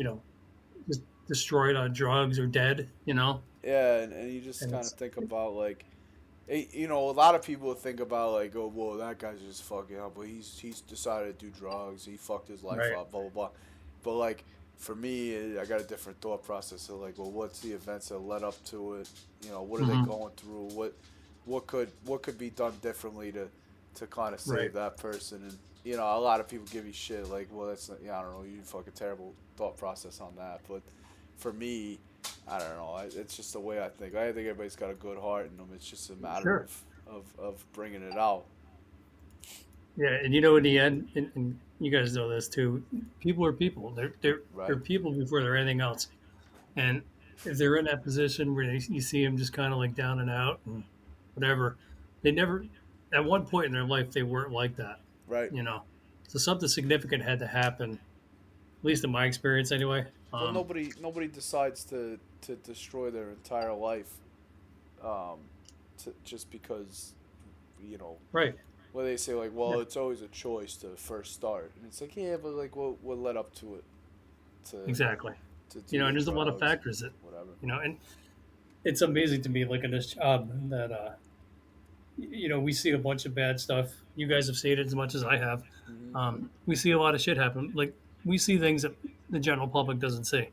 just destroyed on drugs or dead. Yeah, and you just kind of think about like, a lot of people think about like, oh, well, that guy's just fucking up, but he's decided to do drugs, he fucked his life up, blah blah blah. But like, for me, I got a different thought process. So like, well, what's the events that led up to it? What are they going through? What could be done differently to kind of save that person? And a lot of people give you shit like, well, that's not, I don't know, you fucking terrible thought process on that. But for me, I don't know. It's just the way I think. I think everybody's got a good heart in them. It's just a matter of bringing it out. Yeah, and in the end, and you guys know this too. People are people. They're people before they're anything else. And if they're in that position where you see them just kind of like down and out and whatever, they never. At one point in their life, they weren't like that. Right. So something significant had to happen. At least in my experience, anyway. Well, nobody decides to destroy their entire life, just because, Right. Well, they say like, well, it's always a choice to first start, and it's like, yeah, but like, what led up to it? Exactly. To and there's a lot of factors that whatever. And it's amazing to me, like in this job, that we see a bunch of bad stuff. You guys have seen it as much as I have. Mm-hmm. We see a lot of shit happen. Like, we see things that the general public doesn't see.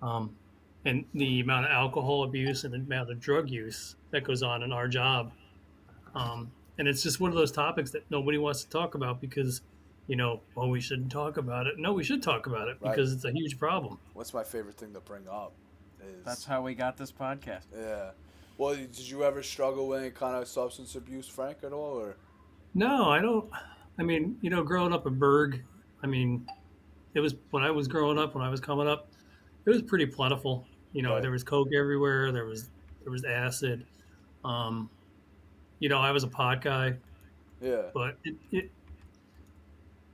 And the amount of alcohol abuse and the amount of drug use that goes on in our job. And it's just one of those topics that nobody wants to talk about because, well, we shouldn't talk about it. No, we should talk about it because it's a huge problem. What's my favorite thing to bring up is... That's how we got this podcast. Yeah. Well, did you ever struggle with any kind of substance abuse, Frank, at all? Or? No, I don't. I mean, growing up in Berg, it was when I was growing up, when I was coming up, it was pretty plentiful. There was coke everywhere. There was acid. I was a pot guy. Yeah. But you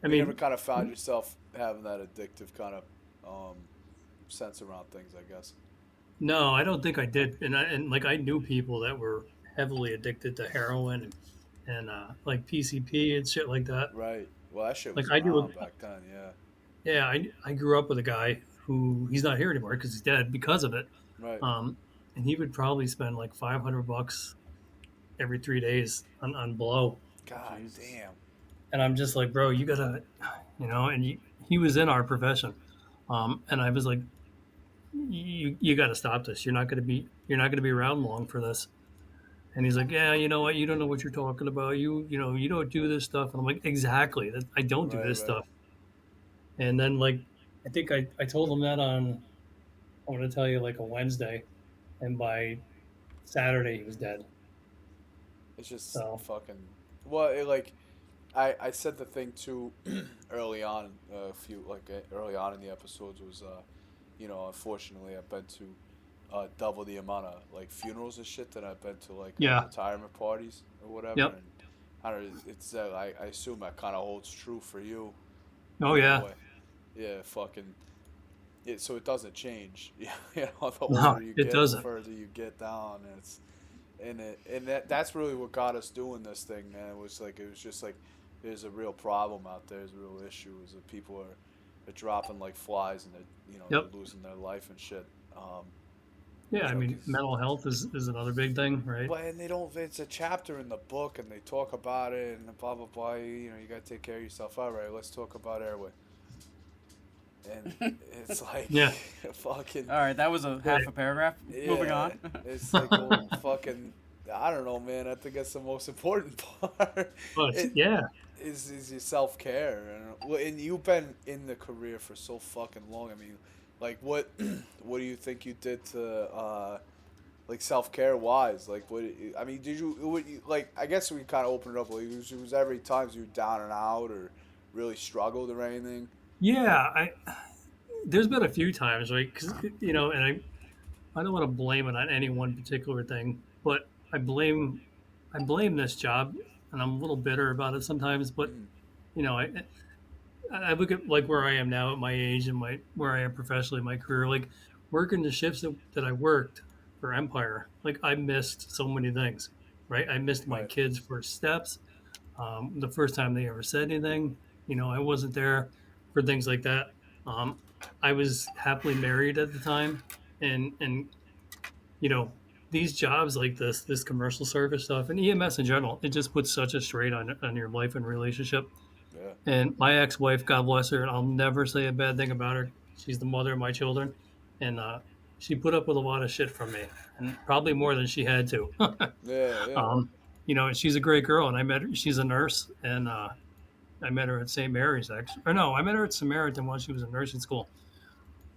never kind of found yourself having that addictive kind of sense around things, I guess. No, I don't think I did. And I knew people that were heavily addicted to heroin and like PCP and shit like that. Right. Well, that shit was like around back then, yeah. Yeah, I grew up with a guy who, he's not here anymore because he's dead because of it. Right. And he would probably spend like $500 every 3 days on blow. God damn. And I'm just like, bro, you gotta, and he was in our profession. And I was like, you got to stop this. You're not going to be around long for this. And he's like, yeah, you know what? You don't know what you're talking about. You don't do this stuff. And I'm like, exactly. I don't do this stuff. And then I think I told him that I'm going to tell you like a Wednesday. And by Saturday he was dead. It's just fucking, well, I said the thing too early on, early on in the episodes was, unfortunately I've been to double the amount of like funerals and shit that I've been to retirement parties or whatever. Yep. And I don't know, it's I assume that kind of holds true for you. Oh yeah. Yeah, fucking. Yeah, so it doesn't change. The older you get, the further you get down, and that's really what got us doing this thing, man. It was just like there's a real problem out there. There's a real issue. Is that people are dropping like flies and they're they're losing their life and shit. Yeah, I You know, mean, 'cause mental health is another big thing, right? but and they don't. It's a chapter in the book, and they talk about it, and blah blah blah. You know, you gotta take care of yourself. All right, let's talk about airway. And it's like Yeah, fucking All right, that was a right. half a paragraph. Moving yeah. on. It's like well, fucking. I don't know, man. I think that's the most important part. But It yeah, is your self care, and you've been in the career for so fucking long. I mean, like what what do you think you did to like self care wise? Like what? I mean, did you, like? I guess we kind of opened it up. Like, was every times you were down and out or really struggled or anything? yeah. There's been a few times, right? Because and I don't want to blame it on any one particular thing, but I blame this job, and I'm a little bitter about it sometimes. But Mm, you know, I look at like where I am now at my age and my where I am professionally in my career, like working the shifts that I worked for Empire. Like I missed so many things, right? I missed my right. kids' first steps, the first time they ever said anything. I wasn't there for things like that. Um, I was happily married at the time, and you know these jobs like this commercial service stuff and EMS in general, it just puts such a strain on your life and relationship. Yeah. And my ex-wife, God bless her, and I'll never say a bad thing about her. She's the mother of my children, and she put up with a lot of shit from me, and probably more than she had to. Yeah. Yeah. um, she's a great girl, and I met her. She's a nurse, and I met her at St. Mary's, actually. Or no, I met her at Samaritan while she was in nursing school,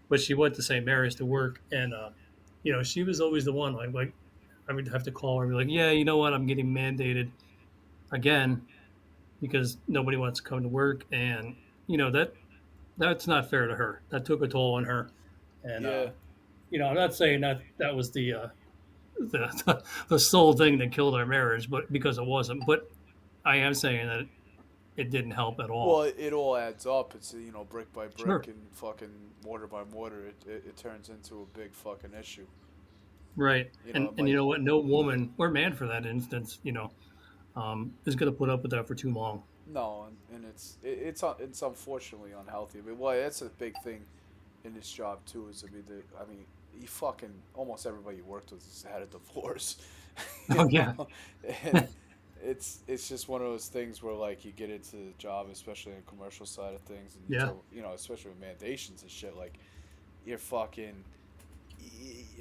but she went to St. Mary's to work, and she was always the one. Like I would have to call her and be like, "Yeah, you know what? I'm getting mandated again because nobody wants to come to work," and that's not fair to her. That took a toll on her, and Yeah. I'm not saying that was the sole thing that killed our marriage, but because it wasn't. But I am saying that it didn't help at all. Well, it all adds up. It's brick by Sure. brick and fucking mortar by mortar. It turns into a big fucking issue. Right. You know, And you know what? No woman or man for that instance, is going to put up with that for too long. no, and it's unfortunately unhealthy. I mean, well, that's a big thing in this job too. Is to be the. I mean, you fucking almost everybody you worked with has had a divorce. you Oh yeah. know? And it's just one of those things where like you get into the job, especially in the commercial side of things, and Yeah. especially with mandations and shit. Like you're fucking.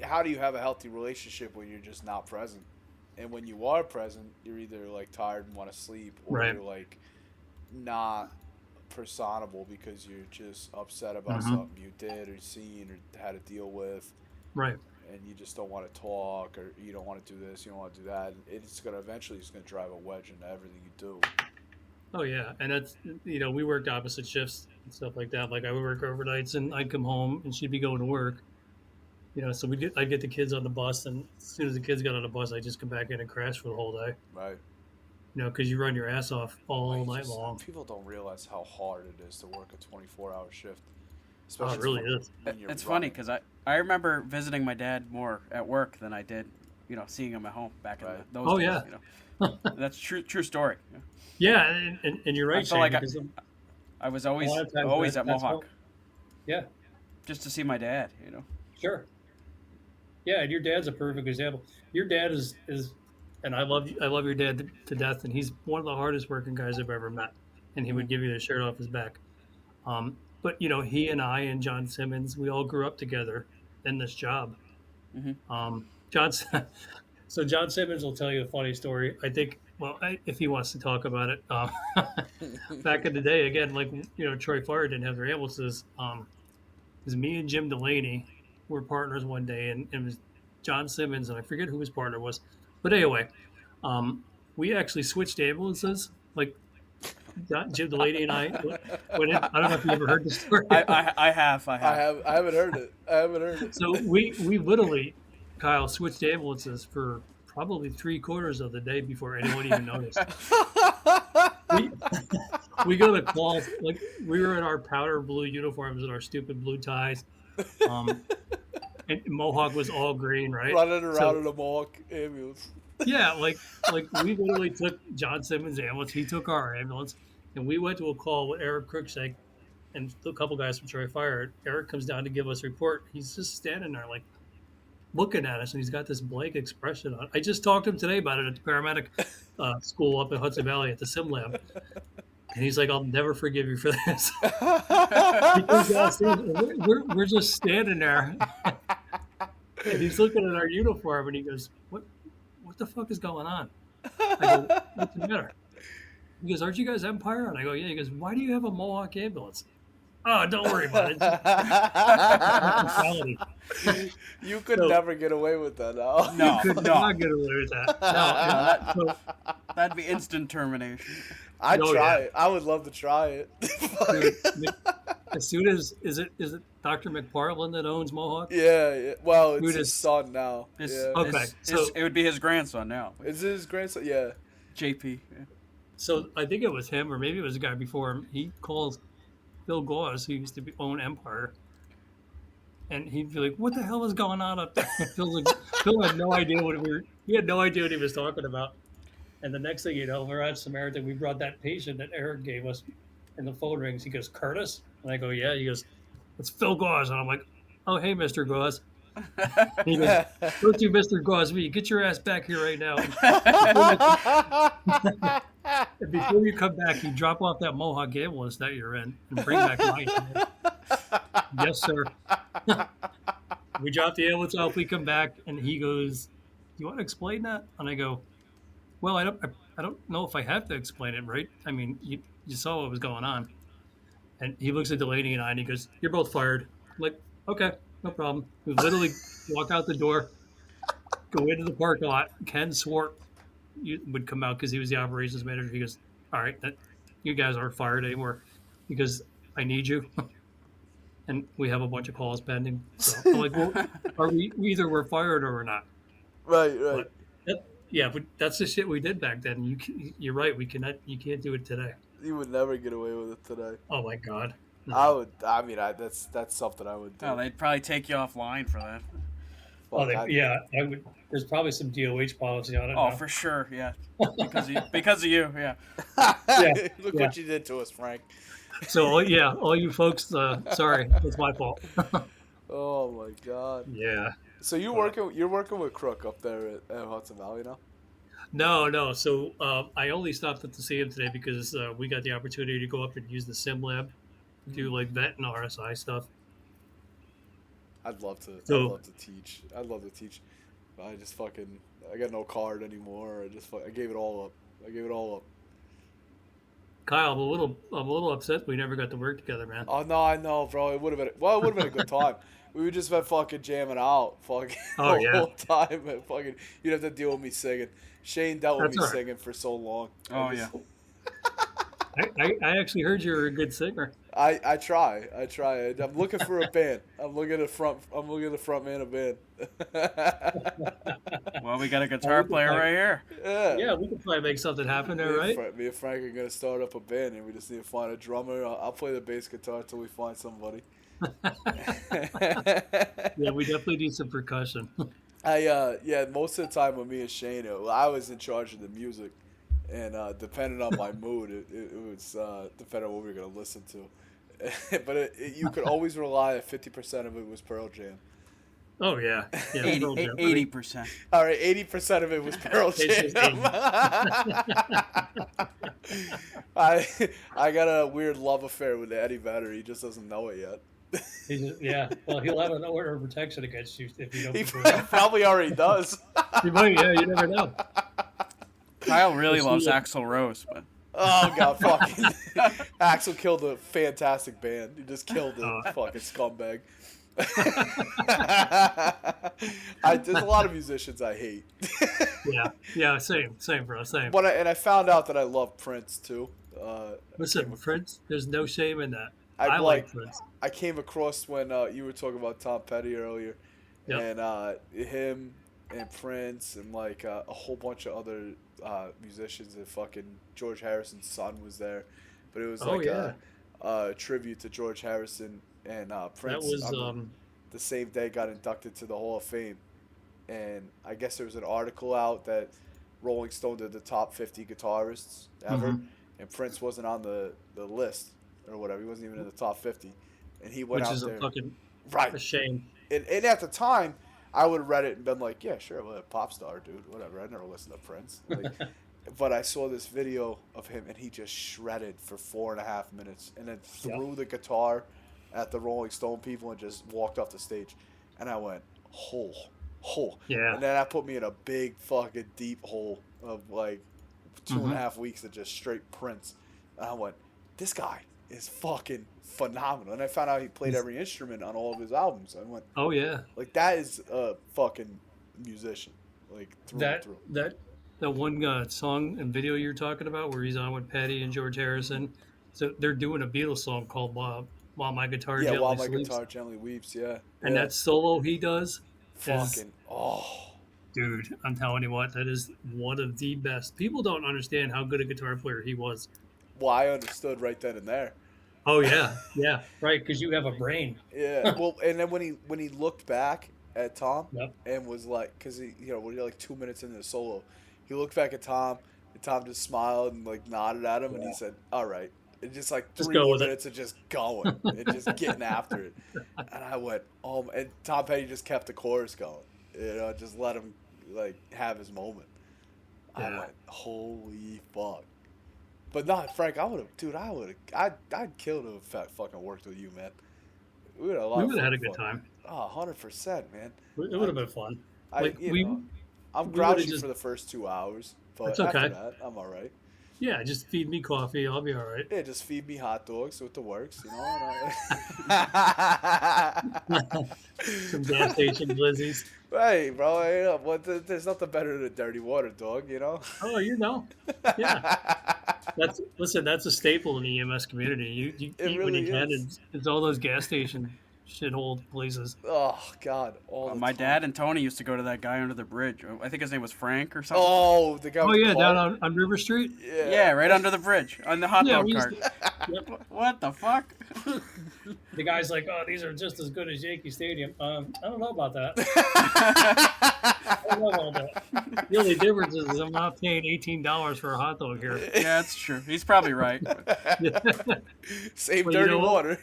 How do you have a healthy relationship when you're just not present? And when you are present, you're either like tired and want to sleep, or Right. you're like not personable because you're just upset about Hmm. something you did or seen or had to deal with, Right. and you just don't want to talk, or you don't want to do this, you don't want to do that. And it's gonna eventually it's gonna drive a wedge into everything you do. Oh yeah. And that's we worked opposite shifts and stuff like that. Like I would work overnights and I'd come home and she'd be going to work. So I'd get the kids on the bus, and as soon as the kids got on the bus, I'd just come back in and crash for the whole day. Right. Because you run your ass off all night long. People don't realize how hard it is to work a 24-hour shift. Oh, Especially it really is. when you're It's funny running. because I remember visiting my dad more at work than I did, seeing him at home back in Right. those Oh, days. yeah. That's true story. Yeah, and you're right, I feel Shane. like Because I was a always lot of times at that's Mohawk yeah, just to see my dad. sure. Yeah, and your dad's a perfect example. Your dad is, and I love your dad to death, and he's one of the hardest working guys I've ever met. And he would give you the shirt off his back. But he and I and John Simmons, we all grew up together in this job. Mm-hmm. John, so John Simmons will tell you a funny story. I think, well, if he wants to talk about it, back in the day, again, like Troy Fire didn't have their ambulances. It was me and Jim Delaney were partners one day, and it was John Simmons, and I forget who his partner was. But anyway, we actually switched ambulances. Like Jim Delaney and I went in. I don't know if you ever heard the story. I have. I haven't heard it. So we literally, Kyle, switched ambulances for probably 3/4 of the day before anyone even noticed. We go to calls, like we were in our powder blue uniforms and our stupid blue ties. And Mohawk was all green, right? Running around So, in a Mohawk ambulance. yeah, like we literally took John Simmons' ambulance. He took our ambulance, and we went to a call with Eric Cruikshank and a couple guys from Troy Fire. Eric comes down to give us a report. He's just standing there like, looking at us, and he's got this blank expression on. I just talked to him today about it at the paramedic school up in Hudson Valley at the sim lab, and he's like, "I'll never forgive you for this." Because we're just standing there, and he's looking at our uniform, and he goes, "What the fuck is going on?" I go, "What's the matter?" He goes, "Aren't you guys Empire?" And I go, "Yeah." He goes, "Why do you have a Mohawk ambulance?" Oh, don't worry about it. You could never get away with that now. No, Could not get away with that. No, that'd be instant termination. I'd try it. I would love to try it. Dude, as soon as is it Dr. McParlin that owns Mohawk? Yeah. Well, it's his son now. Okay, so it would be his grandson now. Is it his grandson? Yeah. JP. Yeah. So I think it was him, or maybe it was a guy before him. He calls Bill Gauze, who used to own Empire, and he'd be like, "What the hell is going on up there?" Phil had no idea he had no idea what he was talking about. And the next thing you know, we're at Samaritan. We brought that patient that Eric gave us, and the phone rings. He goes, "Curtis?" And I go, "Yeah." He goes, "It's Phil Gauze." And I'm like, "Oh, hey, Mr. Gauze." He goes, "Don't you, Mr. Gauze, me. Get your ass back here right now." And before you come back, you drop off that Mohawk ambulance that you're in and bring back mine. Yes, sir. We drop the ambulance off. We come back, and he goes, "Do you want to explain that?" And I go, "Well, I don't know if I have to explain it, right? I mean, you saw what was going on." And he looks at Delaney and I, and he goes, "You're both fired." I'm like, "Okay, no problem." We literally walk out the door, go into the parking lot. Ken Swart would come out because he was the operations manager. He goes, "All right, you guys aren't fired anymore because I need you." And we have a bunch of calls pending. So I'm like, "Well, either we're fired or we're not." Right. But that's the shit we did back then. You're right. You can't do it today. You would never get away with it today. Oh my God. No. I would. I mean, that's something I would do. Oh, they'd probably take you offline for that. I would. There's probably some DOH policy on it. Oh, now. for sure, yeah. Because of you, yeah. Look what you did to us, Frank. So all you folks, sorry, it's my fault. Oh my God. Yeah. So you're working with Crook up there at Hudson Valley now? No. So I only stopped up to see him today because we got the opportunity to go up and use the sim lab, do like vet and RSI stuff. I'd love to teach. I'd love to teach. I just I got no card anymore. I gave it all up. Kyle, I'm a little upset we never got to work together, man. Oh no, I know, bro. It would have been a good time. We would just been fucking jamming out, whole time, and you'd have to deal with me singing. Shane dealt with me singing for so long. Oh yeah. I actually heard you were a good singer. I try. I'm looking for a band. I'm looking at the front man of a band. Well, we got a guitar player right here. Yeah, we could probably make something happen there, right? Me and Frank are gonna start up a band, and we just need to find a drummer. I'll play the bass guitar until we find somebody. Yeah, we definitely need some percussion. Most of the time with me and Shane, I was in charge of the music. And depending on my mood, it was depending on what we were going to listen to. But you could always rely that 50% of it was Pearl Jam. Oh, yeah. 80%. All right, 80% of it was Pearl Jam. I got a weird love affair with Eddie Vedder. He just doesn't know it yet. Well, he'll have an order of protection against you if you don't. He probably already does. He might, yeah, you never know. Kyle really loves Axl Rose, but oh God, fucking Axl killed a fantastic band. He just killed a fucking scumbag. There's a lot of musicians I hate. yeah, same, bro, same. But I found out that I love Prince too. Listen, Prince, there's no shame in that. I like Prince. I came across when you were talking about Tom Petty earlier, and him and Prince and like a whole bunch of other musicians, and fucking George Harrison's son was there, but it was a tribute to George Harrison, and Prince that was the same day got inducted to the Hall of Fame. And I guess there was an article out that Rolling Stone did the top 50 guitarists ever, and Prince wasn't on the list or whatever. He wasn't even in the top 50, and he went out there. Which is a fucking a shame. And at the time, I would have read it and been like, yeah, sure, well, pop star, dude, whatever. I never listened to Prince. Like, but I saw this video of him, and he just shredded for 4.5 minutes, and then threw the guitar at the Rolling Stone people and just walked off the stage. And I went, hole. Yeah. And then that put me in a big fucking deep hole of like 2.5 weeks of just straight Prince. And I went, this guy is fucking phenomenal. And I found out he played every instrument on all of his albums. I went, oh yeah, like that is a fucking musician, like through and through. That one song and video you're talking about where he's on with Patty and George Harrison. So they're doing a Beatles song called "While My Guitar Gently While My Sleeps." Guitar Gently Weeps. Yeah, And that solo he does, fucking dude, I'm telling you what, that is one of the best. People don't understand how good a guitar player he was. Well, I understood right then and there. Oh yeah, right, because you have a brain. Yeah, well, and then when he looked back at Tom Yep. and was like, because when you're like 2 minutes into the solo, he looked back at Tom, and Tom just smiled and like nodded at him, and he said, "All right." And just like Just 3 go more with it. minutes of just going and just getting after it. And I went, and Tom Petty just kept the chorus going. Just let him like have his moment. I Yeah. went, holy fuck. But not Frank. I'd kill to have fucking worked with you, man. We would have had a good time. Oh, 100%, man. It would have been fun. I'm we would've grouchy just- for the first 2 hours, but That's after okay. that, I'm all right. Yeah, just feed me coffee. I'll be all right. Yeah, just feed me hot dogs with the works, Some gas station glizzies. Hey, bro, there's nothing better than dirty water, dog, you know? Oh, yeah. That's a staple in the EMS community. You eat when really you can. is. It's all those gas station shithole places. Oh, God. All the My time. dad and Tony used to go to that guy under the bridge. I think his name was Frank or something. Oh, the guy Oh with yeah, the down car? on River Street. Yeah, right under the bridge on the hot Yeah, dog we used cart. Yep. What the fuck? The guy's like, "Oh, these are just as good as Yankee Stadium." I don't know about that. I don't know about that. The only difference is I'm not paying $18 for a hot dog here. Yeah, that's true. He's probably right. Same Well, you dirty know what? water.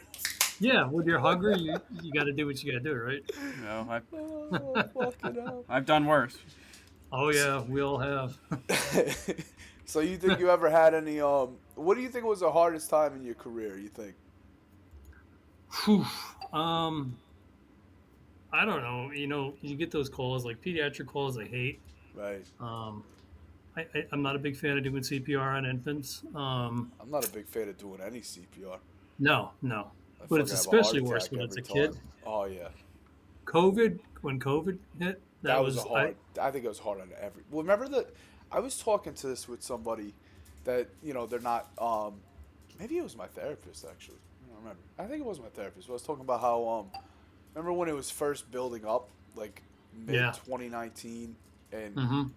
Yeah, when you're hungry, you got to do what you got to do, right? No, Oh, fucking hell. I've done worse. Oh yeah, we all have. So you think you ever had any, what do you think was the hardest time in your career, you think? Whew. I don't know. You get those calls, like pediatric calls. I hate. Right. I'm not a big fan of doing CPR on infants. I'm not a big fan of doing any CPR. No. I But it's fucking have a especially heart worse attack when it's a every kid. time. Oh, yeah. When COVID hit, That was hard. I think it was hard on every. Well, remember I was talking to this with somebody that they're not. Maybe it was my therapist actually. I don't remember. I think it was my therapist. I was talking about how remember when it was first building up, like mid 2019, and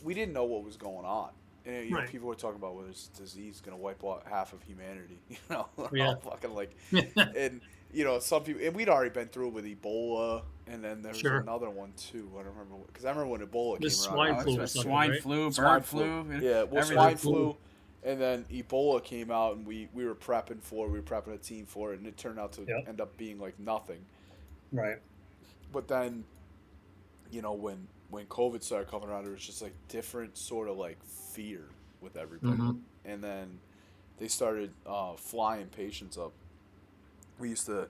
we didn't know what was going on. And Right. people were talking about whether this disease is going to wipe out half of humanity. Yeah. Fucking like, and some people, and we'd already been through it with Ebola, and then there was Sure. another one too. I don't remember because I remember when Ebola This came swine around. flu Oh, or it's something, swine right? flu, Swine bird flu. Yeah, well, everything. swine flu, and then Ebola came out, and we were prepping a team for it, and it turned out to end up being like nothing. Right. But then, when COVID started coming around, there was just like different sort of like fear with everybody, and then they started flying patients up. We used to.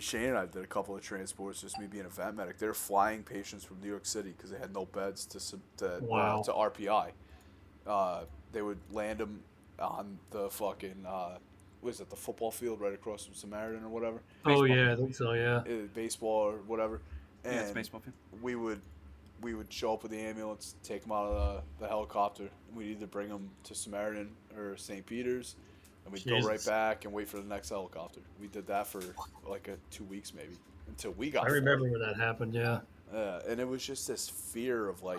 Shane and I did a couple of transports, just me being a vet medic. They were flying patients from New York City because they had no beds to RPI. They would land them on the fucking, the football field right across from Samaritan or whatever. Oh yeah, I think so. Yeah. Baseball or whatever. And Yeah, it's baseball field. we would show up with the ambulance, take them out of the helicopter. We'd either bring them to Samaritan or St. Peter's. And we'd go right back and wait for the next helicopter. We did that for like 2 weeks maybe until we got. I remember when that happened. Yeah. And it was just this fear of like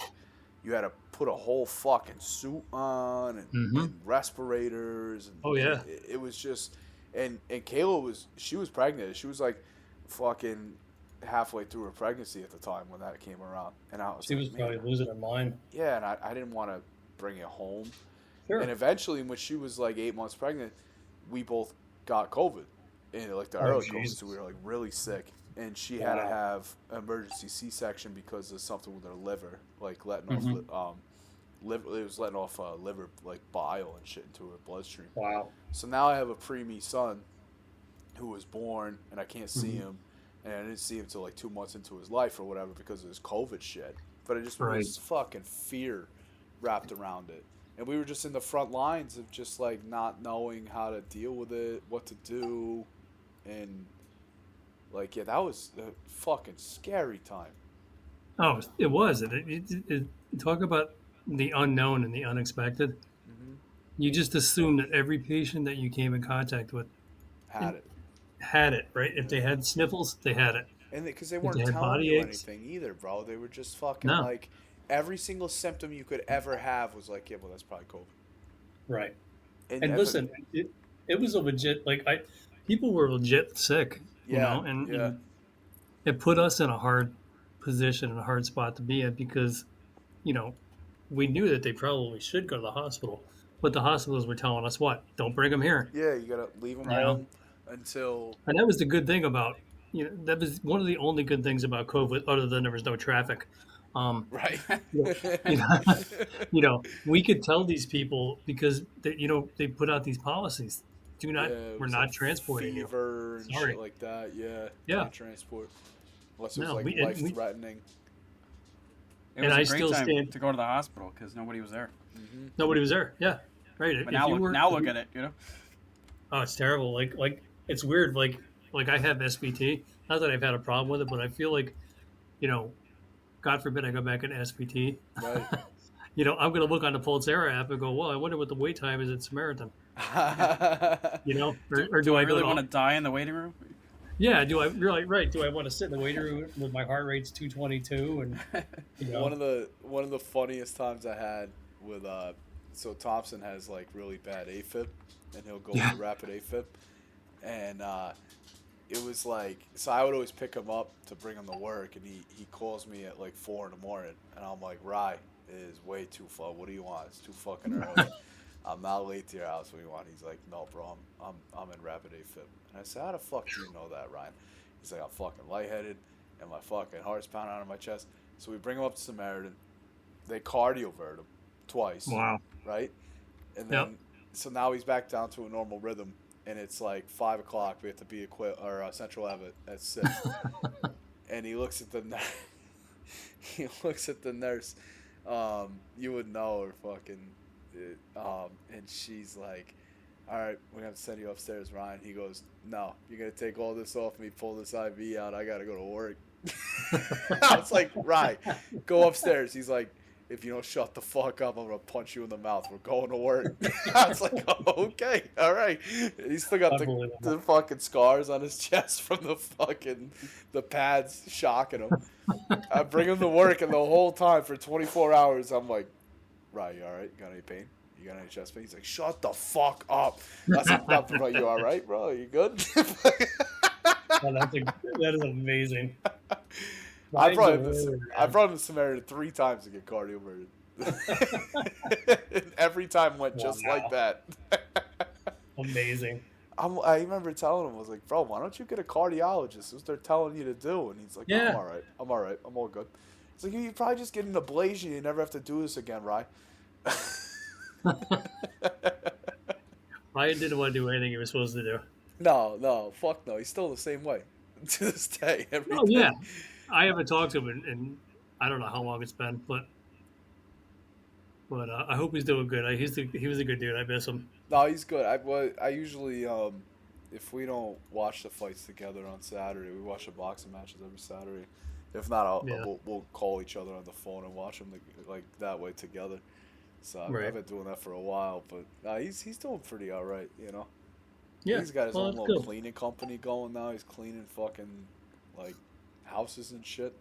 you had to put a whole fucking suit on and respirators. And Oh, yeah. It was just, and Kayla was pregnant. She was like fucking halfway through her pregnancy at the time when that came around, and I was. She like, was probably losing her mind. Yeah, and I didn't want to bring it home. Sure. And eventually, when she was like 8 months pregnant, we both got COVID, and like the early COVID, so we were like really sick. and she had to have an emergency C-section because of something with her liver, like letting off liver. It was letting off liver like bile and shit into her bloodstream. Wow. So now I have a preemie son who was born, and I can't see him, and I didn't see him until like 2 months into his life or whatever because of his COVID shit. But it just was fucking fear wrapped around it. And we were just in the front lines of just like not knowing how to deal with it, what to do, and like that was a fucking scary time. Oh, it was. Talk about the unknown and the unexpected. Mm-hmm. You just assume that every patient that you came in contact with had it, right? If they had sniffles, they had it. And because they weren't telling you anything either, bro. They were just fucking like every single symptom you could ever have was like, yeah, well, that's probably COVID. Right. And listen, it was a legit, people were legit sick, you know, and it put us in a hard position and a hard spot to be in because, you know, we knew that they probably should go to the hospital, but the hospitals were telling us what? Don't bring them here. Yeah, you gotta leave them home until. And that was the good thing about, you know, that was one of the only good things about COVID, other than there was no traffic. Right. You know, we could tell these people because they put out these policies. We're not transporting fever and shit like that. Yeah. Can't transport unless it was life threatening. It was a great time to go to the hospital because nobody was there. Mm-hmm. Nobody was there. Yeah, right. But now look at it. You know. Oh, it's terrible. Like it's weird. Like I have SVT. Not that I've had a problem with it, but I feel like, you know, God forbid I go back into SVT. Right. You know, I'm going to look on the Pulsera app and go, well, I wonder what the wait time is at Samaritan. You know, or do I really want to die in the waiting room? Yeah, do I really Do I want to sit in the waiting room with my heart rate's 222 and you know? One of the funniest times I had with so Thompson has like really bad AFib and he'll go with rapid AFib, and it was like, so I would always pick him up to bring him to work, and he calls me at like 4 in the morning, and I'm like, Rye, it is way too far. What do you want? It's too fucking early. I'm not late to your house. What do you want? He's like, no, bro, I'm in rapid AFib. And I said, how the fuck do you know that, Ryan? He's like, I'm fucking lightheaded, and my fucking heart's pounding out of my chest. So we bring him up to Samaritan. They cardiovert him twice. Wow. Right? And then, so now he's back down to a normal rhythm, and it's like 5 o'clock. We have to be at Central Abbott at 6. And he looks at the nurse. You would know her fucking. And she's like, all right, we're going to send you upstairs, Ryan. He goes, no, you're going to take all this off me, pull this IV out. I got to go to work. I was like, Ryan, go upstairs. He's like, if you don't shut the fuck up, I'm going to punch you in the mouth. We're going to work. I was like, oh, okay, all right. He's still got the fucking scars on his chest from the pads shocking him. I bring him to work, and the whole time for 24 hours, I'm like, Right, you all right? You got any pain? You got any chest pain? He's like, shut the fuck up. That's nothing, bro. You all right, bro? You good? That is amazing. I brought him to Samaritan 3 times to get cardioverted. And every time went just like that. Amazing. I remember telling him, I was like, bro, why don't you get a cardiologist? That's what they're telling you to do. And he's like, no, I'm all right. I'm all good. It's like, you probably just get an ablation. You never have to do this again, right? Ryan didn't want to do anything he was supposed to do. No, fuck no. He's still the same way to this day. Yeah. I haven't talked to him in I don't know how long it's been, but I hope he's doing good. He was a good dude. I miss him. No, he's good. I usually, if we don't watch the fights together on Saturday, we watch the boxing matches every Saturday. If not, we'll call each other on the phone and watch them like that way together. So I've been doing that for a while, but he's doing pretty all right, you know. Yeah, he's got his own little cleaning company going now. He's cleaning fucking like houses and shit.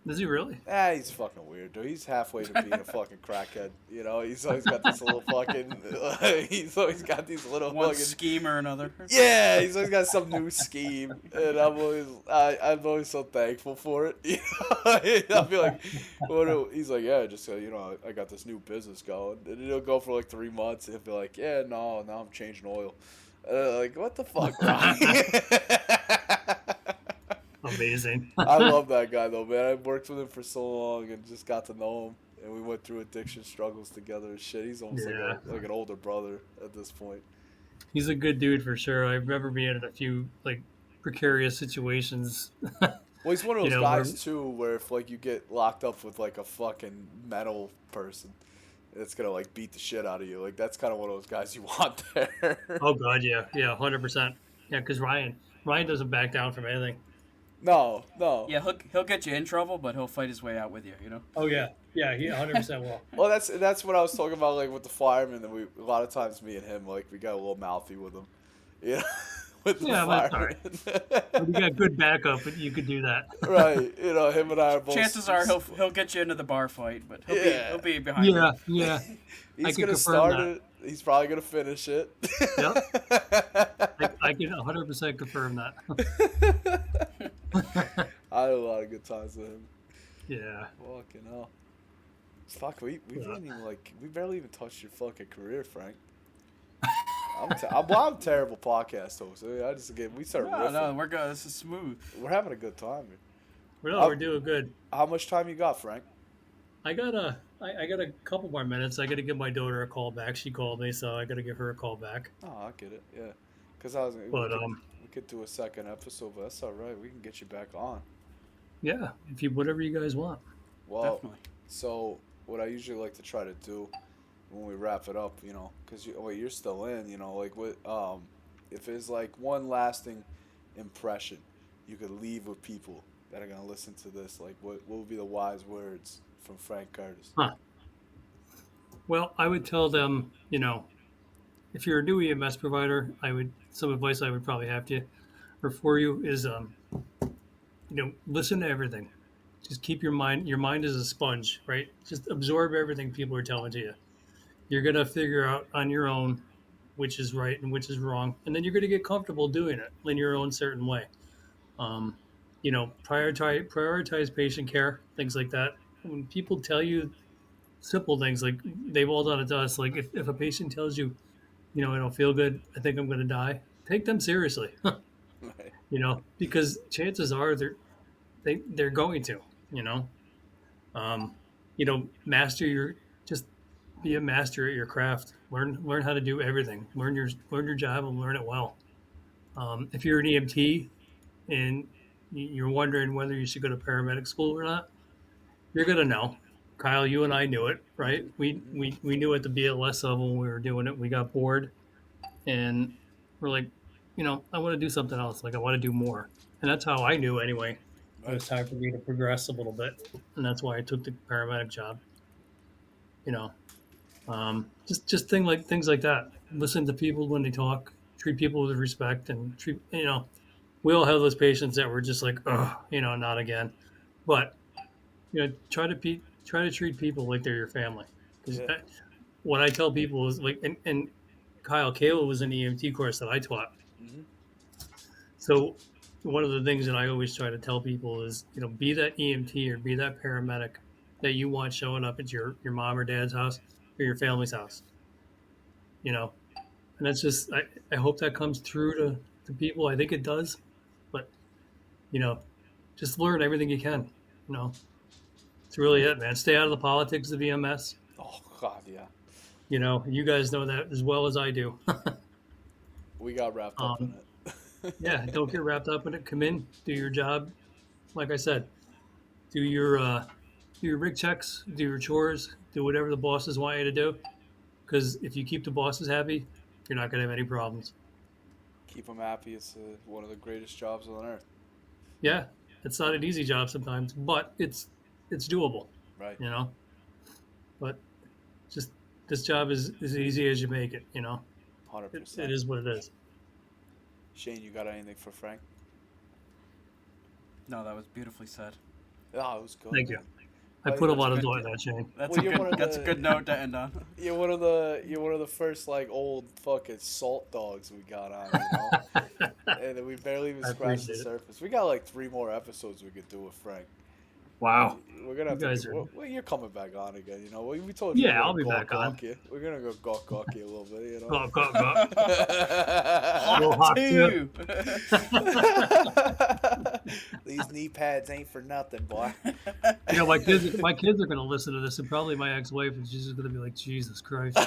Is he really? He's fucking weird, dude. He's halfway to being a fucking crackhead. You know, he's always got this little fucking. He's always got these little one fucking scheme or another. Yeah, he's always got some new scheme, and I'm always so thankful for it. You know? I'll be like, he's like, yeah, just you know, I got this new business going, and it'll go for like 3 months. And he'll be like, yeah, no, now I'm changing oil. Like, what the fuck, Ron? Amazing. I love that guy though, man. I worked with him for so long and just got to know him, and we went through addiction struggles together and shit. He's almost like an older brother at this point. He's a good dude for sure. I remember being in a few like precarious situations. Well, he's one of those guys too, where if like you get locked up with like a fucking mental person, it's gonna like beat the shit out of you. Like that's kind of one of those guys you want there. Oh god, yeah, 100%. Yeah, because Ryan doesn't back down from anything. No. Yeah, he'll get you in trouble, but he'll fight his way out with you. You know. Oh yeah, he 100% will. Well, that's what I was talking about, like with the fireman. That a lot of times me and him, like we got a little mouthy with him. Yeah. With the fireman. But you got good backup, but you could do that. Right. You know, him and I are both. Chances are he'll get you into the bar fight, but he'll be behind. Yeah. He's gonna start it. He's probably gonna finish it. Yep. I can 100% confirm that. I had a lot of good times with him. Yeah. Fucking hell. Fuck, we didn't even we barely even touched your fucking career, Frank. I'm a terrible podcast host. We started riffing. No, we're good. This is smooth. We're having a good time. We're doing good. How much time you got, Frank? I got a couple more minutes. I got to give my daughter a call back. She called me, so I got to give her a call back. Oh, I get it. Yeah, because we could do a second episode, but that's all right. We can get you back on. Yeah, whatever you guys want. Well, definitely. So what I usually like to try to do when we wrap it up, because you're still in, like what if it's like one lasting impression you could leave with people that are gonna listen to this, like what would be the wise words from Frank Curtis? Well, I would tell them, if you're a new EMS provider, some advice I would probably have to, or for you is, listen to everything. Just keep your mind is a sponge, right? Just absorb everything people are telling to you. You're going to figure out on your own which is right and which is wrong. And then you're going to get comfortable doing it in your own certain way. Prioritize patient care, things like that. When people tell you simple things, like they've all done it to us, like if a patient tells you, I don't feel good, I think I'm going to die, take them seriously. Right. Because chances are they're going to, just be a master at your craft. Learn how to do everything. Learn your job and learn it well. If you're an EMT and you're wondering whether you should go to paramedic school or not, you're gonna know. Kyle, you and I knew it, right? We knew at the BLS level when we were doing it. We got bored, and we're like, I want to do something else. Like I want to do more, and that's how I knew anyway. It was time for me to progress a little bit, and that's why I took the paramedic job. Just things like that. Listen to people when they talk. Treat people with respect, and we all have those patients that were just like, not again. But try to treat people like they're your family. Because what I tell people is like, and Kayla was in the EMT course that I taught. Mm-hmm. So one of the things that I always try to tell people is, be that EMT or be that paramedic that you want showing up at your mom or dad's house or your family's house. And that's just, I hope that comes through to people. I think it does. But, just learn everything you can. It's really it, man. Stay out of the politics of EMS. Oh, God, yeah. You guys know that as well as I do. We got wrapped up in it. Yeah, don't get wrapped up in it. Come in, do your job. Like I said, do your rig checks, do your chores, do whatever the bosses want you to do. Because if you keep the bosses happy, you're not going to have any problems. Keep them happy. It's one of the greatest jobs on earth. Yeah, it's not an easy job sometimes, but it's doable. Right. But just this job is as easy as you make it. 100%. It is what it is. Shane, you got anything for Frank? No, that was beautifully said. Oh, it was good. Thank you. I put a lot of thought in that, Shane. That's a good note to end on. You're one of the first old fucking salt dogs we got on, and we barely even scratched the surface. We got 3 more episodes we could do with Frank. Wow. We're gonna have you're coming back on again, We told you. Yeah, I'll be back on. We're gonna go gawk you a little bit, Gawk. Hot too. These knee pads ain't for nothing, boy. You know, my kids are gonna listen to this, and probably my ex-wife is just gonna be like, Jesus Christ.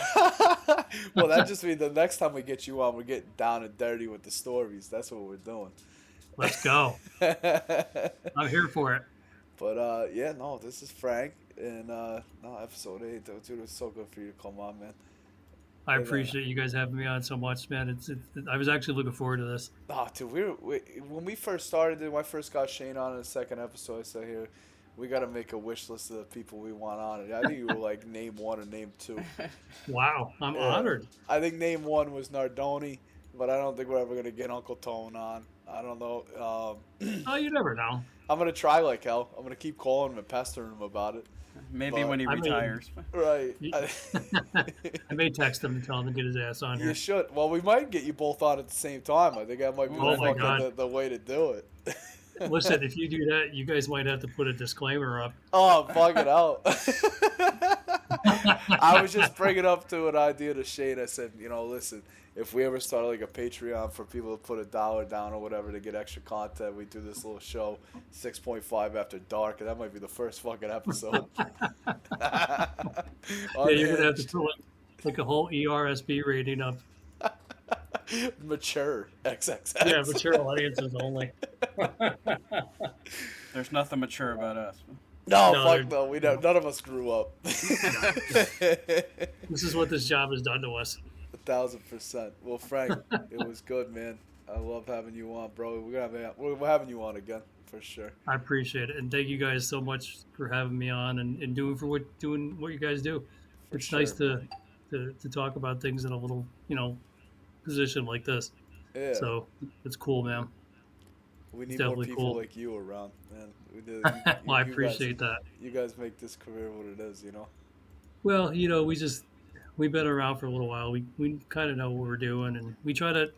Well, that just means the next time we get you on, we're getting down and dirty with the stories. That's what we're doing. Let's go. I'm here for it. But yeah, no, this is Frank, and no, episode 8, though, dude. It's so good for you to come on, man. I appreciate you guys having me on so much, man. I was actually looking forward to this. Oh, dude, when we first started, when I first got Shane on in the second episode, I said, here, we got to make a wish list of the people we want on it. I think you were like name 1 or name 2. Wow, I'm honored. I think name 1 was Nardoni, but I don't think we're ever going to get Uncle Tone on. I don't know. Oh, you never know. I'm going to try like hell. I'm going to keep calling him and pestering him about it. Maybe when he retires. Right. I may text him and tell him to get his ass on here. You should. Well, we might get you both on at the same time. I think that might be the way to do it. Listen, if you do that, you guys might have to put a disclaimer up. Oh, fuck it out. I was just bringing up to an idea to Shane. I said, listen, if we ever start like a Patreon for people to put $1 down or whatever to get extra content, we do this little show, 6.5 after dark, and that might be the first fucking episode. Yeah, you're going to have to put like a whole ERSB rating up. Mature XXX. Yeah, mature audiences only. There's nothing mature about us. No, fuck no. We don't. None of us grew up. This is what this job has done to us. 1,000%. Well, Frank, it was good, man. I love having you on, bro. We're having you on again for sure. I appreciate it, and thank you guys so much for having me on and doing what you guys do. It's nice to talk about things in a little position like this. Yeah. So it's cool, man. We need more people like you around, man. Well, I appreciate that. You guys make this career what it is, Well, we've been around for a little while. We kind of know what we're doing, and we try to,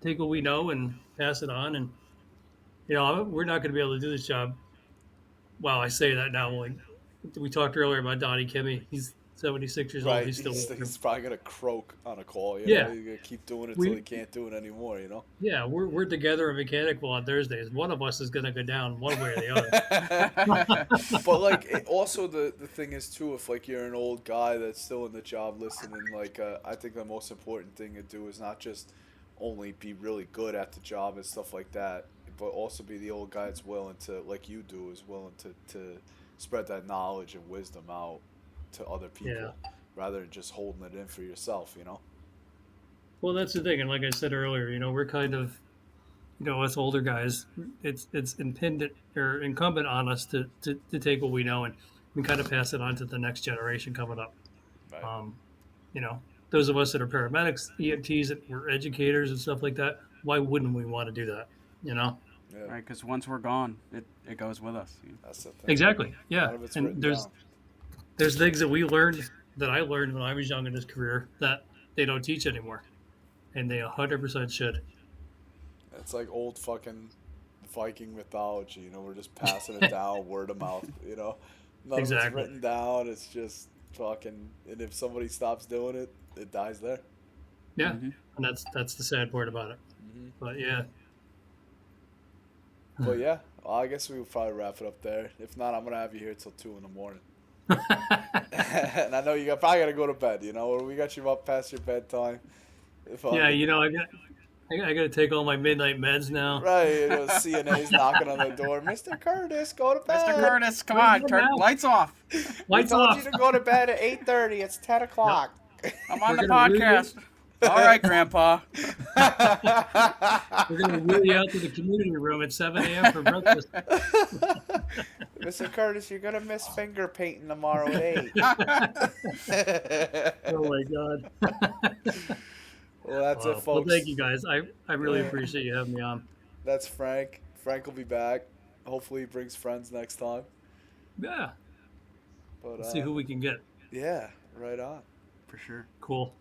take what we know and pass it on. And, we're not going to be able to do this job. Well, I say that now. Like, we talked earlier about Donnie Kimmy. He's 76 years old. He's still he's probably going to croak on a call. Yeah. He's going to keep doing it until he can't do it anymore, Yeah, we're together in Mechanical on Thursdays. One of us is going to go down one way or the other. But, also the thing is, too, if, you're an old guy that's still in the job listening, I think the most important thing to do is not just only be really good at the job and stuff like that, but also be the old guy that's willing to, like you do, is willing to spread that knowledge and wisdom out to other people rather than just holding it in for yourself, Well, that's the thing. And like I said earlier, we're kind of, us older guys, it's incumbent on us to take what we know and we kind of pass it on to the next generation coming up. Right. Those of us that are paramedics, EMTs, that we're educators and stuff like that, why wouldn't we want to do that? Yeah. Right, because once we're gone, it goes with us. That's the thing. Exactly. Yeah. And there's things that I learned when I was young in this career that they don't teach anymore, and they 100% should. It's like old fucking Viking mythology. We're just passing it down word of mouth. None of it's written down. It's just fucking. And if somebody stops doing it, it dies there. Yeah, and that's the sad part about it. Mm-hmm. But yeah. But yeah, well, I guess we will probably wrap it up there. If not, I'm gonna have you here till 2 a.m. And I know you probably gotta go to bed. Or we got you up past your bedtime. Yeah, I gotta take all my midnight meds now. Right, CNA's knocking on the door. Mr. Curtis, go to bed. Mr. Curtis, come on, turn lights off. Lights off. I told you to go to bed at 8:30. It's 10 o'clock. No. I'm on the podcast. All right, Grandpa. We're going to wheel you out to the community room at 7 a.m. for breakfast. Mr. Curtis, you're going to miss finger painting tomorrow at 8. Oh, my God. Well, that's it, folks. Well, thank you, guys. I really appreciate you having me on. That's Frank. Frank will be back. Hopefully he brings friends next time. Yeah. But, Let's see who we can get. Yeah, right on. For sure. Cool.